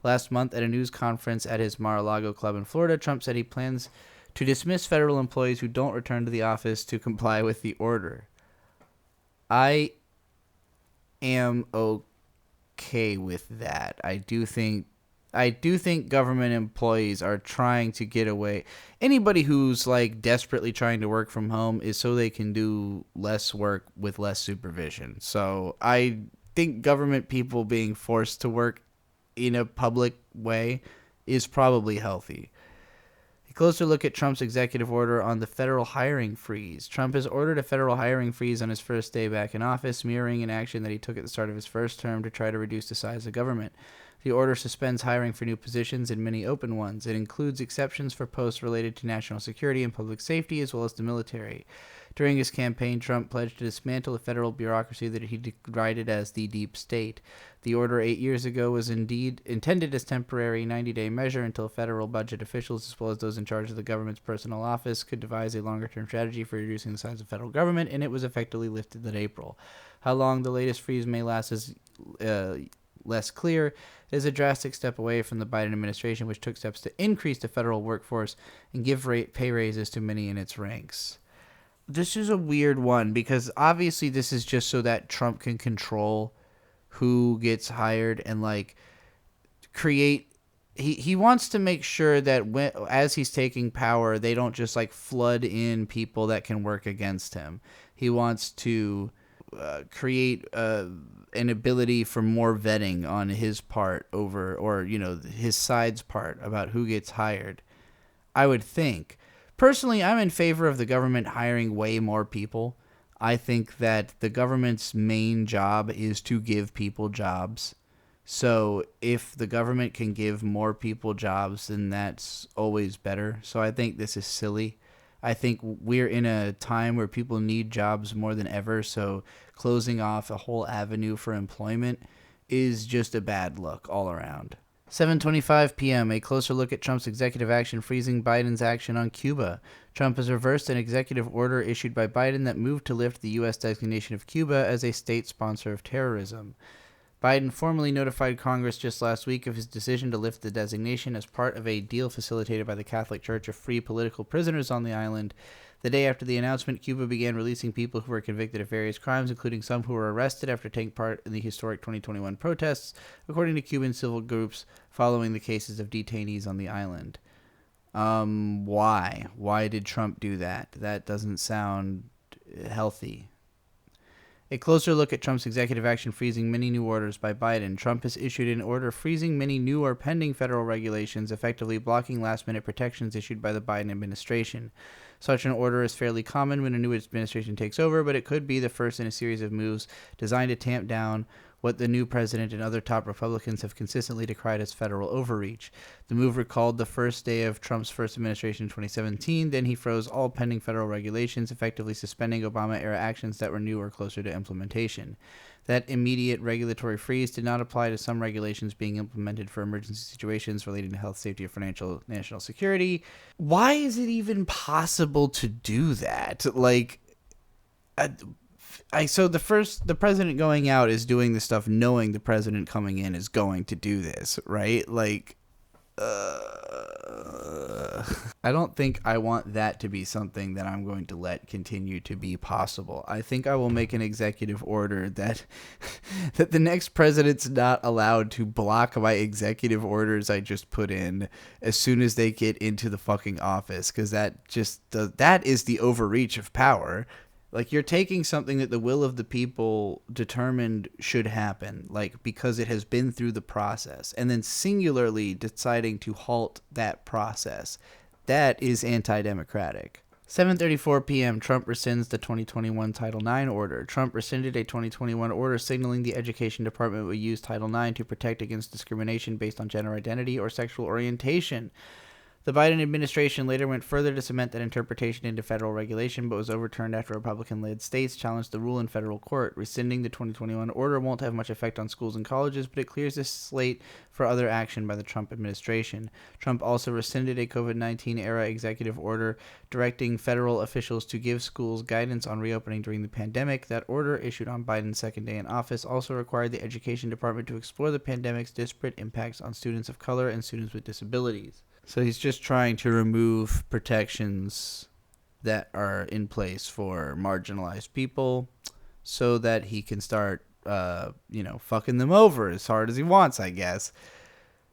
Last month, at a news conference at his Mar-a-Lago club in Florida, Trump said he plans to dismiss federal employees who don't return to the office to comply with the order. I am okay with that. I do think government employees are trying to get away. Anybody who's like desperately trying to work from home is so they can do less work with less supervision. So I think government people being forced to work in a public way is probably healthy. A closer look at Trump's executive order on the federal hiring freeze. Trump has ordered a federal hiring freeze on his first day back in office, mirroring an action that he took at the start of his first term to try to reduce the size of government. The order suspends hiring for new positions and many open ones. It includes exceptions for posts related to national security and public safety, as well as the military. During his campaign, Trump pledged to dismantle the federal bureaucracy that he derided as the deep state. The order 8 years ago was indeed intended as temporary 90-day measure until federal budget officials, as well as those in charge of the government's personnel office, could devise a longer-term strategy for reducing the size of federal government, and it was effectively lifted in April. How long the latest freeze may last is less clear. It is a drastic step away from the Biden administration, which took steps to increase the federal workforce and give pay raises to many in its ranks. This is a weird one because obviously this is just so that Trump can control who gets hired and like create. He wants to make sure that as he's taking power, they don't just like flood in people that can work against him. He wants to create an ability for more vetting on his part his side's part about who gets hired. I would think. Personally, I'm in favor of the government hiring way more people. I think that the government's main job is to give people jobs. So if the government can give more people jobs, then that's always better. So I think this is silly. I think we're in a time where people need jobs more than ever. So closing off a whole avenue for employment is just a bad look all around. 7:25 p.m. A closer look at Trump's executive action freezing Biden's action on Cuba. Trump has reversed an executive order issued by Biden that moved to lift the U.S. designation of Cuba as a state sponsor of terrorism. Biden formally notified Congress just last week of his decision to lift the designation as part of a deal facilitated by the Catholic Church of free political prisoners on the island. The day after the announcement, Cuba began releasing people who were convicted of various crimes, including some who were arrested after taking part in the historic 2021 protests, according to Cuban civil groups following the cases of detainees on the island. Why? Why did Trump do that? That doesn't sound healthy. A closer look at Trump's executive action freezing many new orders by Biden. Trump has issued an order freezing many new or pending federal regulations, effectively blocking last-minute protections issued by the Biden administration. Such an order is fairly common when a new administration takes over, but it could be the first in a series of moves designed to tamp down what the new president and other top Republicans have consistently decried as federal overreach. The move recalled the first day of Trump's first administration in 2017. Then he froze all pending federal regulations, effectively suspending Obama-era actions that were new or closer to implementation. That immediate regulatory freeze did not apply to some regulations being implemented for emergency situations relating to health, safety, or financial national security. Why is it even possible to do that? So the president going out is doing this stuff knowing the president coming in is going to do this, right? I don't think I want that to be something that I'm going to let continue to be possible. I think I will make an executive order that the next president's not allowed to block my executive orders I just put in as soon as they get into the fucking office, because that is the overreach of power. Like, you're taking something that the will of the people determined should happen, like, because it has been through the process, and then singularly deciding to halt that process. That is anti-democratic. 7:34 p.m., Trump rescinds the 2021 Title IX order. Trump rescinded a 2021 order signaling the Education Department would use Title IX to protect against discrimination based on gender identity or sexual orientation. The Biden administration later went further to cement that interpretation into federal regulation, but was overturned after Republican-led states challenged the rule in federal court. Rescinding the 2021 order won't have much effect on schools and colleges, but it clears the slate for other action by the Trump administration. Trump also rescinded a COVID-19-era executive order directing federal officials to give schools guidance on reopening during the pandemic. That order, issued on Biden's second day in office, also required the Education Department to explore the pandemic's disparate impacts on students of color and students with disabilities. So he's just trying to remove protections that are in place for marginalized people so that he can start, fucking them over as hard as he wants, I guess.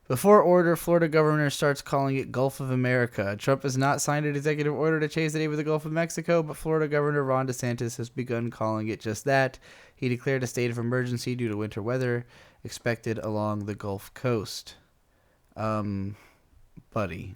Before order, Florida governor starts calling it Gulf of America. Trump has not signed an executive order to change the name of the Gulf of Mexico, but Florida Governor Ron DeSantis has begun calling it just that. He declared a state of emergency due to winter weather expected along the Gulf Coast. Buddy,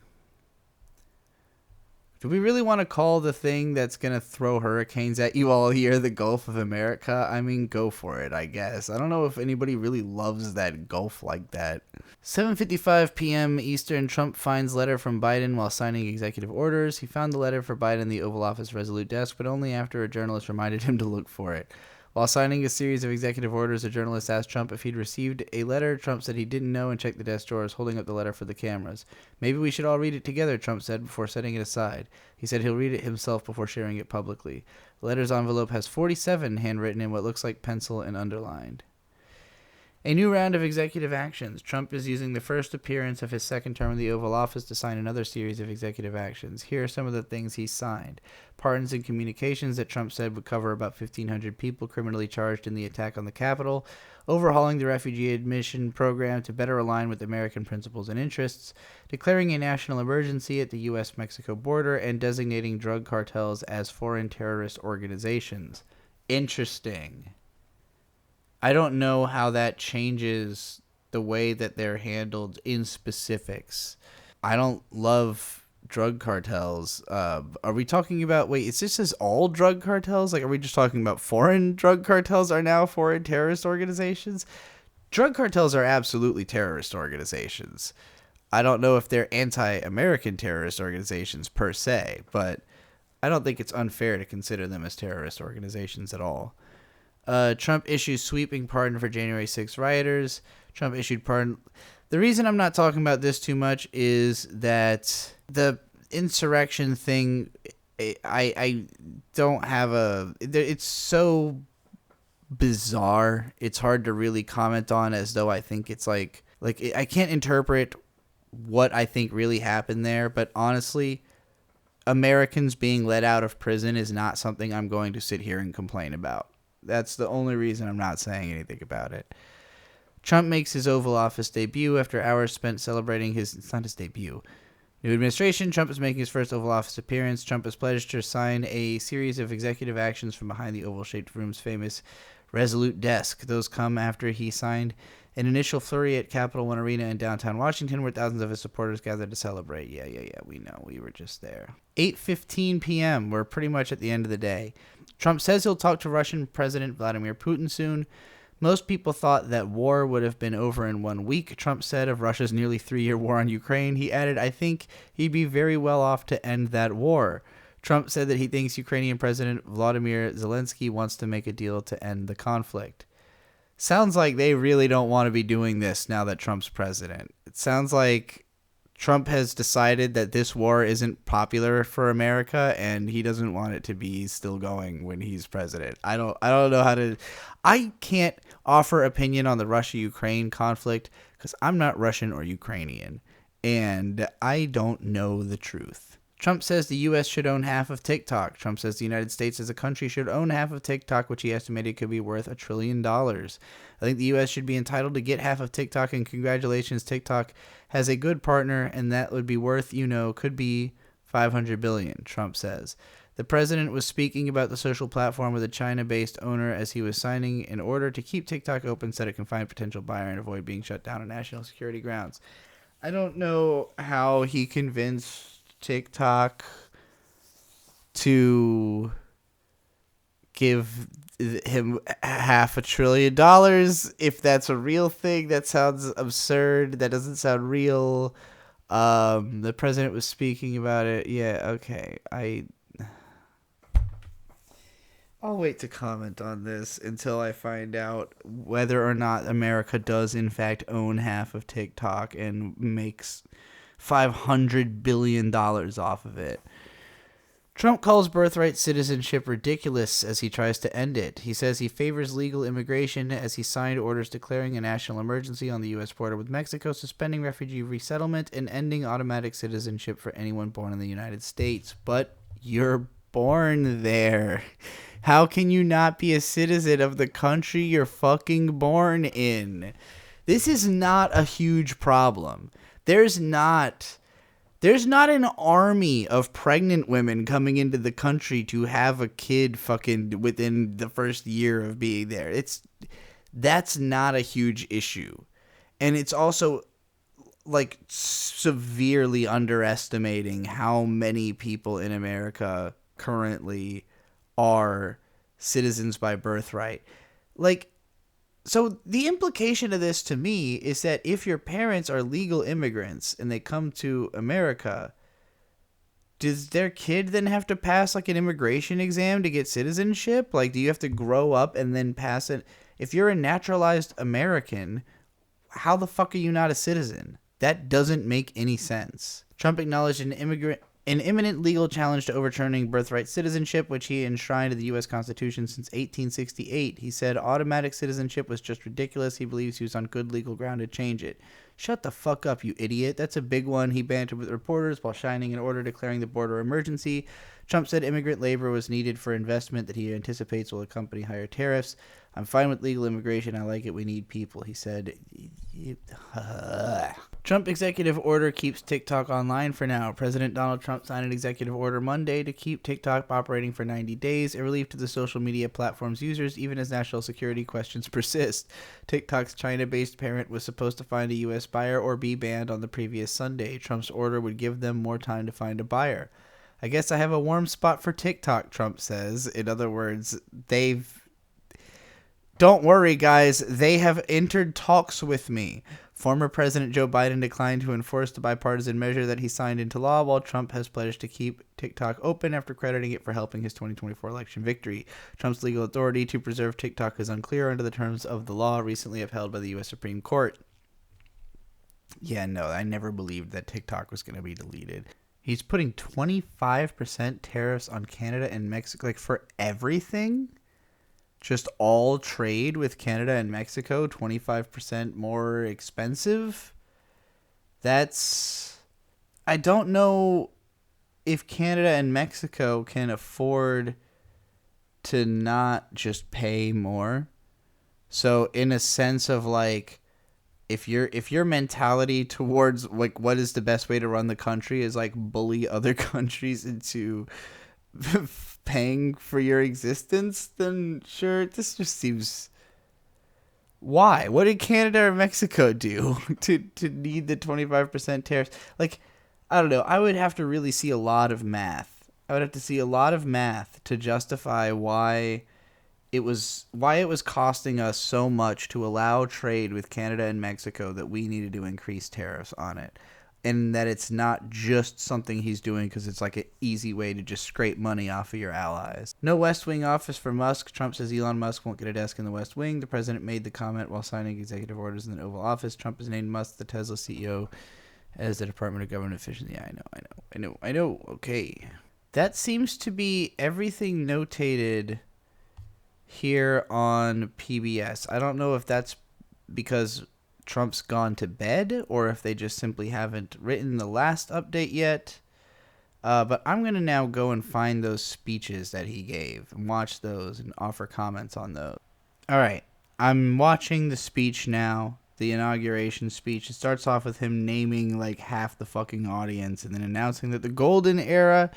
do we really want to call the thing that's going to throw hurricanes at you all year the Gulf of America? I mean, go for it, I guess. I don't know if anybody really loves that Gulf like that. 7:55 p.m. Eastern, Trump finds letter from Biden while signing executive orders. He found the letter for Biden in the Oval Office Resolute desk, but only after a journalist reminded him to look for it. While signing a series of executive orders, a journalist asked Trump if he'd received a letter. Trump said he didn't know and checked the desk drawers, holding up the letter for the cameras. Maybe we should all read it together, Trump said, before setting it aside. He said he'll read it himself before sharing it publicly. The letter's envelope has 47 handwritten in what looks like pencil and underlined. A new round of executive actions. Trump is using the first appearance of his second term in the Oval Office to sign another series of executive actions. Here are some of the things he signed. Pardons and communications that Trump said would cover about 1,500 people criminally charged in the attack on the Capitol. Overhauling the refugee admission program to better align with American principles and interests. Declaring a national emergency at the U.S.-Mexico border. And designating drug cartels as foreign terrorist organizations. Interesting. I don't know how that changes the way that they're handled in specifics. I don't love drug cartels. Are we talking about, is this as all drug cartels? Like, are we just talking about foreign drug cartels are now foreign terrorist organizations? Drug cartels are absolutely terrorist organizations. I don't know if they're anti-American terrorist organizations per se, but I don't think it's unfair to consider them as terrorist organizations at all. Trump issues sweeping pardon for January 6 rioters. Trump issued pardon. The reason I'm not talking about this too much is that the insurrection thing, I don't have it's so bizarre. It's hard to really comment on as though I think it's like I can't interpret what I think really happened there. But honestly, Americans being let out of prison is not something I'm going to sit here and complain about. That's the only reason I'm not saying anything about it. Trump makes his Oval Office debut after hours spent celebrating it's not his debut. New administration. Trump is making his first Oval Office appearance. Trump has pledged to sign a series of executive actions from behind the oval-shaped room's famous resolute desk. Those come after he signed an initial flurry at Capital One Arena in downtown Washington, where thousands of his supporters gathered to celebrate. Yeah, we know. We were just there. 8:15 p.m. We're pretty much at the end of the day. Trump says he'll talk to Russian President Vladimir Putin soon. Most people thought that war would have been over in 1 week, Trump said of Russia's nearly 3-year war on Ukraine. He added, I think he'd be very well off to end that war. Trump said that he thinks Ukrainian President Volodymyr Zelensky wants to make a deal to end the conflict. Sounds like they really don't want to be doing this now that Trump's president. It sounds like Trump has decided that this war isn't popular for America and he doesn't want it to be still going when he's president. I don't know how to. I can't offer opinion on the Russia-Ukraine conflict because I'm not Russian or Ukrainian and I don't know the truth. Trump says the U.S. should own half of TikTok. Trump says the United States as a country should own half of TikTok, which he estimated could be worth $1 trillion. I think the U.S. should be entitled to get half of TikTok, and congratulations, TikTok has a good partner, and that would be worth, could be $500 billion, Trump says. The president was speaking about the social platform with a China-based owner as he was signing an order to keep TikTok open so that it can find a potential buyer and avoid being shut down on national security grounds. I don't know how he convinced TikTok to give him $500 billion. If that's a real thing, that sounds absurd. That doesn't sound real. The president was speaking about it. Yeah, okay. I'll wait to comment on this until I find out whether or not America does in fact own half of TikTok and makes $500 billion off of it. Trump calls birthright citizenship ridiculous as he tries to end it. He says he favors legal immigration as he signed orders declaring a national emergency on the U.S. border with Mexico, suspending refugee resettlement, and ending automatic citizenship for anyone born in the United States. But you're born there. How can you not be a citizen of the country you're fucking born in? This is not a huge problem. There's not an army of pregnant women coming into the country to have a kid fucking within the first year of being there. That's not a huge issue. And it's also like severely underestimating how many people in America currently are citizens by birthright. So the implication of this to me is that if your parents are legal immigrants and they come to America, does their kid then have to pass like an immigration exam to get citizenship? Like, do you have to grow up and then pass it? If you're a naturalized American, how the fuck are you not a citizen? That doesn't make any sense. Trump acknowledged an imminent legal challenge to overturning birthright citizenship, which he enshrined in the U.S. Constitution since 1868. He said automatic citizenship was just ridiculous. He believes he was on good legal ground to change it. Shut the fuck up, you idiot. That's a big one. He bantered with reporters while signing an order declaring the border emergency. Trump said immigrant labor was needed for investment that he anticipates will accompany higher tariffs. I'm fine with legal immigration. I like it. We need people, he said. Trump executive order keeps TikTok online for now. President Donald Trump signed an executive order Monday to keep TikTok operating for 90 days, a relief to the social media platform's users, even as national security questions persist. TikTok's China-based parent was supposed to find a U.S. buyer or be banned on the previous Sunday. Trump's order would give them more time to find a buyer. I guess I have a warm spot for TikTok, Trump says. In other words, don't worry, guys. They have entered talks with me. Former President Joe Biden declined to enforce the bipartisan measure that he signed into law, while Trump has pledged to keep TikTok open after crediting it for helping his 2024 election victory. Trump's legal authority to preserve TikTok is unclear under the terms of the law recently upheld by the U.S. Supreme Court. Yeah, no, I never believed that TikTok was going to be deleted. He's putting 25% tariffs on Canada and Mexico, like for everything? Just all trade with Canada and Mexico, 25% more expensive? I don't know if Canada and Mexico can afford to not just pay more. So in a sense of like, if your mentality towards like what is the best way to run the country is like bully other countries into paying for your existence, then sure, this just seems. Why? What did Canada or Mexico do to need the 25% tariffs? Like, I don't know. I would have to really see a lot of math. I would have to see a lot of math to justify why it was costing us so much to allow trade with Canada and Mexico that we needed to increase tariffs on it. And that it's not just something he's doing because it's like an easy way to just scrape money off of your allies. No West Wing office for Musk. Trump says Elon Musk won't get a desk in the West Wing. The president made the comment while signing executive orders in the Oval Office. Trump has named Musk the Tesla CEO as the Department of Government Efficiency. Yeah, I know. Okay. That seems to be everything notated here on PBS. I don't know if that's because Trump's gone to bed or if they just simply haven't written the last update yet. But I'm going to now go and find those speeches that he gave and watch those and offer comments on those. All right. I'm watching the speech now, the inauguration speech. It starts off with him naming like half the fucking audience and then announcing that the golden era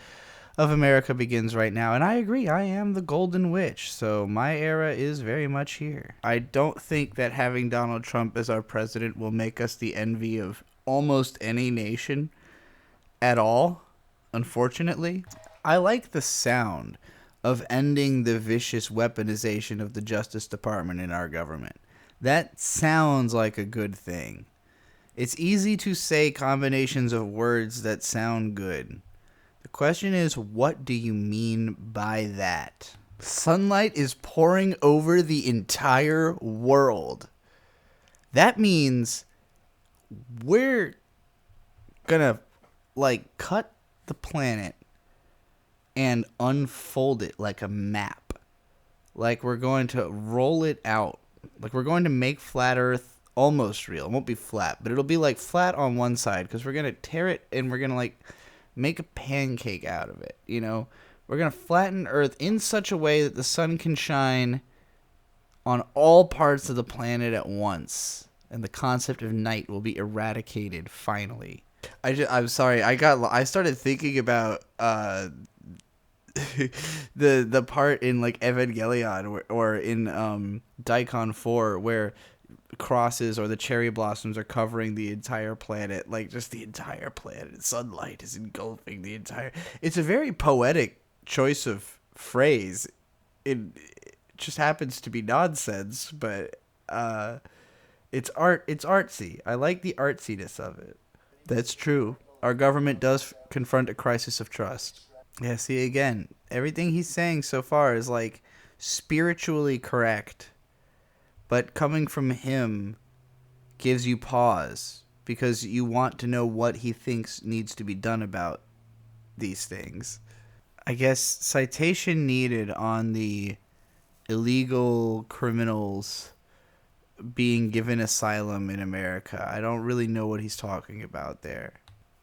of America begins right now. And I agree, I am the golden witch, so my era is very much here. I don't think that having Donald Trump as our president will make us the envy of almost any nation at all, unfortunately. I like the sound of ending the vicious weaponization of the Justice Department in our government. That sounds like a good thing. It's easy to say combinations of words that sound good. The question is, what do you mean by that? Sunlight is pouring over the entire world. That means we're gonna, like, cut the planet and unfold it like a map. Like, we're going to roll it out. Like, we're going to make flat Earth almost real. It won't be flat, but it'll be, like, flat on one side because we're going to tear it and we're going to, like, make a pancake out of it, you know? We're going to flatten Earth in such a way that the sun can shine on all parts of the planet at once. And the concept of night will be eradicated, finally. I'm sorry, I started thinking about the part in, like, Evangelion or in Daikon 4 where crosses or the cherry blossoms are covering the entire planet, like just the entire planet. Sunlight is engulfing the entire. It's a very poetic choice of phrase. It just happens to be nonsense, but it's art. It's artsy. I like the artsiness of it. That's true. Our government does confront a crisis of trust. Yeah. See, again, everything he's saying so far is like spiritually correct. But coming from him gives you pause because you want to know what he thinks needs to be done about these things. I guess citation needed on the illegal criminals being given asylum in America. I don't really know what he's talking about there.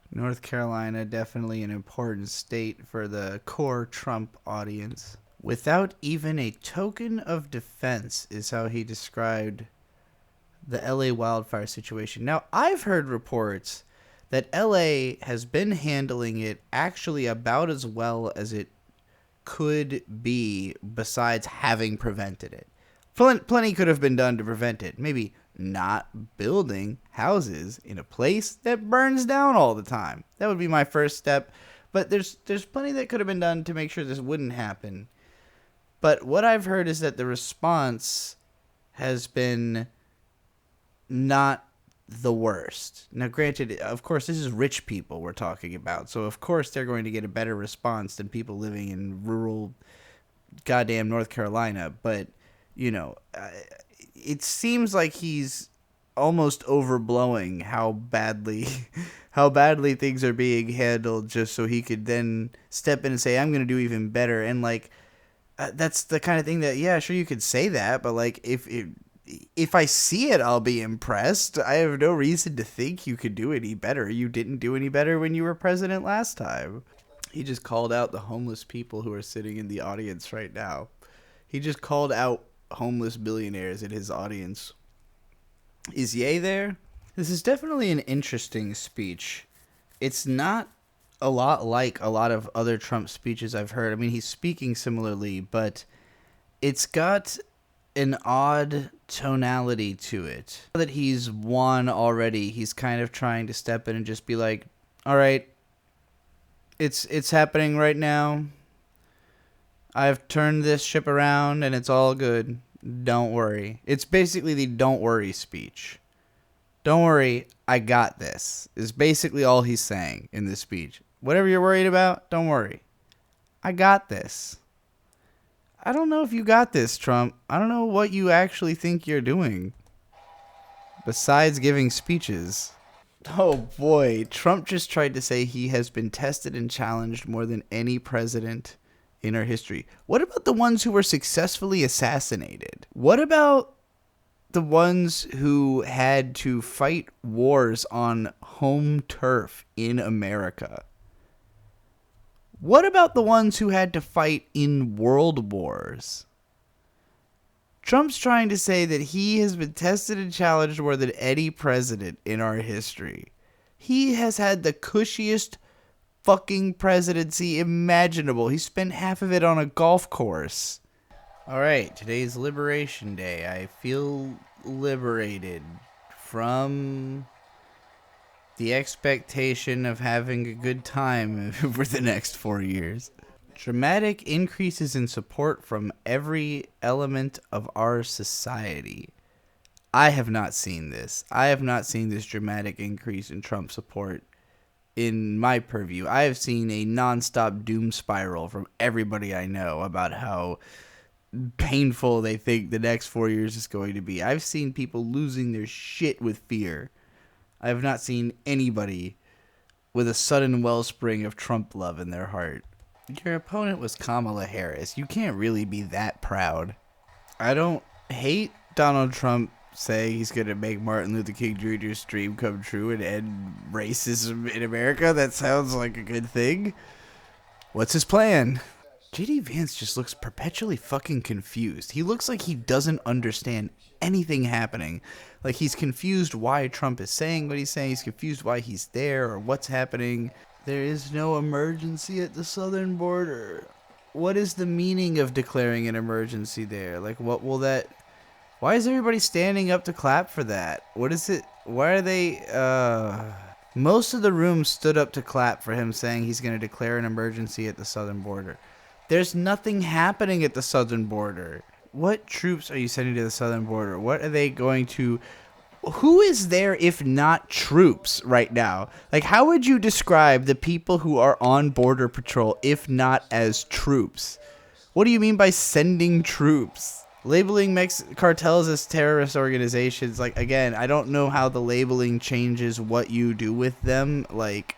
North Carolina, definitely an important state for the core Trump audience. Without even a token of defense is how he described the LA wildfire situation. Now, I've heard reports that LA has been handling it actually about as well as it could be besides having prevented it. Plenty could have been done to prevent it. Maybe not building houses in a place that burns down all the time. That would be my first step. But there's plenty that could have been done to make sure this wouldn't happen. But what I've heard is that the response has been not the worst. Now, granted, of course, this is rich people we're talking about. So, of course, they're going to get a better response than people living in rural goddamn North Carolina. But, you know, it seems like he's almost overblowing how badly things are being handled just so he could then step in and say, I'm going to do even better. And, like, that's the kind of thing that, yeah, sure, you could say that, but, like, if I see it, I'll be impressed. I have no reason to think you could do any better. You didn't do any better when you were president last time. He just called out the homeless people who are sitting in the audience right now. He just called out homeless billionaires in his audience. Is Ye there? This is definitely an interesting speech. It's not a lot like a lot of other Trump speeches I've heard. I mean, he's speaking similarly, but it's got an odd tonality to it. Now that he's won already, he's kind of trying to step in and just be like, all right, it's happening right now. I've turned this ship around and it's all good. Don't worry. It's basically the don't worry speech. Don't worry, I got this, is basically all he's saying in this speech. Whatever you're worried about, don't worry. I got this. I don't know if you got this, Trump. I don't know what you actually think you're doing. Besides giving speeches. Oh boy, Trump just tried to say he has been tested and challenged more than any president in our history. What about the ones who were successfully assassinated? What about the ones who had to fight wars on home turf in America? What about the ones who had to fight in world wars? Trump's trying to say that he has been tested and challenged more than any president in our history. He has had the cushiest fucking presidency imaginable. He spent half of it on a golf course. Alright, today's Liberation Day. I feel liberated from the expectation of having a good time for the next 4 years. Dramatic increases in support from every element of our society. I have not seen this. I have not seen this dramatic increase in Trump support in my purview. I have seen a nonstop doom spiral from everybody I know about how painful they think the next 4 years is going to be. I've seen people losing their shit with fear. I have not seen anybody with a sudden wellspring of Trump love in their heart. Your opponent was Kamala Harris. You can't really be that proud. I don't hate Donald Trump saying he's going to make Martin Luther King Jr.'s dream come true and end racism in America. That sounds like a good thing. What's his plan? J.D. Vance just looks perpetually fucking confused. He looks like he doesn't understand anything happening. Like he's confused why Trump is saying what he's saying. He's confused why he's there or what's happening. There is no emergency at the southern border. What is the meaning of declaring an emergency there? Like, what will that... Why is everybody standing up to clap for that? What is it? Why are they... Most of the room stood up to clap for him saying he's going to declare an emergency at the southern border. There's nothing happening at the southern border. What troops are you sending to the southern border? What are they going to... Who is there if not troops right now? Like, how would you describe the people who are on Border Patrol if not as troops? What do you mean by sending troops? Labeling cartels as terrorist organizations, like, again, I don't know how the labeling changes what you do with them. Like,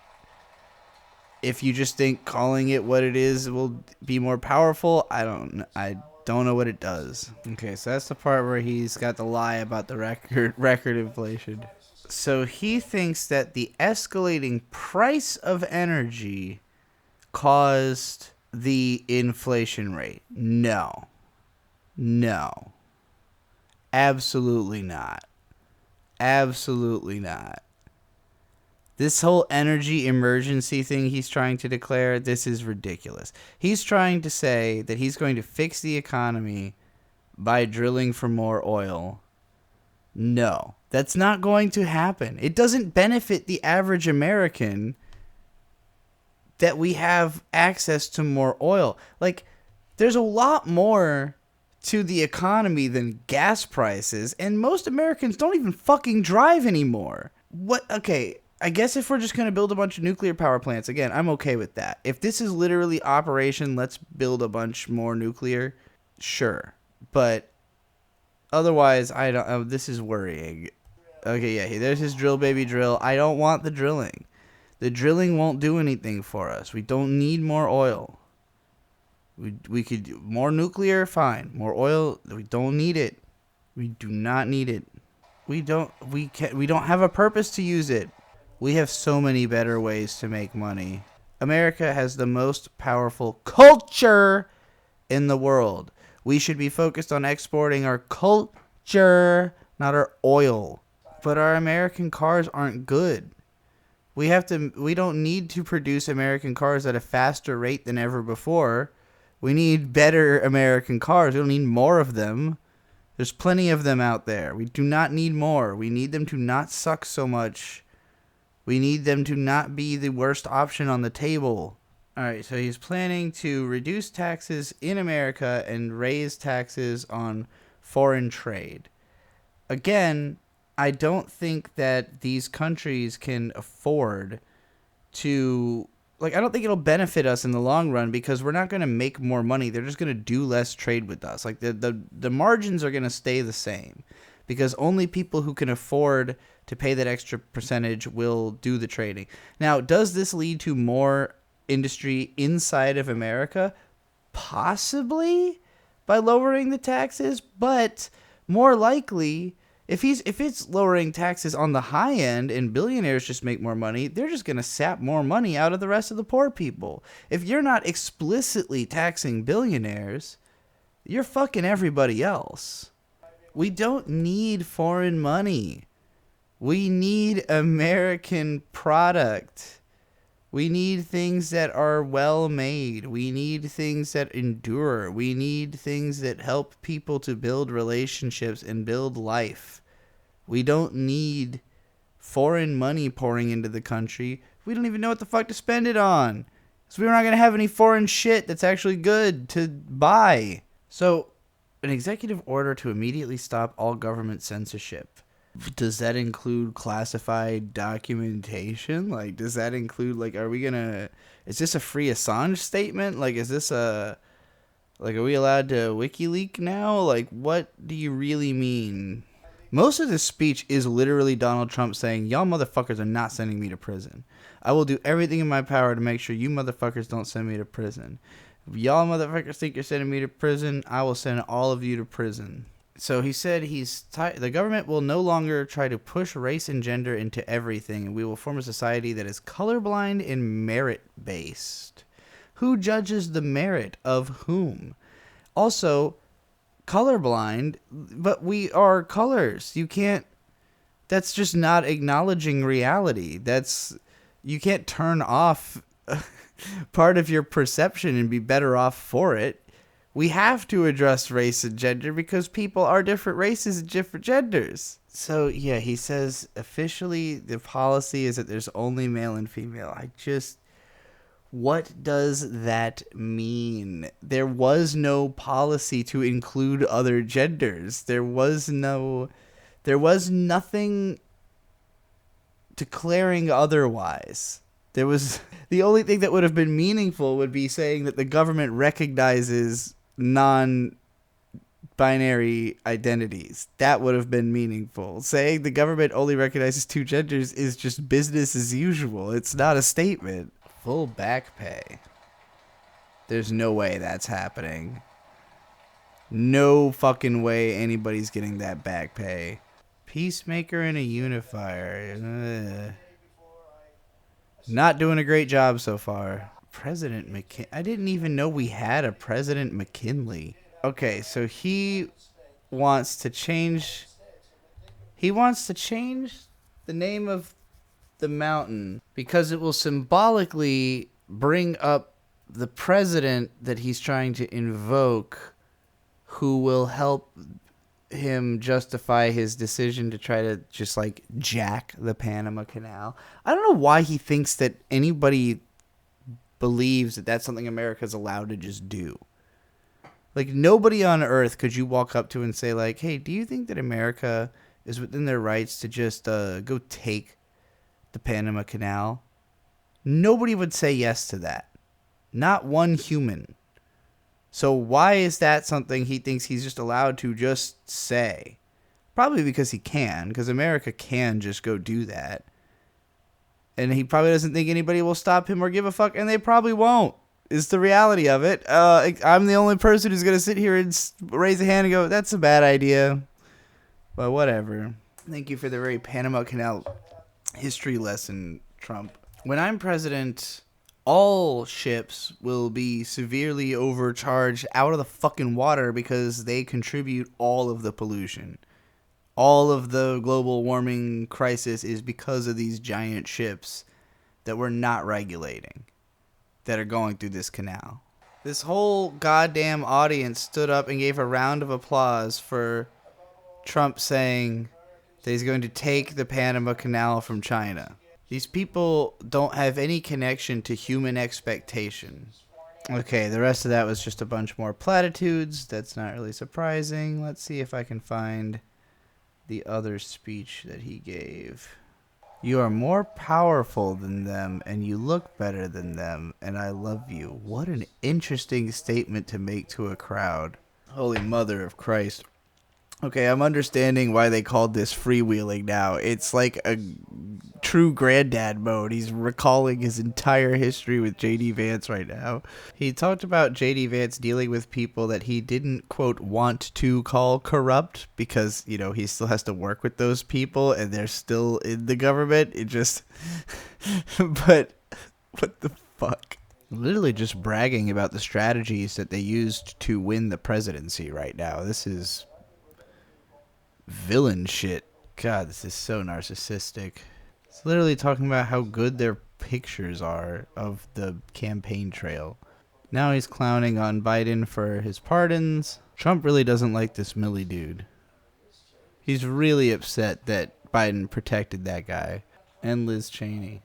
if you just think calling it what it is will be more powerful, I don't know what it does. Okay, so that's the part where he's got the lie about the record inflation. So he thinks that the escalating price of energy caused the inflation rate. No. Absolutely not. Absolutely not. This whole energy emergency thing he's trying to declare, this is ridiculous. He's trying to say that he's going to fix the economy by drilling for more oil. No, that's not going to happen. It doesn't benefit the average American that we have access to more oil. Like, there's a lot more to the economy than gas prices, and most Americans don't even fucking drive anymore. What? Okay, I guess if we're just going to build a bunch of nuclear power plants, again, I'm okay with that. If this is literally Operation Let's Build a Bunch More Nuclear, sure. But otherwise, I don't. This is worrying. Okay, yeah, there's his drill, baby, drill. I don't want the drilling. The drilling won't do anything for us. We don't need more oil. We could do more nuclear, fine. More oil, we don't need it. We do not need it. We don't have a purpose to use it. We have so many better ways to make money. America has the most powerful culture in the world. We should be focused on exporting our culture, not our oil. But our American cars aren't good. We don't need to produce American cars at a faster rate than ever before. We need better American cars. We don't need more of them. There's plenty of them out there. We do not need more. We need them to not suck so much. We need them to not be the worst option on the table. All right, so he's planning to reduce taxes in America and raise taxes on foreign trade. Again, I don't think that these countries can afford to, like, I don't think it'll benefit us in the long run because we're not going to make more money. They're just going to do less trade with us. Like, the margins are going to stay the same because only people who can afford to pay that extra percentage will do the trading. Now, does this lead to more industry inside of America? Possibly by lowering the taxes, but more likely, if it's lowering taxes on the high end and billionaires just make more money, they're just going to sap more money out of the rest of the poor people. If you're not explicitly taxing billionaires, you're fucking everybody else. We don't need foreign money. We need American product. We need things that are well made. We need things that endure. We need things that help people to build relationships and build life. We don't need foreign money pouring into the country. We don't even know what the fuck to spend it on. So we're not going to have any foreign shit that's actually good to buy. So, an executive order to immediately stop all government censorship. Does that include classified documentation? Like, does that include, like, are this a free Assange statement? Like, are we allowed to WikiLeak now? Like, what do you really mean? Most of this speech is literally Donald Trump saying, y'all motherfuckers are not sending me to prison. I will do everything in my power to make sure you motherfuckers don't send me to prison. If y'all motherfuckers think you're sending me to prison, I will send all of you to prison. So he said the government will no longer try to push race and gender into everything, and we will form a society that is colorblind and merit-based. Who judges the merit of whom? Also, colorblind, but we are colors. That's just not acknowledging reality. You can't turn off part of your perception and be better off for it. We have to address race and gender because people are different races and different genders. So, yeah, he says officially the policy is that there's only male and female. What does that mean? There was no policy to include other genders. There was nothing declaring otherwise. The only thing that would have been meaningful would be saying that the government recognizes non-binary identities. That would have been meaningful. Saying the government only recognizes two genders is just business as usual. It's not a statement. Full back pay. There's no way that's happening. No fucking way anybody's getting that back pay. Peacemaker and a unifier. Not doing a great job so far. President McKinley. I didn't even know we had a President McKinley. Okay, so he wants to change the name of the mountain because it will symbolically bring up the president that he's trying to invoke, who will help him justify his decision to try to just like jack the Panama Canal. I don't know why he thinks that anybody believes that that's something America's allowed to just do. Like, nobody on earth could you walk up to and say, like, hey, do you think that America is within their rights to just go take the Panama Canal? Nobody would say yes to that. Not one human. So why is that something he thinks he's just allowed to just say? Probably because he can, because America can just go do that. And he probably doesn't think anybody will stop him or give a fuck, and they probably won't, is the reality of it. I'm the only person who's going to sit here and raise a hand and go, that's a bad idea. But whatever. Thank you for the very Panama Canal history lesson, Trump. When I'm president, all ships will be severely overcharged out of the fucking water because they contribute all of the pollution. all of the global warming crisis is because of these giant ships that we're not regulating that are going through this canal. This whole goddamn audience stood up and gave a round of applause for Trump saying that he's going to take the Panama Canal from China. These people don't have any connection to human expectation. Okay, the rest of that was just a bunch more platitudes. That's not really surprising. Let's see if I can find the other speech that he gave. You are more powerful than them, and you look better than them, and I love you. What an interesting statement to make to a crowd. Holy Mother of Christ. Okay, I'm understanding why they called this freewheeling now. It's like a true granddad mode. He's recalling his entire history with J.D. Vance right now. He talked about J.D. Vance dealing with people that he didn't, quote, want to call corrupt because, you know, he still has to work with those people and they're still in the government. It just... But what the fuck? Literally just bragging about the strategies that they used to win the presidency right now. This is villain shit. God, this is so narcissistic. It's literally talking about how good their pictures are of the campaign trail. Now he's clowning on Biden for his pardons. Trump really doesn't like this Milley dude. He's really upset that Biden protected that guy. And Liz Cheney.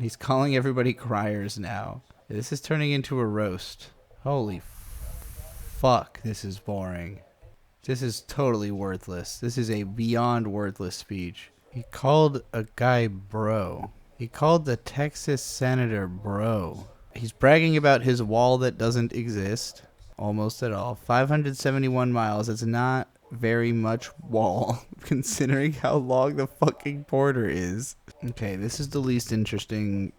He's calling everybody criers now. This is turning into a roast. Holy fuck, this is boring. This is totally worthless. This is a beyond worthless speech. He called a guy bro. He called the Texas senator bro. He's bragging about his wall that doesn't exist. Almost at all. 571 miles. It's not very much wall, considering how long the fucking border is. Okay, this is the least interesting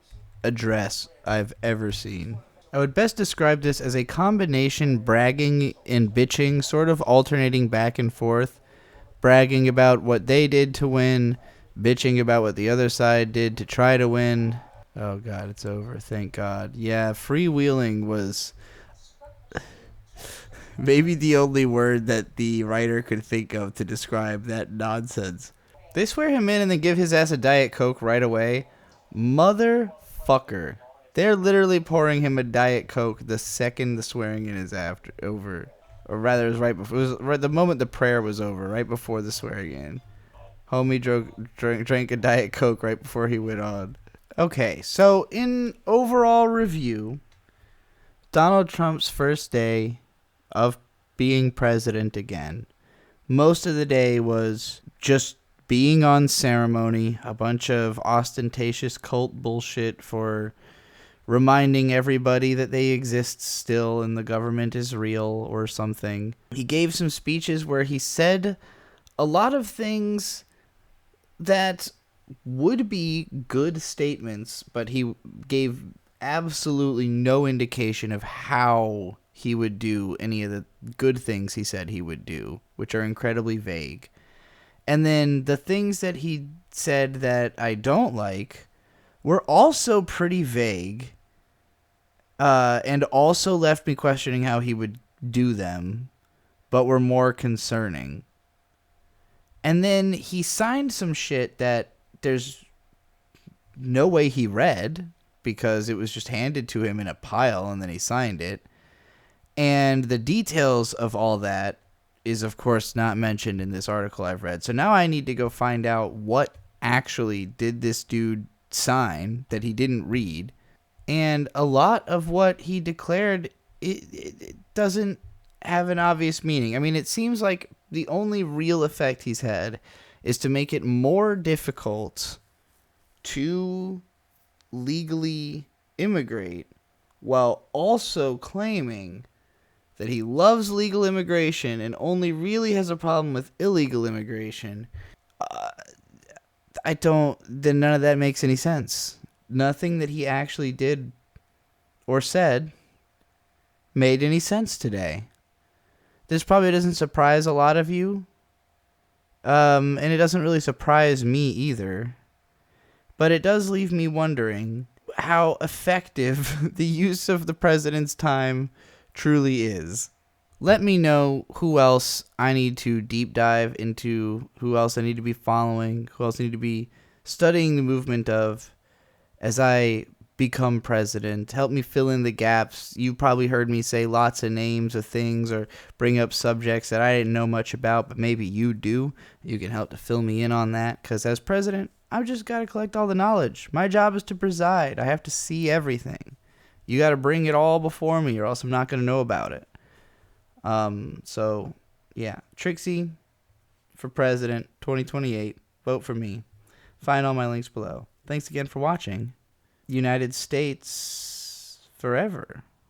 address I've ever seen. I would best describe this as a combination bragging and bitching, sort of alternating back and forth. Bragging about what they did to win, bitching about what the other side did to try to win. Oh God, it's over. Thank God. Yeah, freewheeling was maybe the only word that the writer could think of to describe that nonsense. They swear him in and then give his ass a Diet Coke right away. Motherfucker. They're literally pouring him a Diet Coke the second the swearing in is over. Or rather, it was right before. It was right the moment the prayer was over, right before the swearing in. Homie drank a Diet Coke right before he went on. Okay, so in overall review, Donald Trump's first day of being president again. Most of the day was just being on ceremony, a bunch of ostentatious cult bullshit for reminding everybody that they exist still and the government is real or something. He gave some speeches where he said a lot of things that would be good statements, but he gave absolutely no indication of how he would do any of the good things he said he would do, which are incredibly vague. And then the things that he said that I don't like were also pretty vague, and also left me questioning how he would do them, but were more concerning. And then he signed some shit that there's no way he read, because it was just handed to him in a pile and then he signed it. And the details of all that is, of course, not mentioned in this article I've read. So now I need to go find out what actually did this dude sign that he didn't read. And a lot of what he declared, it doesn't have an obvious meaning. I mean, it seems like the only real effect he's had is to make it more difficult to legally immigrate, while also claiming that he loves legal immigration and only really has a problem with illegal immigration. Then none of that makes any sense. Nothing that he actually did or said made any sense today. This probably doesn't surprise a lot of you. And it doesn't really surprise me either. But it does leave me wondering how effective the use of the president's time truly is. Let me know who else I need to deep dive into, who else I need to be following, who else I need to be studying the movement of as I become president. Help me fill in the gaps. You probably heard me say lots of names of things or bring up subjects that I didn't know much about, but maybe you do. You can help to fill me in on that, because as president, I've just got to collect all the knowledge. My job is to preside. I have to see everything. You got to bring it all before me, or else I'm not going to know about it. So, yeah. Trixie for president 2028. Vote for me. Find all my links below. Thanks again for watching. United States forever.